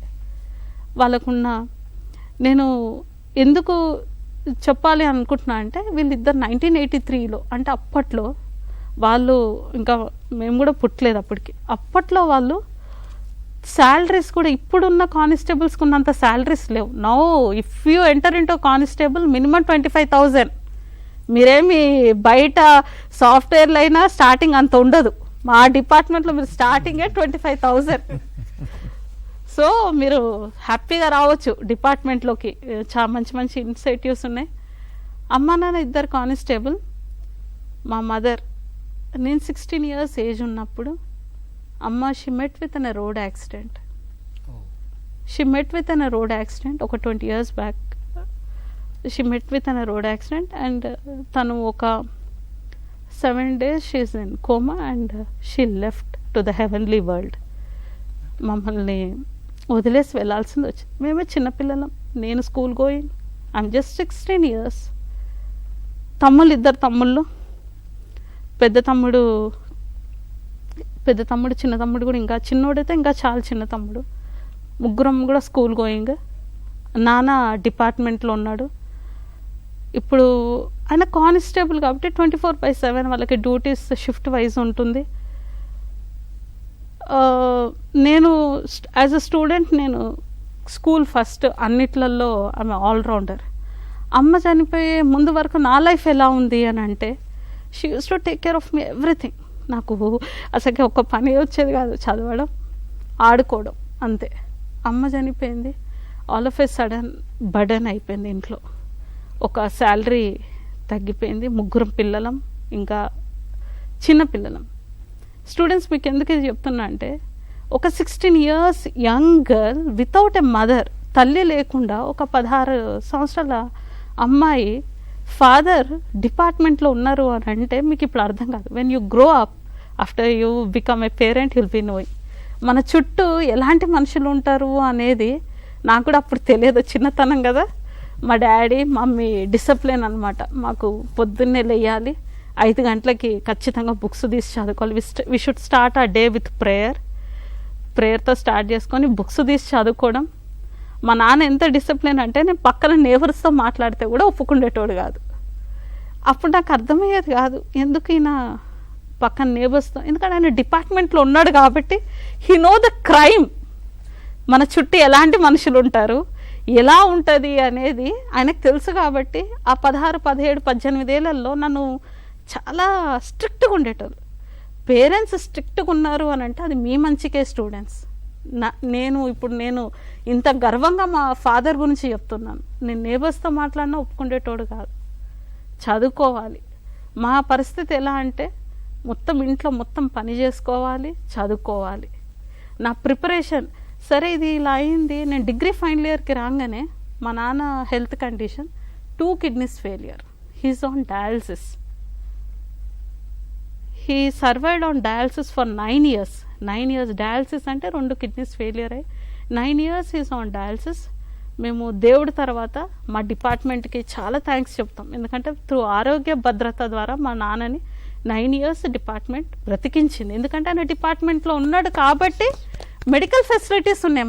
వాళ్ళకున్న నేను ఎందుకు చెప్పాలి అనుకుంటున్నా అంటే వీళ్ళిద్దరు 1983లో అంటే అప్పట్లో వాళ్ళు, ఇంకా మేము కూడా పుట్టలేదు అప్పటికి, అప్పట్లో వాళ్ళు శాలరీస్ కూడా ఇప్పుడున్న కానిస్టేబుల్స్కి ఉన్నంత శాలరీస్ లేవు. Now if you enter into constable minimum 25,000. మీరేమి బయట సాఫ్ట్వేర్లు అయినా స్టార్టింగ్ అంత ఉండదు. మా డిపార్ట్మెంట్లో మీరు స్టార్టింగే 25,000. సో మీరు హ్యాపీగా రావచ్చు డిపార్ట్మెంట్లోకి. చాలా మంచి మంచి ఇన్సెంటివ్స్ ఉన్నాయి. అమ్మ నాన్న 2 కానిస్టేబుల్. మా మదర్, నేను 16 years ఏజ్ ఉన్నప్పుడు అమ్మ she met with an road accident. ఒక 20 years back she met with an road accident and తను ఒక 7 days she is in coma and she left to the heavenly world. మమ్మల్ని వదిలేసి వెళ్ళాల్సింది వచ్చింది. మేమే చిన్నపిల్లలం. నేను school going, I'm just 16 years. 2 తమ్ముళ్ళు. పెద్ద తమ్ముడు, చిన్న తమ్ముడు కూడా ఇంకా చిన్నోడైతే ఇంకా చాలా చిన్న తమ్ముడు. 3 కూడా స్కూల్ గోయింగ్. నాన్న డిపార్ట్మెంట్లో ఉన్నాడు. ఇప్పుడు ఆయన కానిస్టేబుల్ కాబట్టి 24/7 వాళ్ళకి డ్యూటీస్ షిఫ్ట్ వైజ్ ఉంటుంది. నేను యాజ్ అ స్టూడెంట్ నేను స్కూల్ ఫస్ట్, అన్నిట్లలో ఆమె ఆల్రౌండర్. అమ్మ చనిపోయే ముందు వరకు నా లైఫ్ ఎలా ఉంది అని అంటే she use to take care of me everything. నాకు అసలు ఒక పని వచ్చేది కాదు, చదవడం, ఆడుకోవడం అంతే. అమ్మ చనిపోయింది, all of A sudden burden అయిపోయింది ఇంట్లో. ఒక శాలరీ తగ్గిపోయింది, 3 పిల్లలం, ఇంకా చిన్న పిల్లలం. స్టూడెంట్స్ మీకు ఎందుకు ఇది చెప్తున్నా అంటే, ఒక 16 years young girl without a mother, తల్లి లేకుండా ఒక 16 సంవత్సరాల అమ్మాయి ఫాదర్ డిపార్ట్మెంట్లో ఉన్నారు అని అంటే మీకు ఇప్పుడు అర్థం కాదు. When you grow up after you become a parent will be knowing మన చుట్టూ ఎలాంటి మనుషులు ఉంటారు అనేది. నాకు కూడా అప్పుడు తెలియదు, చిన్నతనం కదా. మా డాడీ మమ్మీ డిసిప్లిన్ అనమాట. మాకు పొద్దున్నే లేయాలి, 5 గంటలకి ఖచ్చితంగా బుక్స్ తీసి చదువుకోవాలి. వి షుడ్ స్టార్ట్ ఆ డే విత్ ప్రేయర్తో స్టార్ట్ చేసుకొని బుక్స్ తీసి చదువుకోవడం. మా నాన్న ఎంత డిసిప్లిన్ అంటే, నేను పక్కన నేబర్స్తో మాట్లాడితే కూడా ఒప్పుకుండేటోడు కాదు. అప్పుడు నాకు అర్థమయ్యేది కాదు, ఎందుకు ఈయన పక్కన నేబర్స్తో, ఎందుకంటే ఆయన డిపార్ట్మెంట్లో ఉన్నాడు కాబట్టి హీ నో ద క్రైమ్. మన చుట్టూ ఎలాంటి మనుషులు ఉంటారు, ఎలా ఉంటుంది అనేది ఆయనకు తెలుసు. కాబట్టి ఆ 16, 17, 18 ఏళ్లలో నన్ను చాలా స్ట్రిక్ట్గా ఉండేటోళ్ళు. పేరెంట్స్ స్ట్రిక్ట్గా ఉన్నారు అని అంటే అది మీ మంచికే స్టూడెంట్స్. నేను ఇంత గర్వంగా మా ఫాదర్ గురించి చెప్తున్నాను. నేను నేబర్స్తో మాట్లాడినా ఒప్పుకుండేటోడు కాదు. చదువుకోవాలి. మా పరిస్థితి ఎలా అంటే, మొత్తం ఇంట్లో మొత్తం పని చేసుకోవాలి, చదువుకోవాలి. నా ప్రిపరేషన్ సరే ఇది ఇలా అయింది. నేను డిగ్రీ ఫైనల్ ఇయర్కి రాగానే మా నాన్న health condition, 2 kidneys failure, he's on dialysis. He survived on dialysis for 9 years. 9 years dialysis అంటే 2 kidneys ఫెయిలియర్ అయ్యి 9 years హీస్ ఆన్ డయాలసిస్. మేము దేవుడి తర్వాత మా డిపార్ట్మెంట్కి చాలా థ్యాంక్స్ చెప్తాం. ఎందుకంటే త్రూ ఆరోగ్య భద్రత ద్వారా మా నాన్నని 9 years డిపార్ట్మెంట్ బ్రతికించింది. ఎందుకంటే ఆయన డిపార్ట్మెంట్లో ఉన్నాడు కాబట్టి మెడికల్ ఫెసిలిటీస్ ఉన్నాయి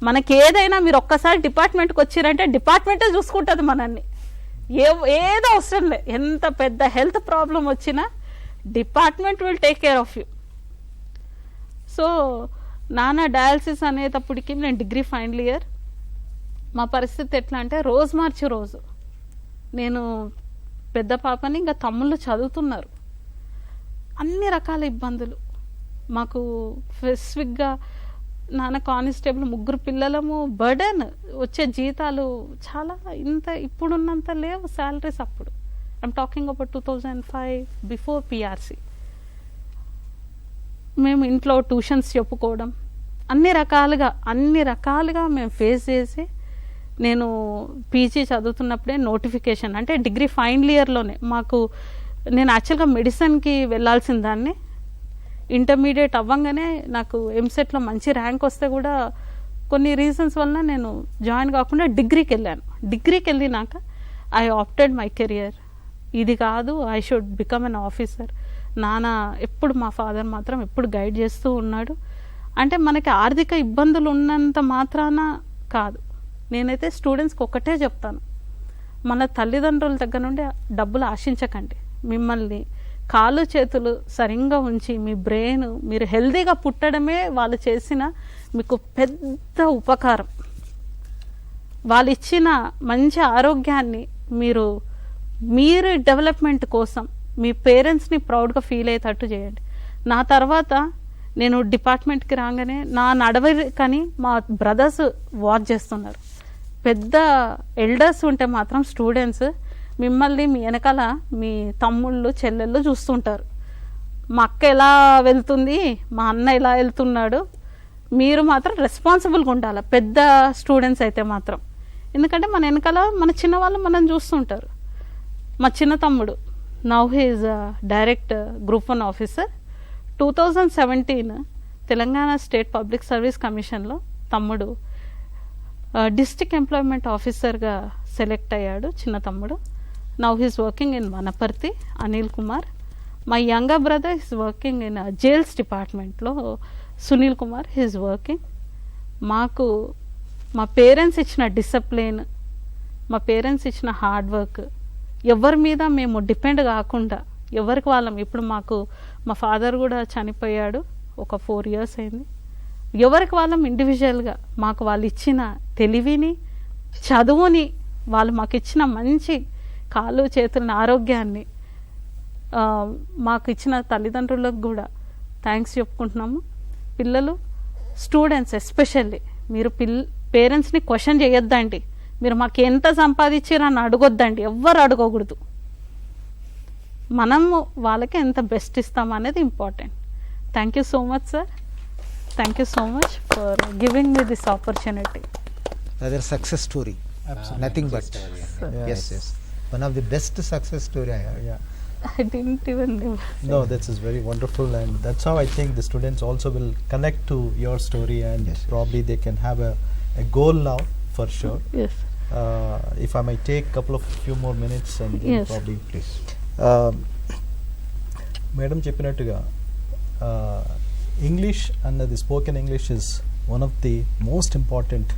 మనకి ఏదైనా మీరు ఒక్కసారి డిపార్ట్మెంట్కి వచ్చారంటే డిపార్ట్మెంటే చూసుకుంటుంది మనల్ని. ఏదో అవసరం లేదు, ఎంత పెద్ద హెల్త్ ప్రాబ్లం వచ్చినా department will take care of you. So నాన్న డయాలసిస్ అనేటప్పటికి నేను డిగ్రీ ఫైనల్ ఇయర్. మా పరిస్థితి ఎట్లా అంటే, రోజు మార్చి రోజు నేను పెద్ద పాపని, ఇంకా తమ్ముళ్ళు చదువుతున్నారు, అన్ని రకాల ఇబ్బందులు మాకు. స్పెసిఫిక్గా నాన్న కానిస్టేబుల్, 3 పిల్లలము, బర్డెన్, వచ్చే జీతాలు చాలా ఇప్పుడున్నంత లేవు శాలరీస్ అప్పుడు. I'm talking about 2005 before PRC. మేము ఇంట్లో ట్యూషన్స్ చెప్పుకోవడం, అన్ని రకాలుగా మేము ఫేస్ చేసి, నేను పీజీ చదువుతున్నప్పుడే నోటిఫికేషన్, అంటే డిగ్రీ ఫైనల్ ఇయర్లోనే నేను యాక్చువల్గా మెడిసిన్కి వెళ్ళాల్సిన దాన్ని. ఇంటర్మీడియట్ అవ్వంగానే నాకు ఎంసెట్లో మంచి ర్యాంక్ వస్తే కూడా కొన్ని రీజన్స్ వలన నేను జాయిన్ కాకుండా డిగ్రీకి వెళ్ళాను. డిగ్రీకి వెళ్ళినాక ఐ ఆప్టెడ్ మై కెరియర్. ఇది కాదు, I should become an officer. నాన్న ఎప్పుడు, మా ఫాదర్ మాత్రం ఎప్పుడు గైడ్ చేస్తూ ఉన్నాడు. అంటే మనకి ఆర్థిక ఇబ్బందులు ఉన్నంత మాత్రాన కాదు. నేనైతే స్టూడెంట్స్కి ఒక్కటే చెప్తాను, మన తల్లిదండ్రుల దగ్గర నుండి డబ్బులు ఆశించకండి. మిమ్మల్ని కాళ్ళు చేతులు సరిగ్గా ఉంచి మీ బ్రెయిన్, మీరు హెల్దీగా పుట్టడమే వాళ్ళు చేసిన మీకు పెద్ద ఉపకారం. వాళ్ళు ఇచ్చిన మంచి ఆరోగ్యాన్ని మీరు డెవలప్మెంట్ కోసం మీ పేరెంట్స్ని ప్రౌడ్గా ఫీల్ అయ్యేటట్టు చేయండి. నా తర్వాత నేను డిపార్ట్మెంట్కి రాగానే నా నడవకని మా బ్రదర్స్ వాచ్ చేస్తున్నారు. పెద్ద ఎల్డర్స్ ఉంటే మాత్రం స్టూడెంట్స్ మిమ్మల్ని మీ వెనకాల మీ తమ్ముళ్ళు చెల్లెళ్ళు చూస్తుంటారు. మా అక్క ఎలా వెళ్తుంది, మా అన్న ఎలా వెళ్తున్నాడు, మీరు మాత్రం రెస్పాన్సిబుల్గా ఉండాలి పెద్ద స్టూడెంట్స్ అయితే మాత్రం. ఎందుకంటే మన వెనకాల మన చిన్నవాళ్ళు మనం చూస్తుంటారు. మా చిన్న తమ్ముడు now he is direct group 1 officer. 2017 Telangana state public service కమిషన్లో తమ్ముడు డిస్ట్రిక్ట్ ఎంప్లాయ్మెంట్ ఆఫీసర్గా సెలెక్ట్ అయ్యాడు, చిన్న తమ్ముడు. Now he's working in Wanaparthy, Anil Kumar. My younger brother is working in jails డిపార్ట్మెంట్లో, సునీల్ కుమార్ హీస్ వర్కింగ్. మాకు మా పేరెంట్స్ ఇచ్చిన డిసిప్లిన్, మా పేరెంట్స్ ఇచ్చిన హార్డ్ వర్క్, ఎవరి మీద మేము డిపెండ్ కాకుండా ఎవరికి వాళ్ళం. ఇప్పుడు మా ఫాదర్ కూడా చనిపోయాడు, ఒక 4 years అయింది. ఎవరికి వాళ్ళం ఇండివిజువల్గా మాకు వాళ్ళు ఇచ్చిన తెలివిని, చదువుని వాళ్ళు మాకు ఇచ్చిన మంచి కాళ్ళు చేతులని ఆరోగ్యాన్ని మాకు ఇచ్చిన తల్లిదండ్రులకు కూడా థ్యాంక్స్ చెప్పుకుంటున్నాము. పిల్లలు స్టూడెంట్స్ ఎస్పెషల్లీ మీరు పేరెంట్స్ని క్వశ్చన్ చేయొద్దండి. మీరు మాకు ఎంత సంపాదించారని అడగొద్దండి, ఎవ్వరు అడగకూడదు. మనము వాళ్ళకి ఎంత బెస్ట్ ఇస్తాం అనేది important. Thank you so much sir. Thank you so much for giving me this opportunity. Another success story. Absolutely. Nothing but. Yes. One of the best success story I heard. I didn't even know. No, that is very wonderful, and that's how I think the students also will connect to your story, and probably they can have a goal now for sure. Yes. If I might take few more minutes, and then probably please. Madam చెప్పినట్టుగా English అన్నది spoken English is one of the most important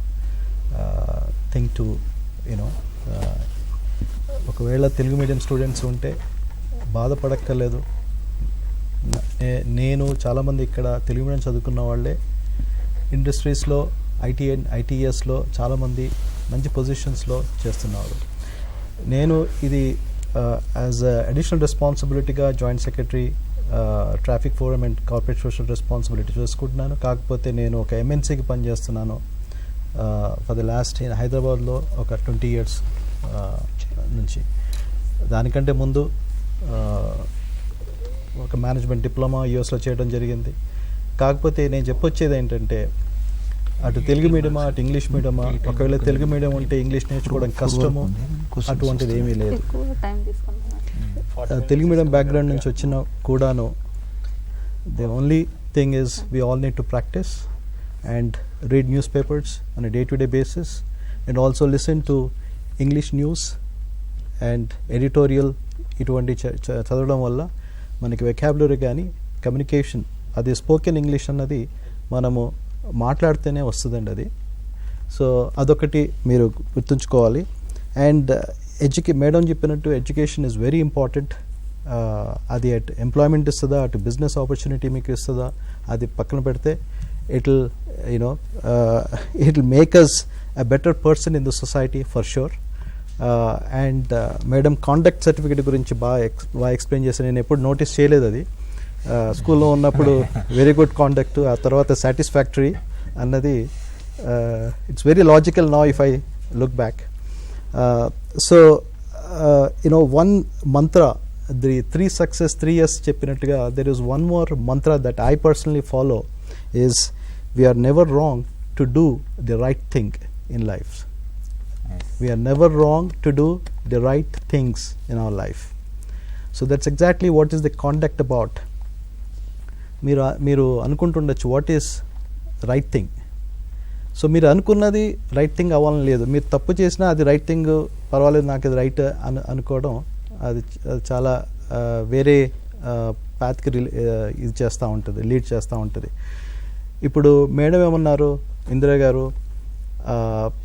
thing to you know. ఒకవేళ Telugu medium students ఉంటే బాధపడక్కర్లేదు. నేను చాలామంది ఇక్కడ Telugu medium చదువుకున్న వాళ్ళే ఇండస్ట్రీస్లో ఐటీఎస్లో చాలామంది మంచి పొజిషన్స్లో చేస్తున్నారు. నేను ఇది యాజ్ అడిషనల్ రెస్పాన్సిబిలిటీగా joint secretary traffic forum and corporate social responsibility చూసుకుంటున్నాను. కాకపోతే నేను ఒక ఎంఎన్సీకి పనిచేస్తున్నాను ఫర్ ది లాస్ట్ హైదరాబాద్లో ఒక 20 years నుంచి. దానికంటే ముందు ఒక మేనేజ్మెంట్ డిప్లొమా యూఎస్లో చేయడం జరిగింది. కాకపోతే నేను చెప్పొచ్చేది ఏంటంటే అటు తెలుగు మీడియమా అటు ఇంగ్లీష్ మీడియమా, ఒకవేళ తెలుగు మీడియం ఉంటే ఇంగ్లీష్ నేర్చుకోవడం కష్టము, అటువంటిది ఏమీ లేదు. తెలుగు మీడియం బ్యాక్గ్రౌండ్ నుంచి వచ్చిన కూడాను the only thing is we all need to practice and read news papers on a day-to-day basis and also listen to English news and editorial. ఇటువంటి చదవడం వల్ల మనకి వెకాబులరీ కానీ కమ్యూనికేషన్, అది స్పోకెన్ ఇంగ్లీష్ అన్నది మనము మాట్లాడితేనే వస్తుందండి అది. సో అదొకటి మీరు గుర్తుంచుకోవాలి. అండ్ మేడం చెప్పినట్టు ఎడ్యుకేషన్ ఈజ్ వెరీ ఇంపార్టెంట్. అది అటు ఎంప్లాయ్మెంట్ ఇస్తుందా, అటు బిజినెస్ ఆపర్చునిటీ మీకు ఇస్తుందా, అది పక్కన పెడితే it will make us a better person in the society for sure. And madam conduct certificate గురించి బాగా ఎక్స్ప్లెయిన్ చేశాను. నేను ఎప్పుడు నోటీస్ చేయలేదు అది. స్కూల్లో ఉన్నప్పుడు వెరీ గుడ్ కాండక్ట్, ఆ తర్వాత సాటిస్ఫాక్టరీ అన్నది it's very logical now if I look back. So one mantra, the 3 success 3 years చెప్పినట్టుగా there is one more mantra that I personally follow is we are never wrong to do the right thing in life. We are never wrong to do the right things in our life. So that's exactly what is the conduct about. మీరు అనుకుంటుండొచ్చు what is right thing. So మీరు అనుకున్నది right thing అవ్వాలని లేదు. మీరు తప్పు చేసినా అది right thing, పర్వాలేదు నాకు ఇది రైట్ అనుకోవడం అది చాలా వేరే పాత్కి ఇది చేస్తూ ఉంటుంది, లీడ్ చేస్తూ ఉంటుంది. ఇప్పుడు మేడం ఏమన్నారు, ఇందిరా గారు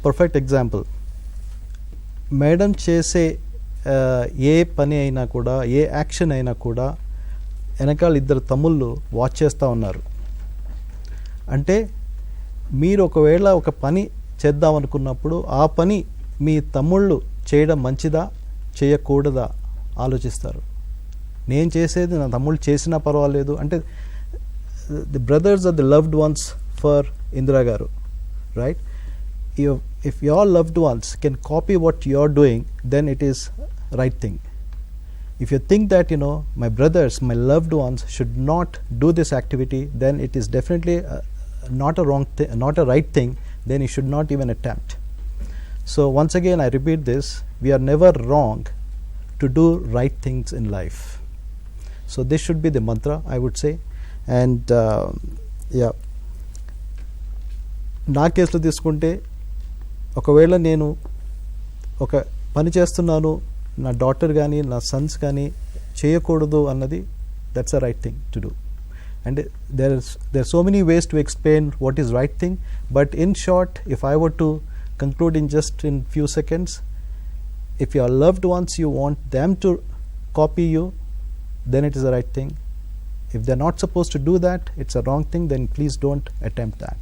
పర్ఫెక్ట్ ఎగ్జాంపుల్. మేడం చేసే ఏ పని అయినా కూడా, ఏ యాక్షన్ అయినా కూడా వెనకాల 2 తమ్ముళ్ళు వాచ్ చేస్తూ ఉన్నారు. అంటే మీరు ఒకవేళ ఒక పని చేద్దాం అనుకున్నప్పుడు ఆ పని మీ తమ్ముళ్ళు చేయడం మంచిదా చేయకూడదా ఆలోచిస్తారు. నేను చేసేది నా తమ్ముళ్ళు చేసినా పర్వాలేదు అంటే the brothers are the loved ones for Indira గారు, right? If your loved ones can copy what you are doing, then it is right thing. If you think that my brothers, my loved ones should not do this activity, then it is definitely not a wrong not a right thing, then you should not even attempt. So once again I repeat this, we are never wrong to do right things in life. So this should be the mantra, I would say. And నా కేసులో తీసుకుంటే ఒకవేళ నేను ఒక పని చేస్తున్నాను, నా daughter కానీ నా సన్స్ కానీ చేయకూడదు అన్నది that's a right thing to do. And there are so many ways to explain what is right thing, but in short, if I were to conclude in just in few seconds, if your loved ones, you want them to copy you, then it is the right thing. If they're not supposed to do that, it's a wrong thing, then please don't attempt that.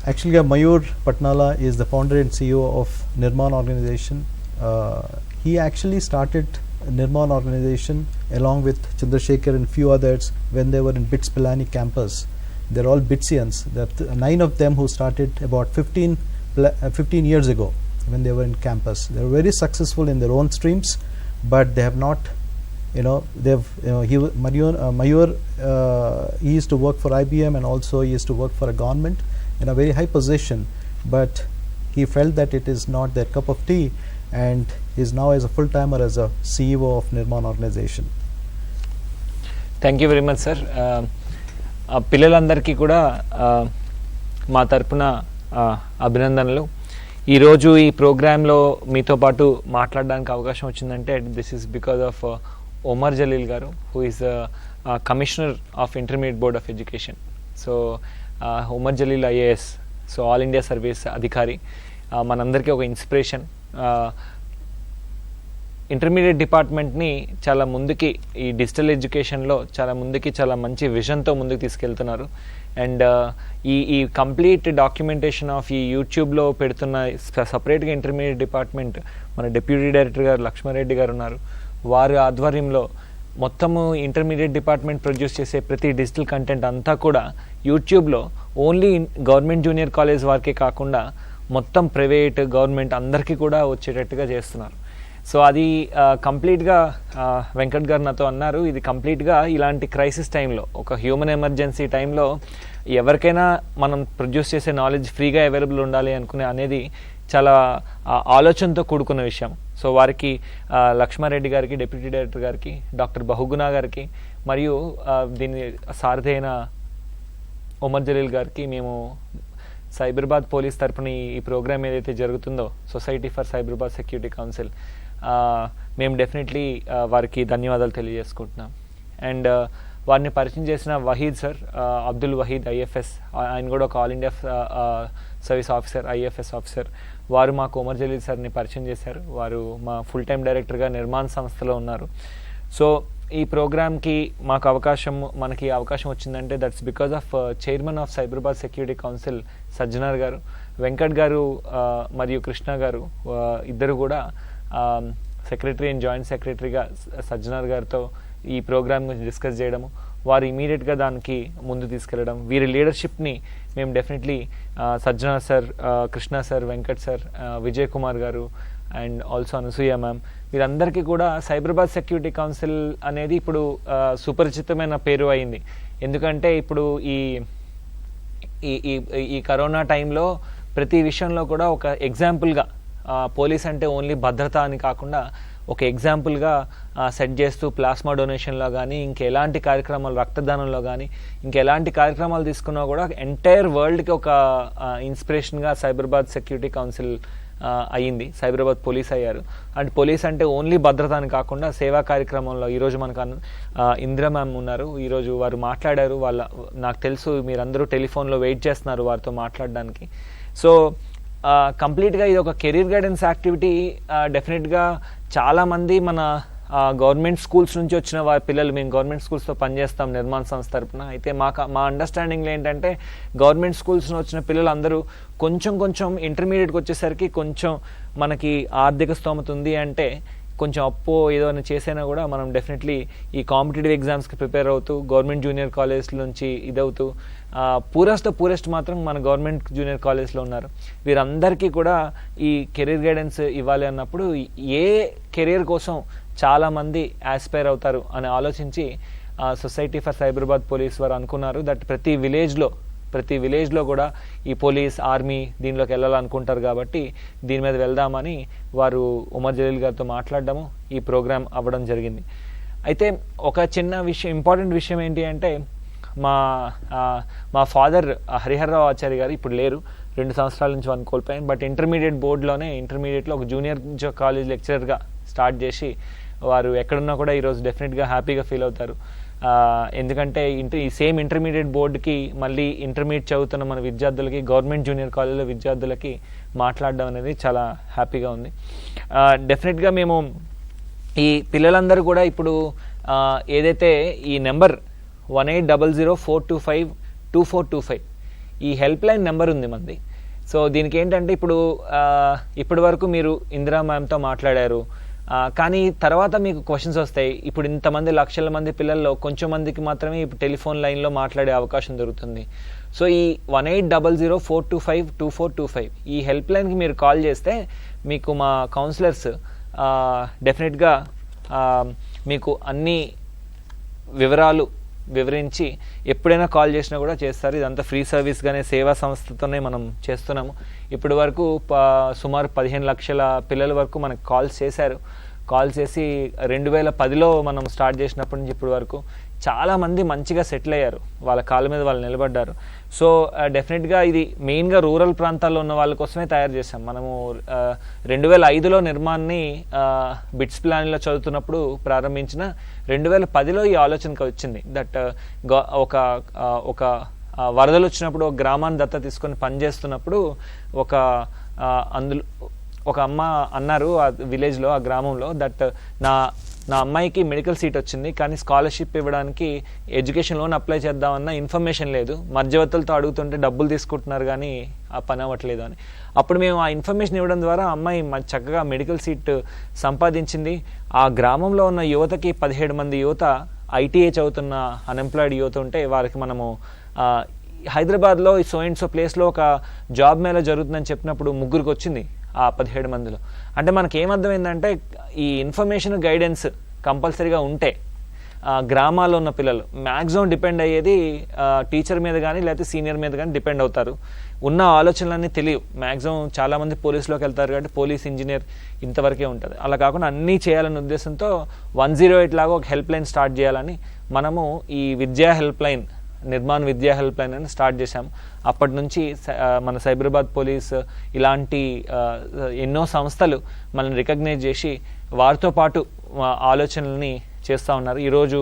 Actually, Mayur Patnala is the founder and CEO of Nirman organization. He actually started Nirman organization along with Chandrasekhar and few others when they were in BITS Pilani campus. They're all BITSians. There are 9 of them who started about 15 years ago when they were in campus. They were very successful in their own streams, but they have not, Mayur, he used to work for IBM and also he used to work for a government in a very high position, but he felt that it is not their cup of tea and is now as a full-timer as a CEO of Nirman organization. Thank you very much sir. పిల్లలందరికీ కూడా మా తరపున అభినందనలు. ఈరోజు ఈ ప్రోగ్రాంలో మీతో పాటు మాట్లాడడానికి అవకాశం వచ్చిందంటే this is because of Omar Jaleel గారు, who is commissioner of intermediate board of education. So Omar Jaleel IAS, so all India service అధికారి, మనందరికీ ఒక ఇన్స్పిరేషన్. ఇంటర్మీడియట్ డిపార్ట్మెంట్ని చాలా ముందుకి ఈ డిజిటల్ ఎడ్యుకేషన్లో చాలా ముందుకి చాలా మంచి విజన్తో ముందుకు తీసుకెళ్తున్నారు. అండ్ ఈ కంప్లీట్ డాక్యుమెంటేషన్ ఆఫ్ ఈ యూట్యూబ్లో పెడుతున్న సపరేట్గా ఇంటర్మీడియట్ డిపార్ట్మెంట్ మన డిప్యూటీ డైరెక్టర్ గారు లక్ష్మారెడ్డి గారు ఉన్నారు. వారి ఆధ్వర్యంలో మొత్తము ఇంటర్మీడియట్ డిపార్ట్మెంట్ ప్రొడ్యూస్ చేసే ప్రతి డిజిటల్ కంటెంట్ అంతా కూడా యూట్యూబ్లో ఓన్లీ గవర్నమెంట్ జూనియర్ కాలేజ్ వారికే కాకుండా మొత్తం ప్రైవేట్ గవర్నమెంట్ అందరికీ కూడా వచ్చేటట్టుగా చేస్తున్నారు. సో అది కంప్లీట్గా వెంకట్ గారు నాతో అన్నారు, ఇది కంప్లీట్గా ఇలాంటి క్రైసిస్ టైంలో, ఒక హ్యూమన్ ఎమర్జెన్సీ టైంలో ఎవరికైనా మనం ప్రొడ్యూస్ చేసే నాలెడ్జ్ ఫ్రీగా అవైలబుల్ ఉండాలి అనుకునే అనేది చాలా ఆలోచనతో కూడుకున్న విషయం. సో వారికి లక్ష్మారెడ్డి గారికి, డిప్యూటీ డైరెక్టర్ గారికి, డాక్టర్ బహుగుణ గారికి, మరియు దీని సారథి అయిన ఒమర్ జలీల్ గారికి మేము సైబరాబాద్ పోలీస్ తరపున ఈ ప్రోగ్రామ్ ఏదైతే జరుగుతుందో society for Cyberabad security council, మేము డెఫినెట్లీ వారికి ధన్యవాదాలు తెలియజేసుకుంటున్నాం. అండ్ వారిని పరిచయం చేసిన వహీద్ సార్, అబ్దుల్ వహీద్ ఐఎఫ్ఎస్, ఆయన కూడా ఒక all India service officer, IFS officer. వారు మాకు ఒమర్ జలీల్ సార్ని పరిచయం చేశారు. వారు మా ఫుల్ టైం డైరెక్టర్గా నిర్మాణ్ సంస్థలో ఉన్నారు. సో ఈ ప్రోగ్రామ్కి మనకి అవకాశం వచ్చిందంటే that's because of chairman of Cyberabad security council Sajjanar గారు, వెంకట్ గారు మరియు కృష్ణ గారు ఇద్దరు కూడా సెక్రటరీ అండ్ జాయింట్ సెక్రటరీగా సజ్జనార్ గారితో ఈ ప్రోగ్రామ్ గురించి డిస్కస్ చేయడము, వారు ఇమీడియట్గా దానికి ముందు తీసుకెళ్ళడం, వీరి లీడర్షిప్ని మేము definitely Sajjanar sir, Krishna sir, Venkat sir, Vijay Kumar గారు అండ్ ఆల్సో అనసూయ మ్యామ్, వీరందరికీ కూడా సైబరాబాద్ సెక్యూరిటీ కౌన్సిల్ అనేది ఇప్పుడు సుపరిచితమైన పేరు అయింది. ఎందుకంటే ఇప్పుడు ఈ కరోనా టైంలో ప్రతి విషయంలో కూడా ఒక ఎగ్జాంపుల్గా పోలీస్ అంటే ఓన్లీ భద్రత అని కాకుండా ఒక ఎగ్జాంపుల్గా సెట్ చేస్తూ ప్లాస్మా డొనేషన్లో కానీ ఇంకెలాంటి కార్యక్రమాలు, రక్తదానంలో కానీ ఇంకెలాంటి కార్యక్రమాలు తీసుకున్నా కూడా ఎంటైర్ వరల్డ్కి ఒక ఇన్స్పిరేషన్గా సైబరాబాద్ సెక్యూరిటీ కౌన్సిల్ అయ్యింది, సైబరాబాద్ పోలీస్ అయ్యారు. అండ్ పోలీస్ అంటే ఓన్లీ భద్రత అని కాకుండా సేవా కార్యక్రమంలో ఈరోజు మనకు ఇందిరా మ్యామ్ ఉన్నారు, ఈరోజు వారు మాట్లాడారు. నాకు తెలుసు మీరందరూ టెలిఫోన్లో వెయిట్ చేస్తున్నారు వారితో మాట్లాడడానికి. సో కంప్లీట్గా ఇది ఒక కెరీర్ గైడెన్స్ యాక్టివిటీ. డెఫినెట్గా చాలామంది మన గవర్నమెంట్ స్కూల్స్ నుంచి వచ్చిన వారి పిల్లలు, మేము గవర్నమెంట్ స్కూల్స్తో పనిచేస్తాం నిర్మాణ సంస్థ తరపున. అయితే మా అండర్స్టాండింగ్లో ఏంటంటే గవర్నమెంట్ స్కూల్స్ నుంచి వచ్చిన పిల్లలు అందరూ కొంచెం ఇంటర్మీడియట్కి వచ్చేసరికి కొంచెం మనకి ఆర్థిక స్తోమత ఉంది అంటే కొంచెం అప్పో ఏదో అని చేసైనా కూడా మనం డెఫినెట్లీ ఈ కాంపిటేటివ్ ఎగ్జామ్స్కి ప్రిపేర్ అవుతూ గవర్నమెంట్ జూనియర్ కాలేజ్ నుంచి ఇదవుతూ పూరెస్ట్ మాత్రం మన గవర్నమెంట్ జూనియర్ కాలేజ్లో ఉన్నారు. వీరందరికీ కూడా ఈ కెరీర్ గైడెన్స్ ఇవ్వాలి అన్నప్పుడు ఏ కెరీర్ కోసం చాలామంది ఆస్పైర్ అవుతారు అని ఆలోచించి సొసైటీ ఫర్ సైబరాబాద్ పోలీస్ వారు అనుకున్నారు దట్ ప్రతి విలేజ్లో కూడా ఈ పోలీస్, ఆర్మీ దీనిలోకి వెళ్ళాలనుకుంటారు కాబట్టి దీని మీద వెళ్దామని వారు ఉమర్ జలీల్ గారితో మాట్లాడడము, ఈ ప్రోగ్రామ్ అవ్వడం జరిగింది. అయితే ఒక చిన్న విషయం, ఇంపార్టెంట్ విషయం ఏంటి అంటే మా ఫాదర్ హరిహర్రావు ఆచార్య గారు ఇప్పుడు లేరు, 2 సంవత్సరాల నుంచి వారిని కోల్పోయాను. బట్ ఇంటర్మీడియట్లో ఒక జూనియర్ కాలేజ్ లెక్చరర్గా స్టార్ట్ చేసి వారు ఎక్కడున్నా కూడా ఈరోజు డెఫినెట్గా హ్యాపీగా ఫీల్ అవుతారు. ఎందుకంటే ఈ సేమ్ ఇంటర్మీడియట్ బోర్డుకి మళ్ళీ ఇంటర్మీడియట్ చదువుతున్న మన విద్యార్థులకి, గవర్నమెంట్ జూనియర్ కాలేజ్లో విద్యార్థులకి మాట్లాడడం అనేది చాలా హ్యాపీగా ఉంది. డెఫినెట్గా మేము ఈ పిల్లలందరూ కూడా ఇప్పుడు ఏదైతే ఈ నెంబర్ 1800-425-2425 ఈ హెల్ప్ లైన్ నెంబర్ ఉంది మనది. సో దీనికి ఏంటంటే ఇప్పటి వరకు మీరు ఇందిరా మ్యామ్తో మాట్లాడారు, కానీ తర్వాత మీకు క్వశ్చన్స్ వస్తాయి. ఇప్పుడు ఇంతమంది లక్షల మంది పిల్లల్లో కొంచెం మందికి మాత్రమే ఇప్పుడు టెలిఫోన్ లైన్లో మాట్లాడే అవకాశం దొరుకుతుంది. సో ఈ 1800-425-2425 ఈ హెల్ప్ లైన్కి మీరు కాల్ చేస్తే మీకు మా కౌన్సిలర్స్ డెఫినెట్గా మీకు అన్ని వివరాలు వివరించి ఎప్పుడైనా కాల్ చేసినా కూడా చేస్తారు. ఇదంతా ఫ్రీ సర్వీస్గానే సేవా సంస్థతోనే మనం చేస్తున్నాము. ఇప్పటి వరకు సుమారు 15 లక్షల పిల్లల వరకు మనకు కాల్స్ చేశారు. కాల్ చేసి 2010లో మనం స్టార్ట్ చేసినప్పటి నుంచి ఇప్పటి వరకు చాలామంది మంచిగా సెటిల్ అయ్యారు, వాళ్ళ కాళ్ళ మీద వాళ్ళు నిలబడ్డారు. సో డెఫినెట్గా ఇది మెయిన్గా రూరల్ ప్రాంతాల్లో ఉన్న వాళ్ళ కోసమే తయారు చేసాం. మనము 2005లో నిర్మాణాన్ని బిట్స్ ప్లాన్లో చదువుతున్నప్పుడు ప్రారంభించిన 2010లో ఈ ఆలోచనకు వచ్చింది. దట్ ఒక వరదలు వచ్చినప్పుడు ఒక గ్రామాన్ని దత్త తీసుకొని పనిచేస్తున్నప్పుడు అందులో ఒక అమ్మ అన్నారు ఆ విలేజ్లో, ఆ గ్రామంలో, దట్ నా అమ్మాయికి మెడికల్ సీట్ వచ్చింది, కానీ స్కాలర్షిప్ ఇవ్వడానికి ఎడ్యుకేషన్ లోన్ అప్లై చేద్దామన్న ఇన్ఫర్మేషన్ లేదు, మధ్యవర్తులతో అడుగుతుంటే డబ్బులు తీసుకుంటున్నారు కానీ ఆ పని అవ్వట్లేదు అని. అప్పుడు మేము ఆ ఇన్ఫర్మేషన్ ఇవ్వడం ద్వారా అమ్మాయి చక్కగా మెడికల్ సీట్ సంపాదించింది. ఆ గ్రామంలో ఉన్న యువతకి 17 మంది యువత ఐటీఐ చదువుతున్న అన్ఎంప్లాయిడ్ యువత ఉంటే వారికి మనము హైదరాబాద్లో ఈ సో అండ్ సో ప్లేస్లో ఒక జాబ్ మేళ జరుగుతుందని చెప్పినప్పుడు 3 వచ్చింది ఆ 17 మందిలో. అంటే మనకి ఏమర్థమైందంటే ఈ ఇన్ఫర్మేషన్ గైడెన్స్ కంపల్సరీగా ఉంటే గ్రామాల్లో ఉన్న పిల్లలు మ్యాక్సిమం డిపెండ్ అయ్యేది టీచర్ మీద కానీ లేకపోతే సీనియర్ మీద కానీ డిపెండ్ అవుతారు. ఉన్న ఆలోచనలన్నీ తెలియవు. మ్యాక్సిమం చాలామంది పోలీసులోకి వెళ్తారు కాబట్టి పోలీస్, ఇంజనీర్ ఇంతవరకే ఉంటుంది. అలా కాకుండా అన్నీ చేయాలనే ఉద్దేశంతో 108 లాగా ఒక హెల్ప్ లైన్ స్టార్ట్ చేయాలని మనము ఈ విద్యా హెల్ప్ లైన్, నిర్మాణ్ విద్యా హెల్ప్ లైన్ అని స్టార్ట్ చేశాము. అప్పటి నుంచి మన సైబరాబాద్ పోలీస్ ఇలాంటి ఎన్నో సంస్థలు మనల్ని రికగ్నైజ్ చేసి వారితో పాటు ఆలోచనల్ని చేస్తూ ఉన్నారు. ఈరోజు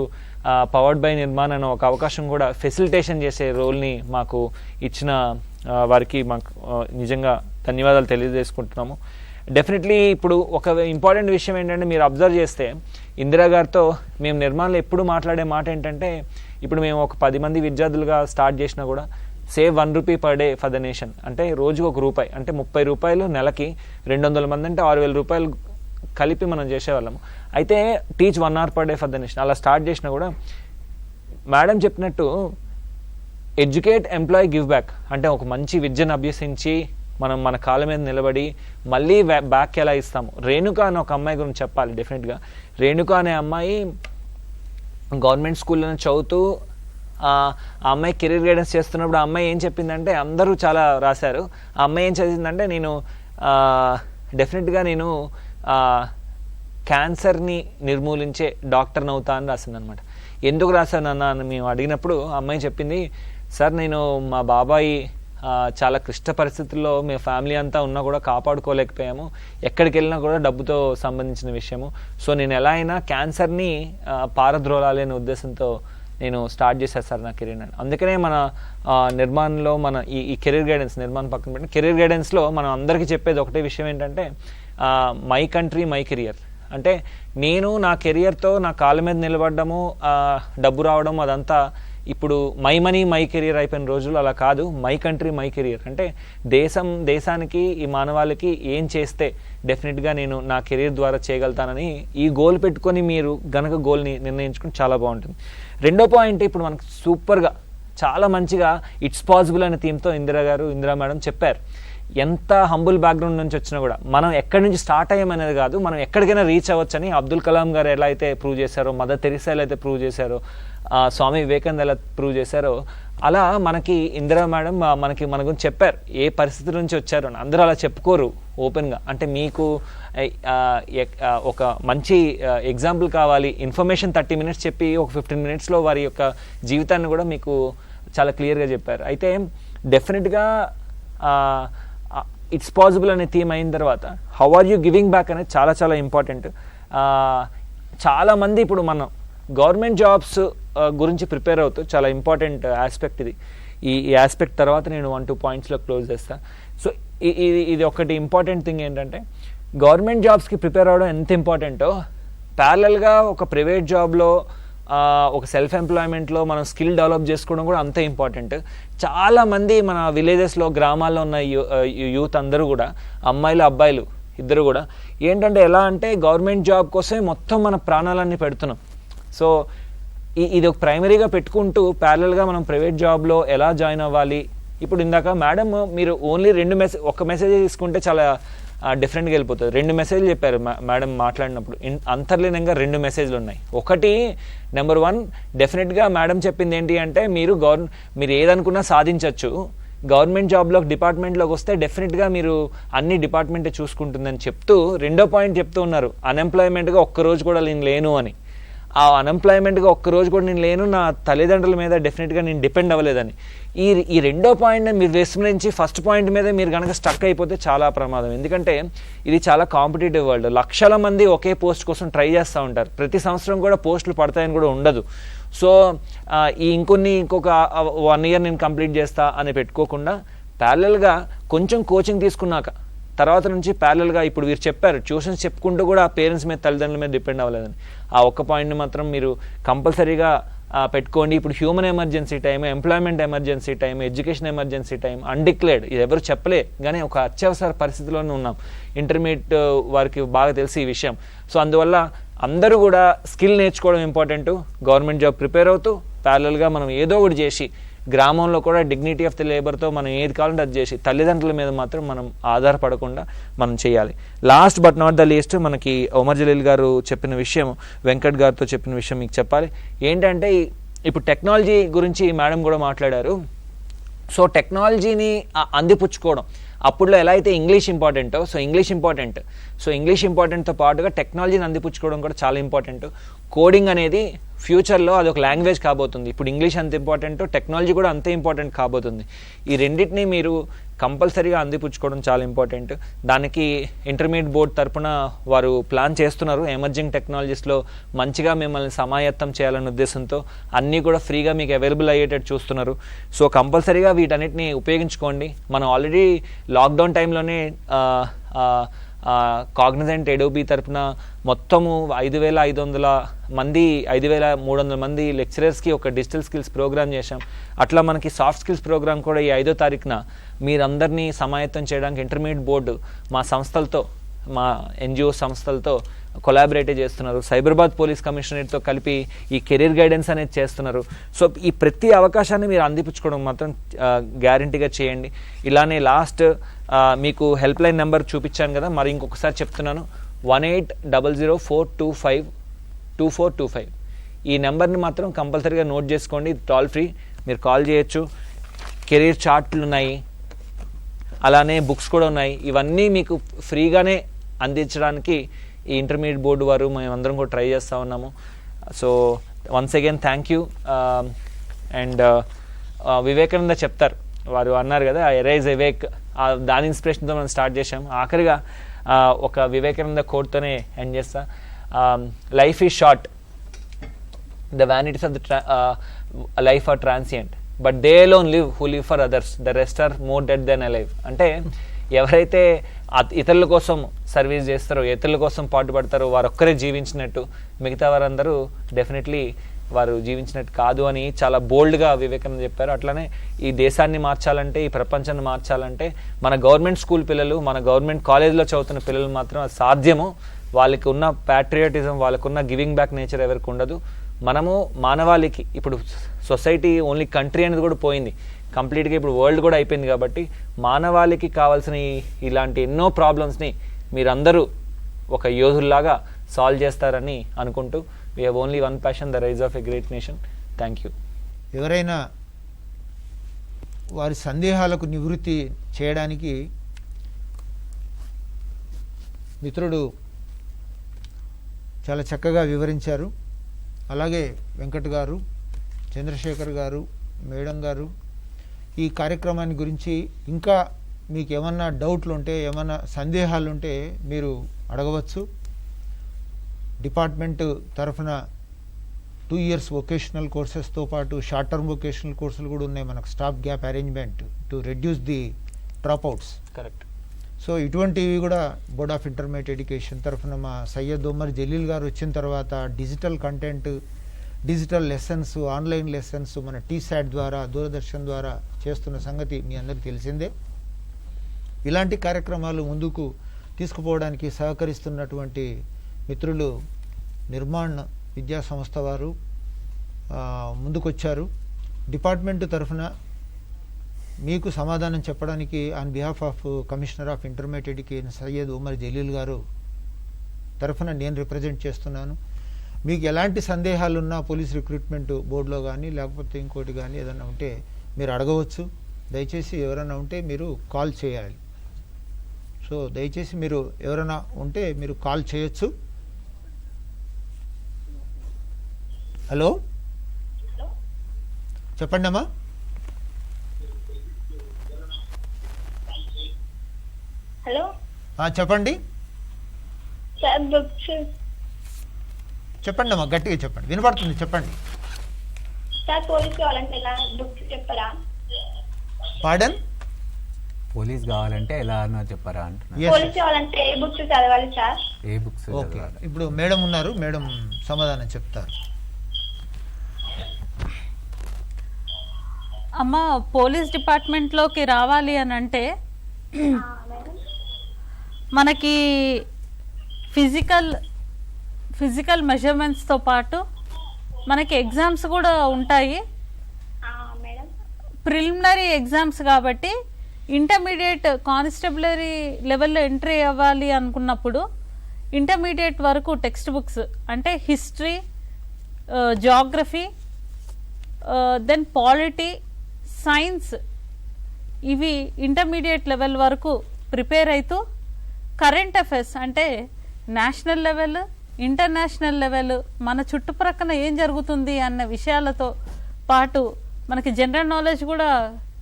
పవర్డ్ బై నిర్మాణ్ అనే ఒక అవకాశం కూడా ఫెసిలిటేషన్ చేసే రోల్ని మాకు ఇచ్చిన వారికి మాకు నిజంగా ధన్యవాదాలు తెలియజేసుకుంటున్నాము. డెఫినెట్లీ ఇప్పుడు ఒక ఇంపార్టెంట్ విషయం ఏంటంటే, మీరు అబ్జర్వ్ చేస్తే ఇందిరా గారితో మేము నిర్మాణంలో ఎప్పుడు మాట్లాడే మాట ఏంటంటే, ఇప్పుడు మేము ఒక 10 మంది విద్యార్థులుగా స్టార్ట్ చేసినా కూడా save 1 rupee per day for the nation, అంటే రోజుకు ₹1, అంటే 30 రూపాయలు, నెలకి 200 మంది అంటే 6,000 రూపాయలు కలిపి మనం చేసేవాళ్ళము. అయితే teach 1 hour per day for the nation అలా స్టార్ట్ చేసినా కూడా మేడం చెప్పినట్టు ఎడ్యుకేట్, ఎంప్లాయ్, గివ్ బ్యాక్, అంటే ఒక మంచి విద్యను అభ్యసించి మనం మన కాళ్ళ మీద నిలబడి మళ్ళీ బ్యాక్ ఎలా ఇస్తాము. రేణుక అనే ఒక అమ్మాయి గురించి చెప్పాలి. డెఫినెట్గా రేణుక అనే అమ్మాయి గవర్నమెంట్ స్కూల్లో చదువుతూ ఆ అమ్మాయి కెరీర్ గైడెన్స్ చేస్తున్నప్పుడు ఆ అమ్మాయి ఏం చెప్పిందంటే, అందరూ చాలా రాశారు, ఆ అమ్మాయి ఏం చదివిందంటే, నేను డెఫినెట్గా నేను క్యాన్సర్ని నిర్మూలించే డాక్టర్ని అవుతా అని రాసిందనమాట. ఎందుకు రాశానన్నా అని మేము అడిగినప్పుడు ఆ అమ్మాయి చెప్పింది, సార్ నేను మా బాబాయి చాలా క్లిష్ట పరిస్థితుల్లో మేము ఫ్యామిలీ అంతా ఉన్నా కూడా కాపాడుకోలేకపోయాము, ఎక్కడికి వెళ్ళినా కూడా డబ్బుతో సంబంధించిన విషయము, సో నేను ఎలా అయినా క్యాన్సర్ని పారద్రోలాలి అనే ఉద్దేశంతో నేను స్టార్ట్ చేశాను సార్ నా కెరీర్ అని. అందుకనే మన నిర్మాణంలో మన ఈ కెరీర్ గైడెన్స్, నిర్మాణం పక్కన పెట్టి కెరీర్ గైడెన్స్లో మనం అందరికీ చెప్పేది ఒకటే విషయం ఏంటంటే, మై కంట్రీ మై కెరియర్. అంటే నేను నా కెరియర్తో నా కాళ్ళ మీద నిలబడ్డము, డబ్బు రావడం అదంతా ఇప్పుడు మై మనీ మై కెరియర్ అయిపోయిన రోజులు అలా కాదు. మై కంట్రీ మై కెరియర్ అంటే దేశానికి ఈ మానవాళికి ఏం చేస్తే డెఫినెట్గా నేను నా కెరీర్ ద్వారా చేయగలుగుతానని ఈ గోల్ పెట్టుకొని మీరు గనక గోల్ని నిర్ణయించుకుని చాలా బాగుంటుంది. రెండో పాయింట్, ఇప్పుడు మనకు సూపర్గా చాలా మంచిగా ఇట్స్ పాసిబుల్ అనే థీమ్తో ఇందిరా మేడం చెప్పారు. ఎంత హంబుల్ బ్యాక్గ్రౌండ్ నుంచి వచ్చినా కూడా మనం ఎక్కడి నుంచి స్టార్ట్ అయ్యామనేది కాదు, మనం ఎక్కడికైనా రీచ్ అవ్వచ్చని అబ్దుల్ కలాం గారు ఎలా అయితే ప్రూవ్ చేశారో, మదర్ తెరిసా ఎలా అయితే ప్రూవ్ చేశారో, స్వామి వివేకానంద ఎలా ప్రూవ్ చేశారో, అలా మనకి ఇందిరా మేడం మన గురించి చెప్పారు. ఏ పరిస్థితి నుంచి వచ్చారు అని అందరూ అలా చెప్పుకోరు ఓపెన్గా. అంటే మీకు ఒక మంచి ఎగ్జాంపుల్ కావాలి, ఇన్ఫర్మేషన్ 30 మినిట్స్ చెప్పి ఒక 15 మినిట్స్లో వారి యొక్క జీవితాన్ని కూడా మీకు చాలా క్లియర్గా చెప్పారు. అయితే డెఫినెట్గా ఇట్స్ పాసిబుల్ అనే థీమ్ అయిన తర్వాత how are you giving back అనేది చాలా చాలా ఇంపార్టెంట్. చాలామంది ఇప్పుడు మనం గవర్నమెంట్ జాబ్స్ గురించి ప్రిపేర్ అవుతూ చాలా ఇంపార్టెంట్ ఆస్పెక్ట్ ఇది. ఈ ఆస్పెక్ట్ తర్వాత నేను 1-2 పాయింట్స్లో క్లోజ్ చేస్తాను. సో ఇది ఒకటి ఇంపార్టెంట్ థింగ్ ఏంటంటే, గవర్నమెంట్ జాబ్స్కి ప్రిపేర్ అవ్వడం ఎంత ఇంపార్టెంటో ప్యారలల్గా ఒక ప్రైవేట్ జాబ్లో ఒక సెల్ఫ్ ఎంప్లాయ్మెంట్లో మనం స్కిల్ డెవలప్ చేసుకోవడం కూడా అంతే ఇంపార్టెంట్. చాలామంది మన విలేజెస్లో గ్రామాల్లో ఉన్న యూత్ అందరూ కూడా, అమ్మాయిలు అబ్బాయిలు ఇద్దరు కూడా ఏంటంటే ఎలా అంటే గవర్నమెంట్ జాబ్ కోసమే మొత్తం మన ప్రాణాలన్నీ పెడుతున్నాం. సో ఇది ఒక ప్రైమరీగా పెట్టుకుంటూ ప్యారలల్గా మనం ప్రైవేట్ జాబ్లో ఎలా జాయిన్ అవ్వాలి. ఇప్పుడు ఇందాక మేడం మీరు ఓన్లీ ఒక మెసేజ్ తీసుకుంటే చాలా డిఫరెంట్గా వెళ్ళిపోతుంది. 2 మెసేజ్లు చెప్పారు మేడం మాట్లాడినప్పుడు. అంతర్లీనంగా 2 మెసేజ్లు ఉన్నాయి. ఒకటి నెంబర్ 1 డెఫినెట్గా మేడం చెప్పింది ఏంటి అంటే మీరు ఏదనుకున్నా సాధించవచ్చు. గవర్నమెంట్ జాబ్లోకి డిపార్ట్మెంట్లోకి వస్తే డెఫినెట్గా మీరు అన్ని డిపార్ట్మెంటే చూసుకుంటుందని చెప్తూ రెండో పాయింట్ చెప్తూ ఉన్నారు, అన్ఎంప్లాయ్మెంట్గా ఒక్కరోజు కూడా నేను లేను అని. ఆ అన్ఎంప్లాయ్మెంట్గా ఒక్కరోజు కూడా నేను లేను, నా తల్లిదండ్రుల మీద డెఫినెట్గా నేను డిపెండ్ అవ్వలేదని. ఈ రెండో పాయింట్ని మీరు విస్మరించి ఫస్ట్ పాయింట్ మీద మీరు కనుక స్టక్ అయిపోతే చాలా ప్రమాదం. ఎందుకంటే ఇది చాలా కాంపిటేటివ్ వరల్డ్. లక్షల మంది ఒకే పోస్ట్ కోసం ట్రై చేస్తూ ఉంటారు. ప్రతి సంవత్సరం కూడా పోస్టులు పడతాయని కూడా ఉండదు. సో ఇంకొక 1 year నేను కంప్లీట్ చేస్తా అని పెట్టుకోకుండా ప్యారలల్గా కొంచెం కోచింగ్ తీసుకున్నాక తర్వాత నుంచి ప్యారలల్గా ఇప్పుడు వీరు చెప్పారు ట్యూషన్స్ చెప్పుకుంటూ కూడా పేరెంట్స్ మీద తల్లిదండ్రుల మీద డిపెండ్ అవ్వలేదని. ఆ ఒక్క పాయింట్ని మాత్రం మీరు కంపల్సరీగా పెట్టుకోండి. ఇప్పుడు human emergency time, employment emergency time, education emergency time, undeclared, ఇది ఎవరు చెప్పలే కానీ ఒక అత్యవసర పరిస్థితిలోనే ఉన్నాం. ఇంటర్మీడియట్ వారికి బాగా తెలిసి ఈ విషయం. సో అందువల్ల అందరూ కూడా స్కిల్ నేర్చుకోవడం ఇంపార్టెంట్. గవర్నమెంట్ జాబ్ ప్రిపేర్ అవుతూ ప్యారలల్గా మనం ఏదో ఒకటి చేసి గ్రామంలో కూడా డిగ్నిటీ ఆఫ్ ది లేబర్తో మనం ఏది కావాలంటే అది చేసి తల్లిదండ్రుల మీద మాత్రం మనం ఆధారపడకుండా మనం చేయాలి. Last but not the least మనకి ఒమర్ జలీల్ గారు చెప్పిన విషయం, వెంకట్ గారితో చెప్పిన విషయం మీకు చెప్పాలి. ఏంటంటే ఇప్పుడు టెక్నాలజీ గురించి మేడం కూడా మాట్లాడారు. సో టెక్నాలజీని అందిపుచ్చుకోవడం, అప్పుడులో ఎలా అయితే ఇంగ్లీష్ ఇంపార్టెంటో ఇంగ్లీష్ ఇంపార్టెంట్తో పాటుగా టెక్నాలజీని అందిపుచ్చుకోవడం కూడా చాలా ఇంపార్టెంట్. కోడింగ్ అనేది ఫ్యూచర్లో అది ఒక లాంగ్వేజ్ కాబోతుంది. ఇప్పుడు ఇంగ్లీష్ అంత ఇంపార్టెంటో టెక్నాలజీ కూడా అంతే ఇంపార్టెంట్ కాబోతుంది. ఈ రెండింటిని మీరు కంపల్సరీగా అందిపుచ్చుకోవడం చాలా ఇంపార్టెంట్. దానికి ఇంటర్మీడియట్ బోర్డ్ తరఫున వారు ప్లాన్ చేస్తున్నారు. ఎమర్జింగ్ టెక్నాలజీస్లో మంచిగా మిమ్మల్ని సమాయత్తం చేయాలనే ఉద్దేశంతో అన్నీ కూడా ఫ్రీగా మీకు అవైలబుల్ అయ్యేటట్టు చూస్తున్నారు. సో కంపల్సరీగా వీటన్నిటిని ఉపయోగించుకోండి. మనం ఆల్రెడీ లాక్డౌన్ టైంలోనే కాగ్నిజెంట్ ఎడోబీ తరఫున మొత్తము 5,300 మంది లెక్చరర్స్కి ఒక డిజిటల్ స్కిల్స్ ప్రోగ్రామ్ చేశాం. అట్లా మనకి సాఫ్ట్ స్కిల్స్ ప్రోగ్రామ్ కూడా ఈ 5వ తారీఖున మీరందరినీ సమాయత్తం చేయడానికి ఇంటర్మీడియట్ బోర్డు మా సంస్థలతో, మా ఎన్జిఓ సంస్థలతో కొలాబరేట్ చేస్తున్నారు. సైబరాబాద్ పోలీస్ కమిషనరేట్తో కలిపి ఈ కెరీర్ గైడెన్స్ అనేది చేస్తున్నారు. సో ఈ ప్రతి అవకాశాన్ని మీరు అందిపుచ్చుకోవడం మాత్రం గ్యారంటీగా చేయండి. ఇలానే లాస్ట్ మీకు హెల్ప్ లైన్ నెంబర్ చూపించాను కదా, మరి ఇంకొకసారి చెప్తున్నాను, 1800-425-2425. ఈ నెంబర్ని మాత్రం కంపల్సరీగా నోట్ చేసుకోండి. ఇది టోల్ ఫ్రీ, మీరు కాల్ చేయొచ్చు. కెరీర్ చార్ట్లు ఉన్నాయి, అలానే బుక్స్ కూడా ఉన్నాయి. ఇవన్నీ మీకు ఫ్రీగానే అందించడానికి ఈ ఇంటర్మీడియట్ బోర్డు వారు మేమందరం కూడా ట్రై చేస్తూ ఉన్నాము. So once again thank you. And Vivekananda చెప్తారు, వారు అన్నారు కదా ఎరైజ్ అవేక్, దాని ఇన్స్పిరేషన్తో మనం స్టార్ట్ చేసాం. ఆఖరిగా ఒక వివేకానంద కోట్తోనే ఎండ్ చేస్తా. Life is short, the vanities of the life are transient, but they alone live who live for others, the rest are more dead then alive. అంటే ఎవరైతే ఇతరుల కోసం సర్వీస్ చేస్తారో, ఇతరుల కోసం పాటుపడతారో వారు ఒక్కరే జీవించినట్టు, మిగతా వారందరూ డెఫినెట్లీ వారు జీవించినట్టు కాదు అని చాలా బోల్డ్గా వివేకానంద చెప్పారు. అట్లనే ఈ దేశాన్ని మార్చాలంటే, ఈ ప్రపంచాన్ని మార్చాలంటే మన గవర్నమెంట్ స్కూల్ పిల్లలు, మన గవర్నమెంట్ కాలేజ్లో చదువుతున్న పిల్లలు మాత్రం అది సాధ్యము. వాళ్ళకి ఉన్న ప్యాట్రియాటిజం, వాళ్ళకున్న గివింగ్ బ్యాక్ నేచర్ ఎవరికి ఉండదు. మనము మానవాళికి, ఇప్పుడు సొసైటీ ఓన్లీ కంట్రీ అనేది కూడా పోయింది, కంప్లీట్గా ఇప్పుడు వరల్డ్ కూడా అయిపోయింది. కాబట్టి మానవాళికి కావాల్సిన ఇలాంటి ఎన్నో ప్రాబ్లమ్స్ని మీరందరూ ఒక యోధుల్లాగా సాల్వ్ చేస్తారని అనుకుంటూ, we have only one passion, the rise of a great nation. Thank you. ఎవరైనా వారి సందేహాలకు నివృత్తి చేయడానికి మిత్రుడు చాలా చక్కగా వివరించారు. అలాగే వెంకట్ గారు, చంద్రశేఖర్ గారు, మేడం గారు ఈ కార్యక్రమాన్ని గురించి ఇంకా మీకు ఏమన్నా డౌట్లు ఉంటే, ఏమన్నా సందేహాలు ఉంటే మీరు అడగవచ్చు. డిపార్ట్మెంట్ తరఫున 2 years వొకేషనల్ కోర్సెస్తో పాటు షార్ట్ టర్మ్ వొకేషనల్ కోర్సులు కూడా ఉన్నాయి మనకు, stop gap arrangement to reduce the dropouts. Correct. So ఇటువంటివి కూడా బోర్డ్ ఆఫ్ ఇంటర్మీడియట్ ఎడ్యుకేషన్ తరఫున మా సయ్యద్ ఒమర్ జలీల్ గారు వచ్చిన తర్వాత digital content, digital lessons, online lessons మన టీశాట్ ద్వారా, దూరదర్శన్ ద్వారా చేస్తున్న సంగతి మీ అందరికీ తెలిసిందే. ఇలాంటి కార్యక్రమాలు ముందుకు తీసుకుపోవడానికి సహకరిస్తున్నటువంటి మిత్రులు నిర్మాణ్ విద్యా సంస్థ వారు ముందుకొచ్చారు. డిపార్ట్మెంట్ తరఫున మీకు సమాధానం చెప్పడానికి on behalf of commissioner of intermediate education Syed Umar Jaleel గారు తరఫున నేను రిప్రజెంట్ చేస్తున్నాను. మీకు ఎలాంటి సందేహాలున్నా పోలీస్ రిక్రూట్మెంట్ బోర్డులో కానీ లేకపోతే ఇంకోటి కానీ ఏదైనా ఉంటే మీరు అడగవచ్చు. దయచేసి ఎవరైనా ఉంటే మీరు కాల్ చేయాలి. సో దయచేసి మీరు ఎవరైనా ఉంటే మీరు కాల్ చేయొచ్చు. హలో, చెప్పండి అమ్మా. హలో చెప్పండి. సార్ బుక్స్ చెప్పండి అమ్మా, గట్టిగా చెప్పండి, వినపడుతుంది, చెప్పండి. సార్ పోలీస్ కావాలంటే ఎలా బుక్స్ చెప్పరా? పార్డన్? పోలీస్ కావాలంటే ఎలా అన్నా చెప్పరా అంటున్నా. పోలీస్ కావాలంటే ఏ బుక్స్ చదవాలి సార్? ఏ బుక్స్ ఓకే, ఇప్పుడు మేడం ఉన్నారు, మేడం సమాధానం చెప్తారు. అమ్మ, పోలీస్ డిపార్ట్మెంట్లోకి రావాలి అని అంటే మేడం మనకి ఫిజికల్ మెజర్మెంట్స్తో పాటు మనకి ఎగ్జామ్స్ కూడా ఉంటాయి. మేడం ప్రిలిమినరీ ఎగ్జామ్స్ కాబట్టి ఇంటర్మీడియట్ కానిస్టేబులరీ లెవెల్లో ఎంట్రీ అవ్వాలి అనుకున్నప్పుడు ఇంటర్మీడియట్ వరకు టెక్స్ట్ బుక్స్ అంటే history, geography, then polity, science, ఇవి ఇంటర్మీడియట్ లెవెల్ వరకు ప్రిపేర్ అవుతూ కరెంట్ అఫైర్స్ అంటే నేషనల్ లెవెల్, ఇంటర్నేషనల్ లెవెల్, మన చుట్టుప్రక్కల ఏం జరుగుతుంది అన్న విషయాలతో పాటు మనకి జనరల్ నాలెడ్జ్ కూడా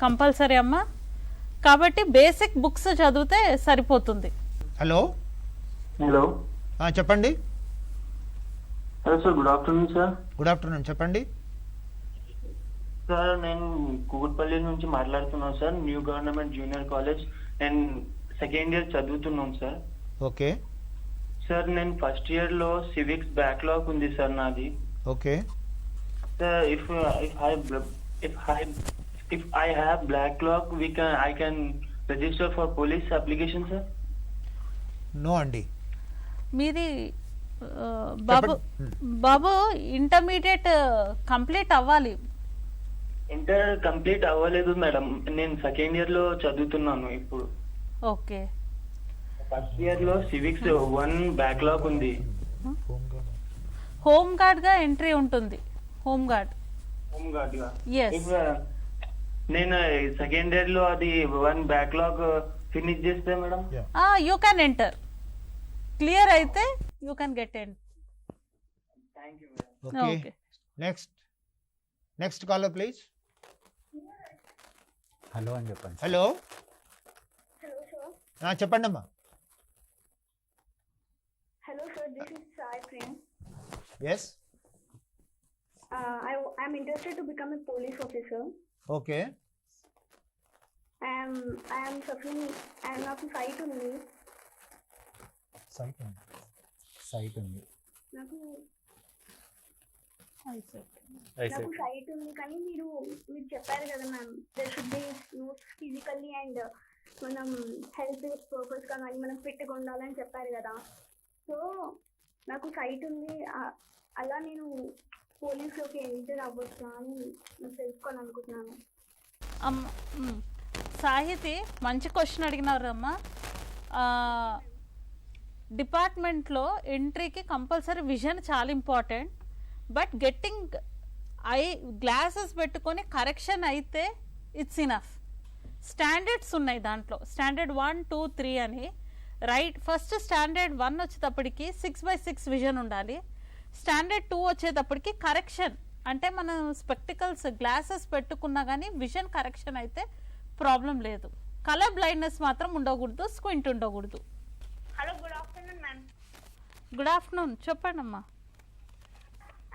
కంపల్సరీ అమ్మ. కాబట్టి బేసిక్ బుక్స్ చదివితే సరిపోతుంది. హలో హలో చెప్పండి. Hello sir, good afternoon sir. Good afternoon, చెప్పండి. సార్ నేను కూకట్పల్లి నుంచి మాట్లాడుతున్నాను sir. New government junior college నేను సెకండ్ ఇయర్ చదువుతున్నాను సార్. ఓకే సార్ నేను ఫస్ట్ ఇయర్ లో సివిక్స్ బ్యాక్లాగ్ ఉంది సార్ నాది. Okay sir if I have backlog I can register for police application sir. No అండి. మీది బాబు ఇంటర్మీడియట్ కంప్లీట్ అవ్వాలి. ఇంటర్ కంప్లీట్ అవ్వలేదు మేడం, నేను సెకండ్ ఇయర్ లో చదువుతున్నాను ఇప్పుడు. ఓకే, ఫస్ట్ ఇయర్ లో సివిక్స్ 1 బ్యాక్లాగ్ ఉంది. హోమ్ గార్డ్ గా ఎంట్రీ ఉంటుంది. హోమ్ గార్డ్ గా Yes. నేను సెకండ్ ఇయర్ లో అది 1 బ్యాక్లాగ్ ఫినిష్ చేస్తే madam you can enter. Clear అయితే you can get in. Thank you madam. Okay, okay. Next caller please. Hello అని చెప్పండి. Hello hello sir. చెప్పండి అమ్మా. Hello sir, this is Sai Prem. Yes. I'm interested to become a police officer. Okay I am suffering and నాకు sight ఉంది. Sight ఉంది. నాకు ఐసెట్ sight ఉంది కానీ మీరు చెప్పారు కదా ma'am, there should be notes physically and మనం హెల్త్ పర్పస్ గా కానీ మనం ఫిట్గా ఉండాలని చెప్పారు కదా. సో నాకు సైట్ ఉంది, అలా నేను పోలీసులోకి ఎంటర్ అవ్వచ్చా అని నేను తెలుసుకోవాలనుకుంటున్నాను. సాహితి మంచి క్వశ్చన్ అడిగినారు అమ్మా. డిపార్ట్మెంట్లో ఎంట్రీకి కంపల్సరీ విజన్ చాలా ఇంపార్టెంట్. బట్ గెట్టింగ్ గ్లాసెస్ పెట్టుకొని కరెక్షన్ అయితే ఇట్స్ ఇనఫ్. స్టాండర్డ్స్ ఉన్నాయి దాంట్లో, స్టాండర్డ్ 1, 2, 3 అని. ఫస్ట్ స్టాండర్డ్ 1 వచ్చేటప్పటికి 6/6 విజన్ ఉండాలి. స్టాండర్డ్ 2 వచ్చేటప్పటికి కరెక్షన్ అంటే మనం స్పెక్టికల్స్ గ్లాసెస్ పెట్టుకున్నా కానీ విజన్ కరెక్షన్ అయితే ప్రాబ్లం లేదు. కలర్ బ్లైండ్నెస్ మాత్రం ఉండకూడదు, స్క్వింట్ ఉండకూడదు. Hello, good afternoon ma'am. Good afternoon, చెప్పండి అమ్మా.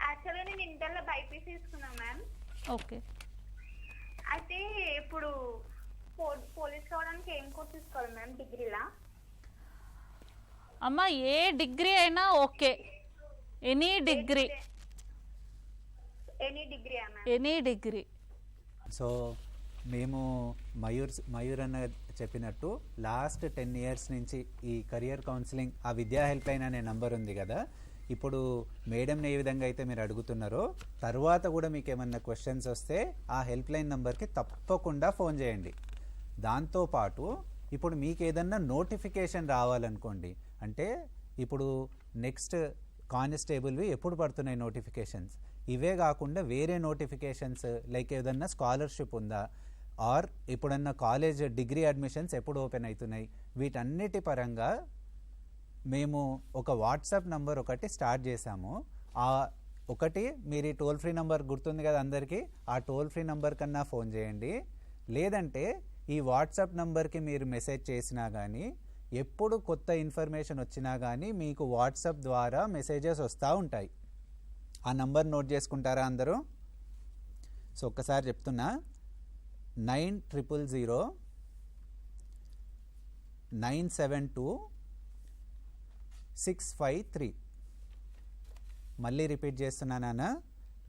యాక్చువల్గా నేను ఇంటర్లో బైపీసీ తీసుకున్నాను మ్యామ్. ఓకే, అయితే ఇప్పుడు పోలీస్ కావడానికి ఏం కోర్స్ తీసుకోవాలి మ్యామ్? డిగ్రీలా? అమ్మా ఏ డిగ్రీ అయినా okay, any degree. Any degree ma'am. Any degree. So మేము మయూర్ అన్న చెప్పినట్టు లాస్ట్ 10 years నుంచి ఈ కెరియర్ కౌన్సిలింగ్, ఆ విద్యా హెల్ప్ లైన్ అనే నంబర్ ఉంది కదా, ఇప్పుడు మేడంని ఏ విధంగా అయితే మీరు అడుగుతున్నారో తర్వాత కూడా మీకు ఏమన్నా క్వశ్చన్స్ వస్తే ఆ హెల్ప్ లైన్ నెంబర్కి తప్పకుండా ఫోన్ చేయండి. దాంతోపాటు ఇప్పుడు మీకు ఏదన్నా నోటిఫికేషన్ రావాలనుకోండి, అంటే ఇప్పుడు నెక్స్ట్ కానిస్టేబుల్వి ఎప్పుడు పడుతున్నాయి నోటిఫికేషన్స్, ఇవే కాకుండా వేరే నోటిఫికేషన్స్ లైక్ ఏదన్నా స్కాలర్షిప్ ఉందా, ఆర్ ఇప్పుడన్నా కాలేజ్ డిగ్రీ అడ్మిషన్స్ ఎప్పుడు ఓపెన్ అవుతున్నాయి, వీటన్నిటి పరంగా మేము ఒక వాట్సాప్ నంబర్ ఒకటి స్టార్ట్ చేశాము. ఆ ఒకటి మీరు ఈ టోల్ ఫ్రీ నంబర్ గుర్తుంది కదా అందరికీ, ఆ టోల్ ఫ్రీ నంబర్ కన్నా ఫోన్ చేయండి. లేదంటే ఈ వాట్సాప్ నంబర్కి మీరు మెసేజ్ చేసినా కానీ, ఎప్పుడు కొత్త ఇన్ఫర్మేషన్ వచ్చినా కానీ మీకు వాట్సాప్ ద్వారా మెసేజెస్ వస్తూ ఉంటాయి. ఆ నంబర్ నోట్ చేసుకుంటారా అందరూ? సో ఒక్కసారి చెప్తున్నా, 9000 972 653. మళ్ళీ రిపీట్ చేస్తున్నానా,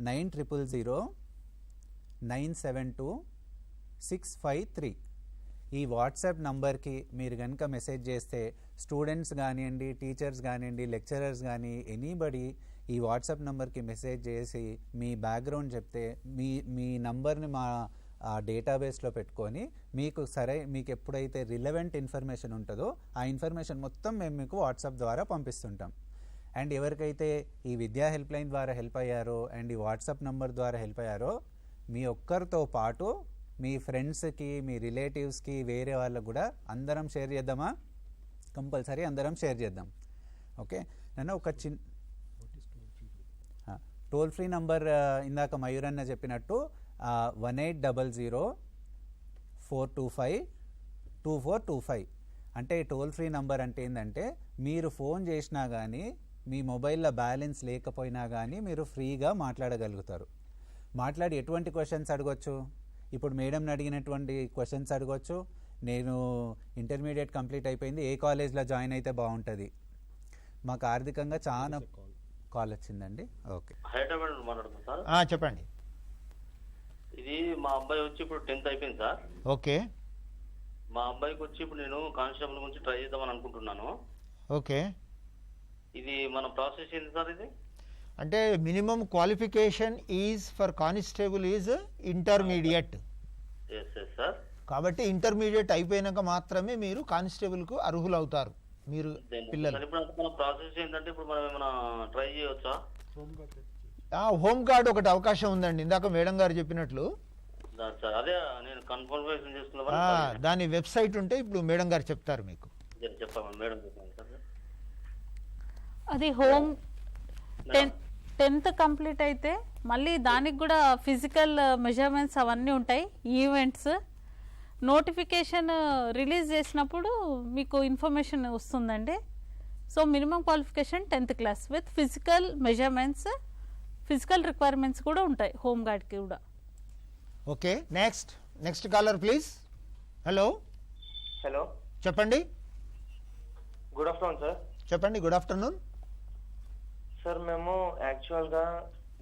9000 972 653. ఈ వాట్సాప్ నంబర్కి మీరు కనుక మెసేజ్ చేస్తే స్టూడెంట్స్ కానివ్వండి, టీచర్స్ కానివ్వండి, లెక్చరర్స్ కానీ ఎనీబడి ఈ వాట్సాప్ నంబర్కి మెసేజ్ చేసి మీ బ్యాక్గ్రౌండ్ చెప్తే మీ నంబర్ని మా డేటాబేస్లో పెట్టుకొని మీకు ఎప్పుడైతే రిలవెంట్ ఇన్ఫర్మేషన్ ఉంటుందో ఆ ఇన్ఫర్మేషన్ మొత్తం మేము మీకు వాట్సాప్ ద్వారా పంపిస్తుంటాం. అండ్ ఎవరికైతే ఈ విద్యా హెల్ప్ లైన్ ద్వారా హెల్ప్ అయ్యారో అండ్ ఈ వాట్సాప్ నంబర్ ద్వారా హెల్ప్ అయ్యారో, మీ ఒక్కరితో పాటు మీ ఫ్రెండ్స్కి, మీ రిలేటివ్స్కి, వేరే వాళ్ళకు కూడా అందరం షేర్ చేద్దామా? కంపల్సరీ అందరం షేర్ చేద్దాం. ఓకే, నన్ను ఒక టోల్ ఫ్రీ నంబర్ ఇందాక మయూర్ అన్న చెప్పినట్టు 1800 425 2425. అంటే టోల్ ఫ్రీ నంబర్ అంటే ఏంటంటే మీరు ఫోన్ చేసినా కానీ మీ మొబైల్లో బ్యాలెన్స్ లేకపోయినా కానీ మీరు ఫ్రీగా మాట్లాడగలుగుతారు. మాట్లాడి ఎటువంటి క్వశ్చన్స్ అడగొచ్చు, ఇప్పుడు మేడంని అడిగినటువంటి క్వశ్చన్స్ అడగొచ్చు. నేను ఇంటర్మీడియట్ కంప్లీట్ అయిపోయింది, ఏ కాలేజ్లో జాయిన్ అయితే బాగుంటుంది, మాకు ఆర్థికంగా చాలా కాల్ వచ్చిందండి. ఓకే, హైదరాబాద్ మాట్లాడుతున్నాను సార్. చెప్పండి. ఇది మా అబ్బాయి వచ్చి ఇప్పుడు 10th అయిపోయింది సార్. ఓకే, మా అబ్బాయికి వచ్చి ఇప్పుడు నేను కానిస్టేబుల్ గురించి ట్రై చేద్దామని అనుకుంటున్నాను. ఓకే. ఇది మన ప్రాసెస్ ఏంటి సార్? ఇది అంటే minimum qualification is for constable is intermediate. Sir, కాబట్టి ఇంటర్మీడియట్ అయిపోయినాక మాత్రమే మీరు కానిస్టేబుల్కు అర్హులు అవుతారు మీరు పిల్లలు. ఇప్పుడు ప్రాసెస్ ఏంటంటే ఇప్పుడు మనం ఏమైనా ట్రై చేయవచ్చా? హోమ్ గార్డ్ ఒకటి అవకాశం ఉందండి, ఇందాక మేడం గారు చెప్పినట్లు. అదే నేను కన్ఫర్మేషన్ చేస్తున్నా. దాని వెబ్సైట్ ఉంటే ఇప్పుడు మేడం గారు చెప్తారు మీకు. చెప్పండి మేడం, చెప్పండి సార్. అది హోమ్ 10th కంప్లీట్ అయితే మళ్ళీ దానికి కూడా ఫిజికల్ మెజర్మెంట్స్ అవన్నీ ఉంటాయి. ఈవెంట్స్ నోటిఫికేషన్ రిలీజ్ చేసినప్పుడు మీకు ఇన్ఫర్మేషన్ వస్తుందండి. So minimum qualification 10th class with physical measurements, physical requirements కూడా ఉంటాయి హోమ్ గార్డ్కి కూడా. Okay, next caller please. Hello చెప్పండి. Good afternoon sir. చెప్పండి, గుడ్ ఆఫ్టర్నూన్ సార్. మేము యాక్చువల్ గా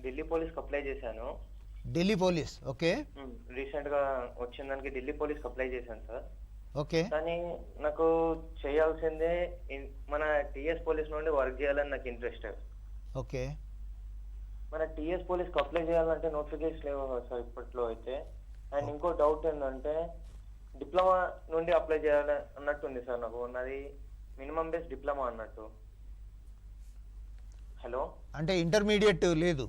ఢిల్లీ పోలీస్కి అప్లై చేశాను. Delhi police, okay. రీసెంట్ గా వచ్చిన దానికి ఢిల్లీ పోలీస్కి అప్లై చేశాను సార్. ఓకే. కానీ నాకు చేయాల్సిందే మన టిఎస్ పోలీస్ నుండి వర్క్ చేయాలని నాకు ఇంట్రెస్ట్. ఓకే. మన టిఎస్ పోలీస్కి అప్లై చేయాలంటే నోటిఫికేషన్ లేవు సార్ ఇప్పట్లో అయితే. అండ్ ఇంకో డౌట్ ఏంటంటే డిప్లొమా నుండి అప్లై చేయాలి అన్నట్టు ఉంది సార్. నాకు నాది మినిమం బేస్ డిప్లొమా అన్నట్టు. హలో, అంటే ఇంటర్మీడియట్ లేదు?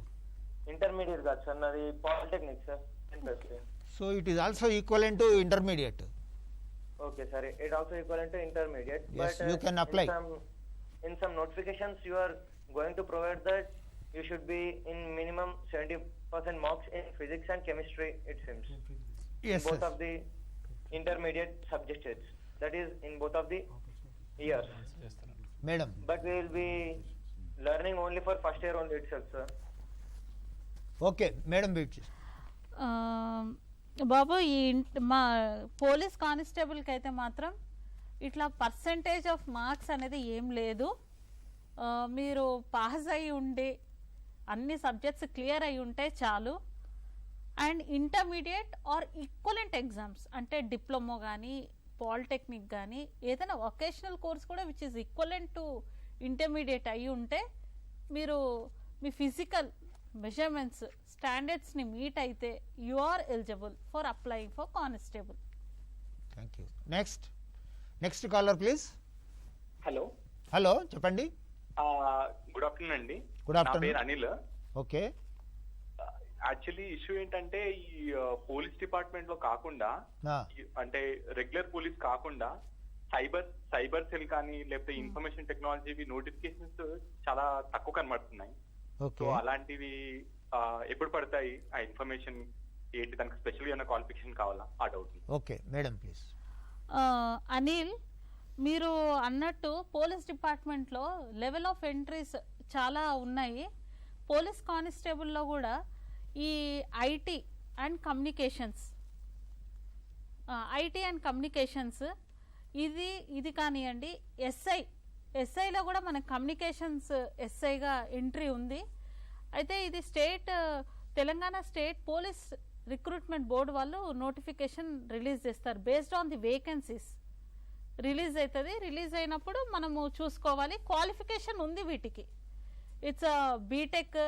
ఇంటర్మీడియట్ కాదు సార్, నాది polytechnic sir. So it is also equivalent to intermediate. Okay sir, it also equivalent to intermediate. Yes, but you can apply. In some notifications you are going to provide that you should be in minimum 70% marks in physics and chemistry, it seems. Yes, in both of the intermediate subjects, that is in both of the years. Madam, but we will be learning only for first year only itself sir. Okay, madam wait. బాబు, ఈ మా police కానిస్టేబుల్కి అయితే మాత్రం ఇట్లా percentage of marks అనేది ఏం లేదు. మీరు pass అయి ఉండి అన్ని సబ్జెక్ట్స్ క్లియర్ అయి ఉంటే చాలు. And intermediate or equivalent exams అంటే డిప్లొమా కానీ పాలిటెక్నిక్ కానీ ఏదైనా వొకేషనల్ కోర్స్ కూడా which is equivalent to intermediate అయి ఉంటే మీరు మీ ఫిజికల్ మెజర్మెంట్స్ స్టాండర్డ్స్ని మీట్ అయితే you are eligible for applying for constable. Thank you. Next caller please. Hello hello, చెప్పండి. గుడ్ ఆఫ్టర్నూన్ అండి. గుడ్ నా ఆఫ్టర్నూన్. పేరు అనిల్. ఓకే. యాక్చువల్లీ ఇష్యూ ఏంటంటే ఈ పోలీస్ డిపార్ట్మెంట్ లో కాకుండా అంటే రెగ్యులర్ పోలీస్ కాకుండా సైబర్ సెల్ కానీ లేకపోతే ఇన్ఫర్మేషన్ టెక్నాలజీ నోటిఫికేషన్స్ చాలా తక్కువ కనబడుతున్నాయి. సో అలాంటివి ఎప్పుడు పడతాయి? ఆ ఇన్ఫర్మేషన్ ఏంటి? దానికి స్పెషల్ గా క్వాలిఫికేషన్ కావాలా? ఆ doubt. Okay madam please. Anil, మీరు అన్నట్టు పోలీస్ డిపార్ట్మెంట్లో లెవెల్ ఆఫ్ ఎంట్రీస్ చాలా ఉన్నాయి. పోలీస్ కానిస్టేబుల్లో కూడా ఈ ఐటీ అండ్ కమ్యూనికేషన్స్ ఇది కానివ్వండి. ఎస్ఐలో కూడా మనకు కమ్యూనికేషన్స్ ఎస్ఐగా ఎంట్రీ ఉంది. అయితే ఇది Telangana state police recruitment board వాళ్ళు నోటిఫికేషన్ రిలీజ్ చేస్తారు. Based on the vacancies release అవుతుంది. రిలీజ్ అయినప్పుడు మనము చూసుకోవాలి. క్వాలిఫికేషన్ ఉంది వీటికి. It's BTech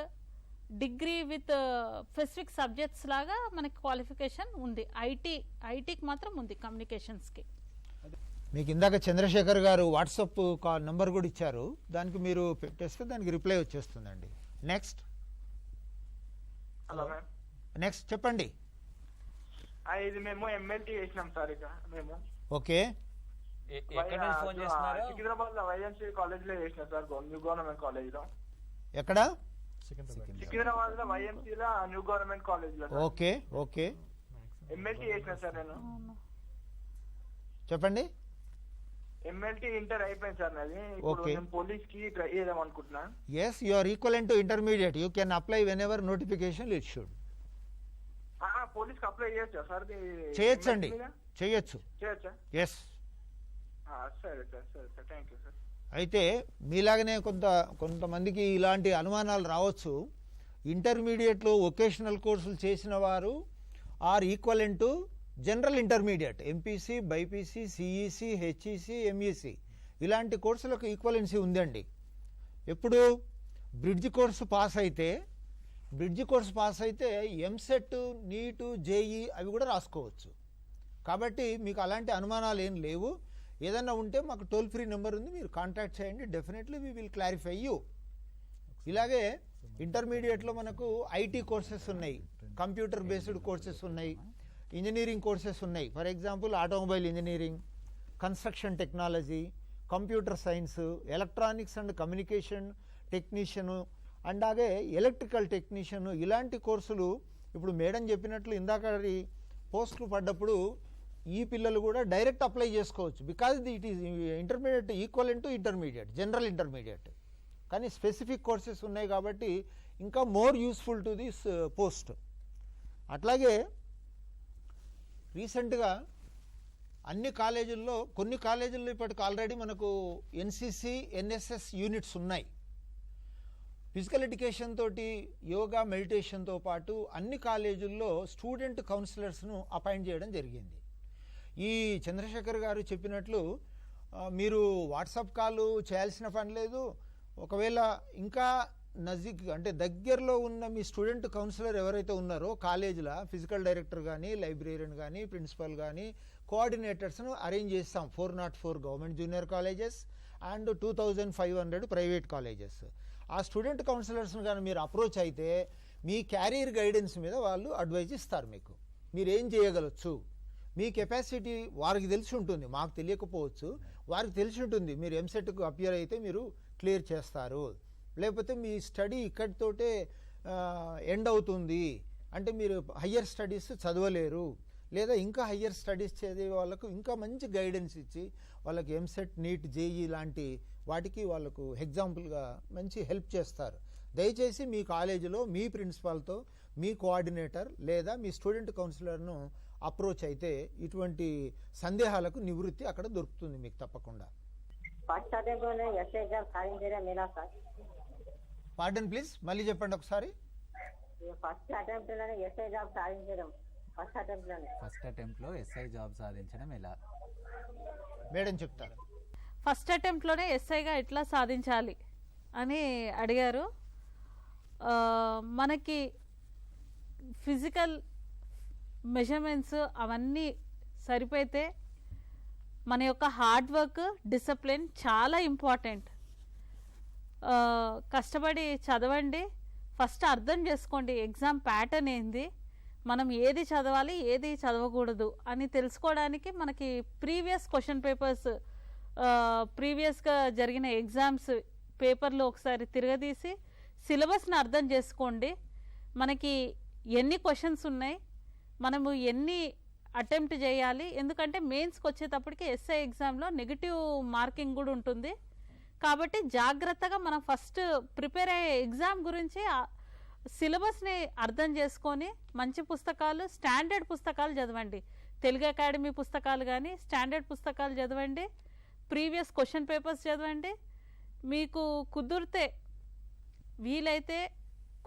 degree with specific subjects లాగా మనకి క్వాలిఫికేషన్ ఉంది. ఐటీకి మాత్రం ఉంది, కమ్యూనికేషన్స్కి. మీకు ఇందాక చంద్రశేఖర్ గారు వాట్సాప్ నంబర్ కూడా ఇచ్చారు, దానికి మీరు పెట్టేస్తే దానికి రిప్లై వచ్చేస్తుందండి. నెక్స్ట్ చెప్పండి. ఇది మేము ఎమ్మెల్టీ చేసినాం సార్. ఇక మేము ఓకే. సికింద్రాబాద్ లో వైఎంసీ కాలేజ్ లో చేసినాం సార్, న్యూ గవర్నమెంట్ కాలేజ్ లో. ఎక్కడ? సికింద్రాబాద్ లో వైఎంసీ లో న్యూ గవర్నమెంట్ కాలేజ్ లో. Okay okay. ఎమ్మెల్టీ చేసిన సార్ నేను. చెప్పండి. ఎమ్మెల్టీ ఇంటర్ అయిపోయింది సార్ నాది. ఇప్పుడు నేను పోలీస్ కి ట్రై చేద్దాం అనుకుంటున్నా. yes, you are equivalent to intermediate. You can apply whenever notification issued. Police కి అప్లై చేయొచ్చా సార్? చేయొచ్చండి, చేయొచ్చు. చేయొచ్చా? yes. సరే సార్, సరే సార్, థ్యాంక్ యూ సార్. అయితే మీలాగనే కొంతమందికి ఇలాంటి అనుమానాలు రావచ్చు. ఇంటర్మీడియట్లో వొకేషనల్ కోర్సులు చేసిన వారు are equivalent to general intermediate, MPC, BiPC, CEC, HEC, MEC ఇలాంటి కోర్సులకు ఈక్వలెన్సీ ఉందండి. ఎప్పుడు బ్రిడ్జ్ కోర్సు పాస్ అయితే ఎంసెట్, నీటు, జేఈ అవి కూడా రాసుకోవచ్చు. కాబట్టి మీకు అలాంటి అనుమానాలు ఏం లేవు. ఏదన్నా ఉంటే మాకు టోల్ ఫ్రీ నెంబర్ ఉంది, మీరు కాంటాక్ట్ చేయండి. Definitely we will clarify you. ఇలాగే ఇంటర్మీడియట్లో మనకు ఐటీ కోర్సెస్ ఉన్నాయి, కంప్యూటర్ బేస్డ్ కోర్సెస్ ఉన్నాయి, ఇంజనీరింగ్ కోర్సెస్ ఉన్నాయి. For example automobile engineering, construction technology, computer science, electronics and communication technician, అలాగే ఎలక్ట్రికల్ టెక్నీషియన్, ఇలాంటి కోర్సులు ఇప్పుడు మేడం చెప్పినట్లు ఇందాక పోస్టులు పడ్డప్పుడు ఈ పిల్లలు కూడా డైరెక్ట్ అప్లై చేసుకోవచ్చు. Because it is intermediate equivalent to intermediate, general intermediate. కానీ స్పెసిఫిక్ కోర్సెస్ ఉన్నాయి కాబట్టి ఇంకా more useful to this post. అట్లాగే రీసెంట్గా అన్ని కాలేజీల్లో, కొన్ని కాలేజీల్లో ఇప్పటికి ఆల్రెడీ మనకు ఎన్సిసి, ఎన్ఎస్ఎస్ యూనిట్స్ ఉన్నాయి. ఫిజికల్ ఎడ్యుకేషన్ తోటి యోగా, మెడిటేషన్తో పాటు అన్ని కాలేజీల్లో స్టూడెంట్ కౌన్సిలర్స్ను అపాయింట్ చేయడం జరిగింది. ఈ చంద్రశేఖర్ గారు చెప్పినట్లు మీరు వాట్సాప్ కాల్ చేయాల్సిన పని లేదు. ఒకవేళ ఇంకా నజీక్ అంటే దగ్గరలో ఉన్న మీ స్టూడెంట్ కౌన్సిలర్ ఎవరైతే ఉన్నారో కాలేజీలో ఫిజికల్ డైరెక్టర్ కానీ, లైబ్రేరియన్ కానీ, ప్రిన్సిపల్ కానీ, కోఆర్డినేటర్స్ను అరేంజ్ చేస్తాం. 404 government junior colleges and 2500 private colleges. ఆ స్టూడెంట్ కౌన్సిలర్స్ను కానీ మీరు అప్రోచ్ అయితే మీ క్యారియర్ గైడెన్స్ మీద వాళ్ళు అడ్వైజ్ ఇస్తారు. మీకు మీరేం చేయగలచ్చు, మీ కెపాసిటీ వారికి తెలిసి ఉంటుంది, మాకు తెలియకపోవచ్చు, వారికి తెలిసి ఉంటుంది. మీరు ఎంసెట్కు అపియర్ అయితే మీరు క్లియర్ చేస్తారు, లేకపోతే మీ స్టడీ ఇక్కడితోటే ఎండ్ అవుతుంది అంటే మీరు హయ్యర్ స్టడీస్ చదవలేరు, లేదా ఇంకా హయ్యర్ స్టడీస్ చదివే వాళ్ళకు ఇంకా మంచి గైడెన్స్ ఇచ్చి వాళ్ళకి ఎంసెట్, నీట్, జేఈ లాంటి వాటికి వాళ్ళకు ఎగ్జాంపుల్గా మంచి హెల్ప్ చేస్తారు. దయచేసి మీ కాలేజీలో మీ ప్రిన్సిపాల్తో, మీ కోఆర్డినేటర్ లేదా మీ స్టూడెంట్ కౌన్సిలర్ను అప్రోచ్ అయితే ఇటువంటి సందేహాలకు నివృత్తి అక్కడ దొరుకుతుంది మీకు తప్పకుండా. పార్డన్ ప్లీజ్, మళ్ళీ చెప్పండి ఒకసారి. ఫస్ట్ అటెంప్ట్ లోనే ఎస్ఐ జాబ్ సాధించడం, ఫస్ట్ అటెంప్ట్ లోనే. ఫస్ట్ అటెంప్ట్ లో ఎస్ఐ జాబ్ సాధించడం ఎలా? మేడం చెప్తారు. ఫస్ట్ అటెంప్ట్లోనే ఎస్ఐగా ఎట్లా సాధించాలి అని అడిగారు. మనకి ఫిజికల్ మెజర్మెంట్స్ అవన్నీ సరిపోతే మన యొక్క హార్డ్ వర్క్, డిసిప్లిన్ చాలా ఇంపార్టెంట్. కష్టపడి చదవండి, ఫస్ట్ అర్థం చేసుకోండి ఎగ్జామ్ ప్యాటర్న్ ఏంది, మనం ఏది చదవాలి ఏది చదవకూడదు అని తెలుసుకోవడానికి మనకి ప్రీవియస్ క్వశ్చన్ పేపర్స్, ప్రీవియస్గా జరిగిన ఎగ్జామ్స్ పేపర్లు ఒకసారి తిరగదీసి సిలబస్ని అర్థం చేసుకోండి. మనకి ఎన్ని క్వశ్చన్స్ ఉన్నాయి, మనము ఎన్ని అటెంప్ట్ చేయాలి, ఎందుకంటే మెయిన్స్కి వచ్చేటప్పటికి ఎస్ఐ ఎగ్జామ్లో నెగిటివ్ మార్కింగ్ కూడా ఉంటుంది. కాబట్టి జాగ్రత్తగా మనం ఫస్ట్ ప్రిపేర్ అయ్యే ఎగ్జామ్ గురించి సిలబస్ని అర్థం చేసుకొని మంచి పుస్తకాలు, స్టాండర్డ్ పుస్తకాలు చదవండి. తెలుగు అకాడమీ పుస్తకాలు కానీ స్టాండర్డ్ పుస్తకాలు చదవండి, ప్రీవియస్ క్వశ్చన్ పేపర్స్ చదవండి. మీకు కుదిరితే వీలైతే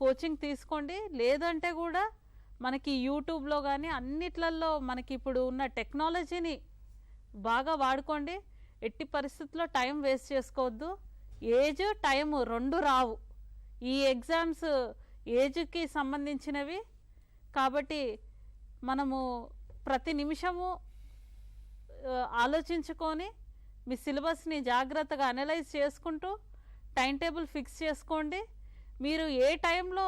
కోచింగ్ తీసుకోండి, లేదంటే కూడా మనకి యూట్యూబ్లో కానీ అన్నిట్లలో మనకి ఇప్పుడు ఉన్న టెక్నాలజీని బాగా వాడుకోండి. ఎట్టి పరిస్థితుల్లో టైం వేస్ట్ చేసుకోవద్దు. ఏజ్, టైము రెండు రావు. ఈ ఎగ్జామ్స్ ఏజ్కి సంబంధించినవి కాబట్టి మనము ప్రతి నిమిషము ఆలోచించుకొని మీ సిలబస్ని జాగ్రత్తగా అనలైజ్ చేసుకుంటూ టైం టేబుల్ ఫిక్స్ చేసుకోండి. మీరు ఏ టైంలో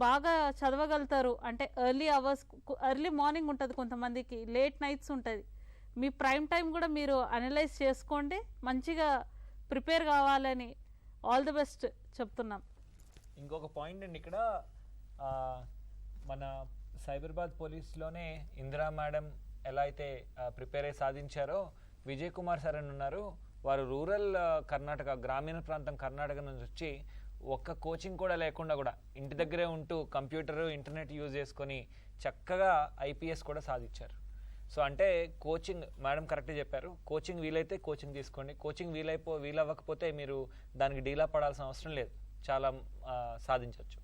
బాగా చదవగలుగుతారు అంటే ఎర్లీ అవర్స్, ఎర్లీ మార్నింగ్ ఉంటుంది కొంతమందికి, లేట్ నైట్స్ ఉంటుంది. మీ ప్రైమ్ టైం కూడా మీరు అనలైజ్ చేసుకోండి, మంచిగా ప్రిపేర్ కావాలని ఆల్ ది బెస్ట్ చెప్తున్నాం. ఇంకొక పాయింట్ అండి ఇక్కడ, మన సైబరాబాద్ పోలీస్లోనే ఇందిరా మేడం ఎలా అయితే ప్రిపేర్ అయ్యి సాధించారో, విజయ్ కుమార్ సార్ అని ఉన్నారు. వారు రూరల్ కర్ణాటక, గ్రామీణ ప్రాంతం కర్ణాటక నుంచి వచ్చి ఒక్క కోచింగ్ కూడా లేకుండా కూడా ఇంటి దగ్గరే ఉంటూ కంప్యూటర్, ఇంటర్నెట్ యూజ్ చేసుకొని చక్కగా ఐపీఎస్ కూడా సాధించారు. సో అంటే కోచింగ్, మేడం కరెక్ట్గా చెప్పారు, కోచింగ్ వీలైతే కోచింగ్ తీసుకోండి, కోచింగ్ వీలవ్వకపోతే మీరు దానికి డీలా పడాల్సిన అవసరం లేదు, చాలా సాధించవచ్చు.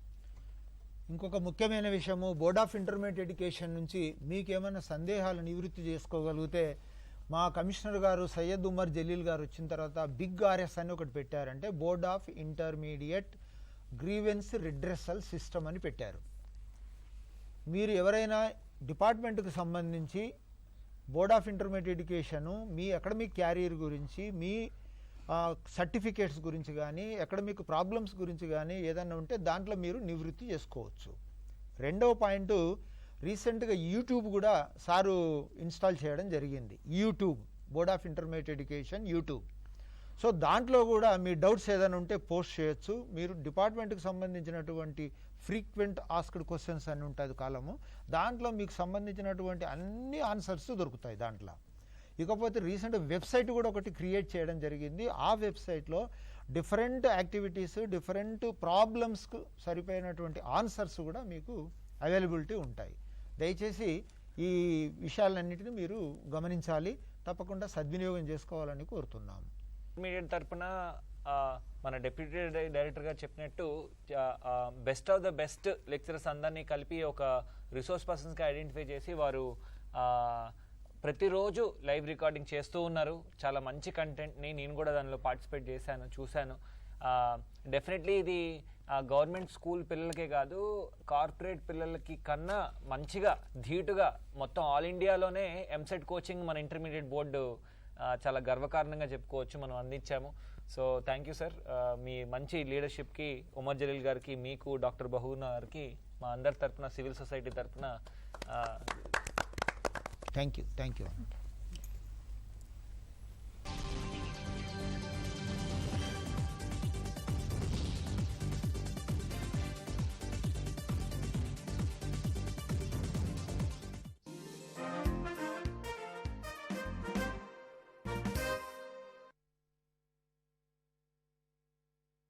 ఇంకొక ముఖ్యమైన విషయము, బోర్డ్ ఆఫ్ ఇంటర్మీడియట్ ఎడ్యుకేషన్ నుంచి మీకేమైనా సందేహాలు నివృత్తి చేసుకోగలిగితే మా కమిషనర్ గారు సయ్యద్ ఉమర్ జలీల్ గారు వచ్చిన తర్వాత బిగ్ ఆర్ఎస్ అని ఒకటి పెట్టారంటే board of intermediate grievance redressal system అని పెట్టారు. మీరు ఎవరైనా డిపార్ట్మెంట్కి సంబంధించి board of intermediate education me academic carrier గురించి, మీ సర్టిఫికేట్స్ గురించి కానీ, అకాడమిక్ ప్రాబ్లమ్స్ గురించి కానీ ఏదైనా ఉంటే దాంట్లో మీరు నివృత్తి చేసుకోవచ్చు. రెండవ పాయింట్, రీసెంట్గా యూట్యూబ్ కూడా సారు ఇన్స్టాల్ చేయడం జరిగింది. YouTube, board of intermediate education YouTube. So దాంట్లో కూడా మీ డౌట్స్ ఏదైనా ఉంటే పోస్ట్ చేయొచ్చు. మీరు డిపార్ట్మెంట్కి సంబంధించినటువంటి ఫ్రీక్వెంట్ ఆస్క్డ్ క్వశ్చన్స్ అని ఉంటుంది కాలము, దాంట్లో మీకు సంబంధించినటువంటి అన్ని ఆన్సర్స్ దొరుకుతాయి దాంట్లో. ఇకపోతే రీసెంట్ వెబ్సైట్ కూడా ఒకటి క్రియేట్ చేయడం జరిగింది. ఆ వెబ్సైట్లో డిఫరెంట్ యాక్టివిటీస్, డిఫరెంట్ ప్రాబ్లమ్స్కు సరిపోయినటువంటి ఆన్సర్స్ కూడా మీకు అవైలబిలిటీ ఉంటాయి. దయచేసి ఈ విషయాలన్నింటినీ మీరు గమనించాలి, తప్పకుండా సద్వినియోగం చేసుకోవాలని కోరుతున్నాము. ఇంటర్మీడియట్ తరఫున మన డిప్యూటీ డైరెక్టర్ గారు చెప్పినట్టు best of the best lecturers అందరినీ కలిపి ఒక రిసోర్స్ పర్సన్స్గా ఐడెంటిఫై చేసి వారు ప్రతిరోజు లైవ్ రికార్డింగ్ చేస్తూ ఉన్నారు. చాలా మంచి కంటెంట్ని నేను కూడా దానిలో పార్టిసిపేట్ చేశాను, చూశాను. డెఫినెట్లీ ఇది గవర్నమెంట్ స్కూల్ పిల్లలకే కాదు, కార్పొరేట్ పిల్లలకి కన్నా మంచిగా ధీటుగా మొత్తం ఆల్ ఇండియాలోనే ఎంసెట్ కోచింగ్ మన ఇంటర్మీడియట్ బోర్డు చాలా గర్వకారణంగా చెప్పుకోవచ్చు మనం అందించాము. సో థ్యాంక్ యూ సార్, మీ మంచి లీడర్షిప్కి ఉమర్ జలీల్ గారికి, మీకు, డాక్టర్ బహూనా గారికి మా అందరి తరఫున, సివిల్ సొసైటీ తరఫున థ్యాంక్ యూ.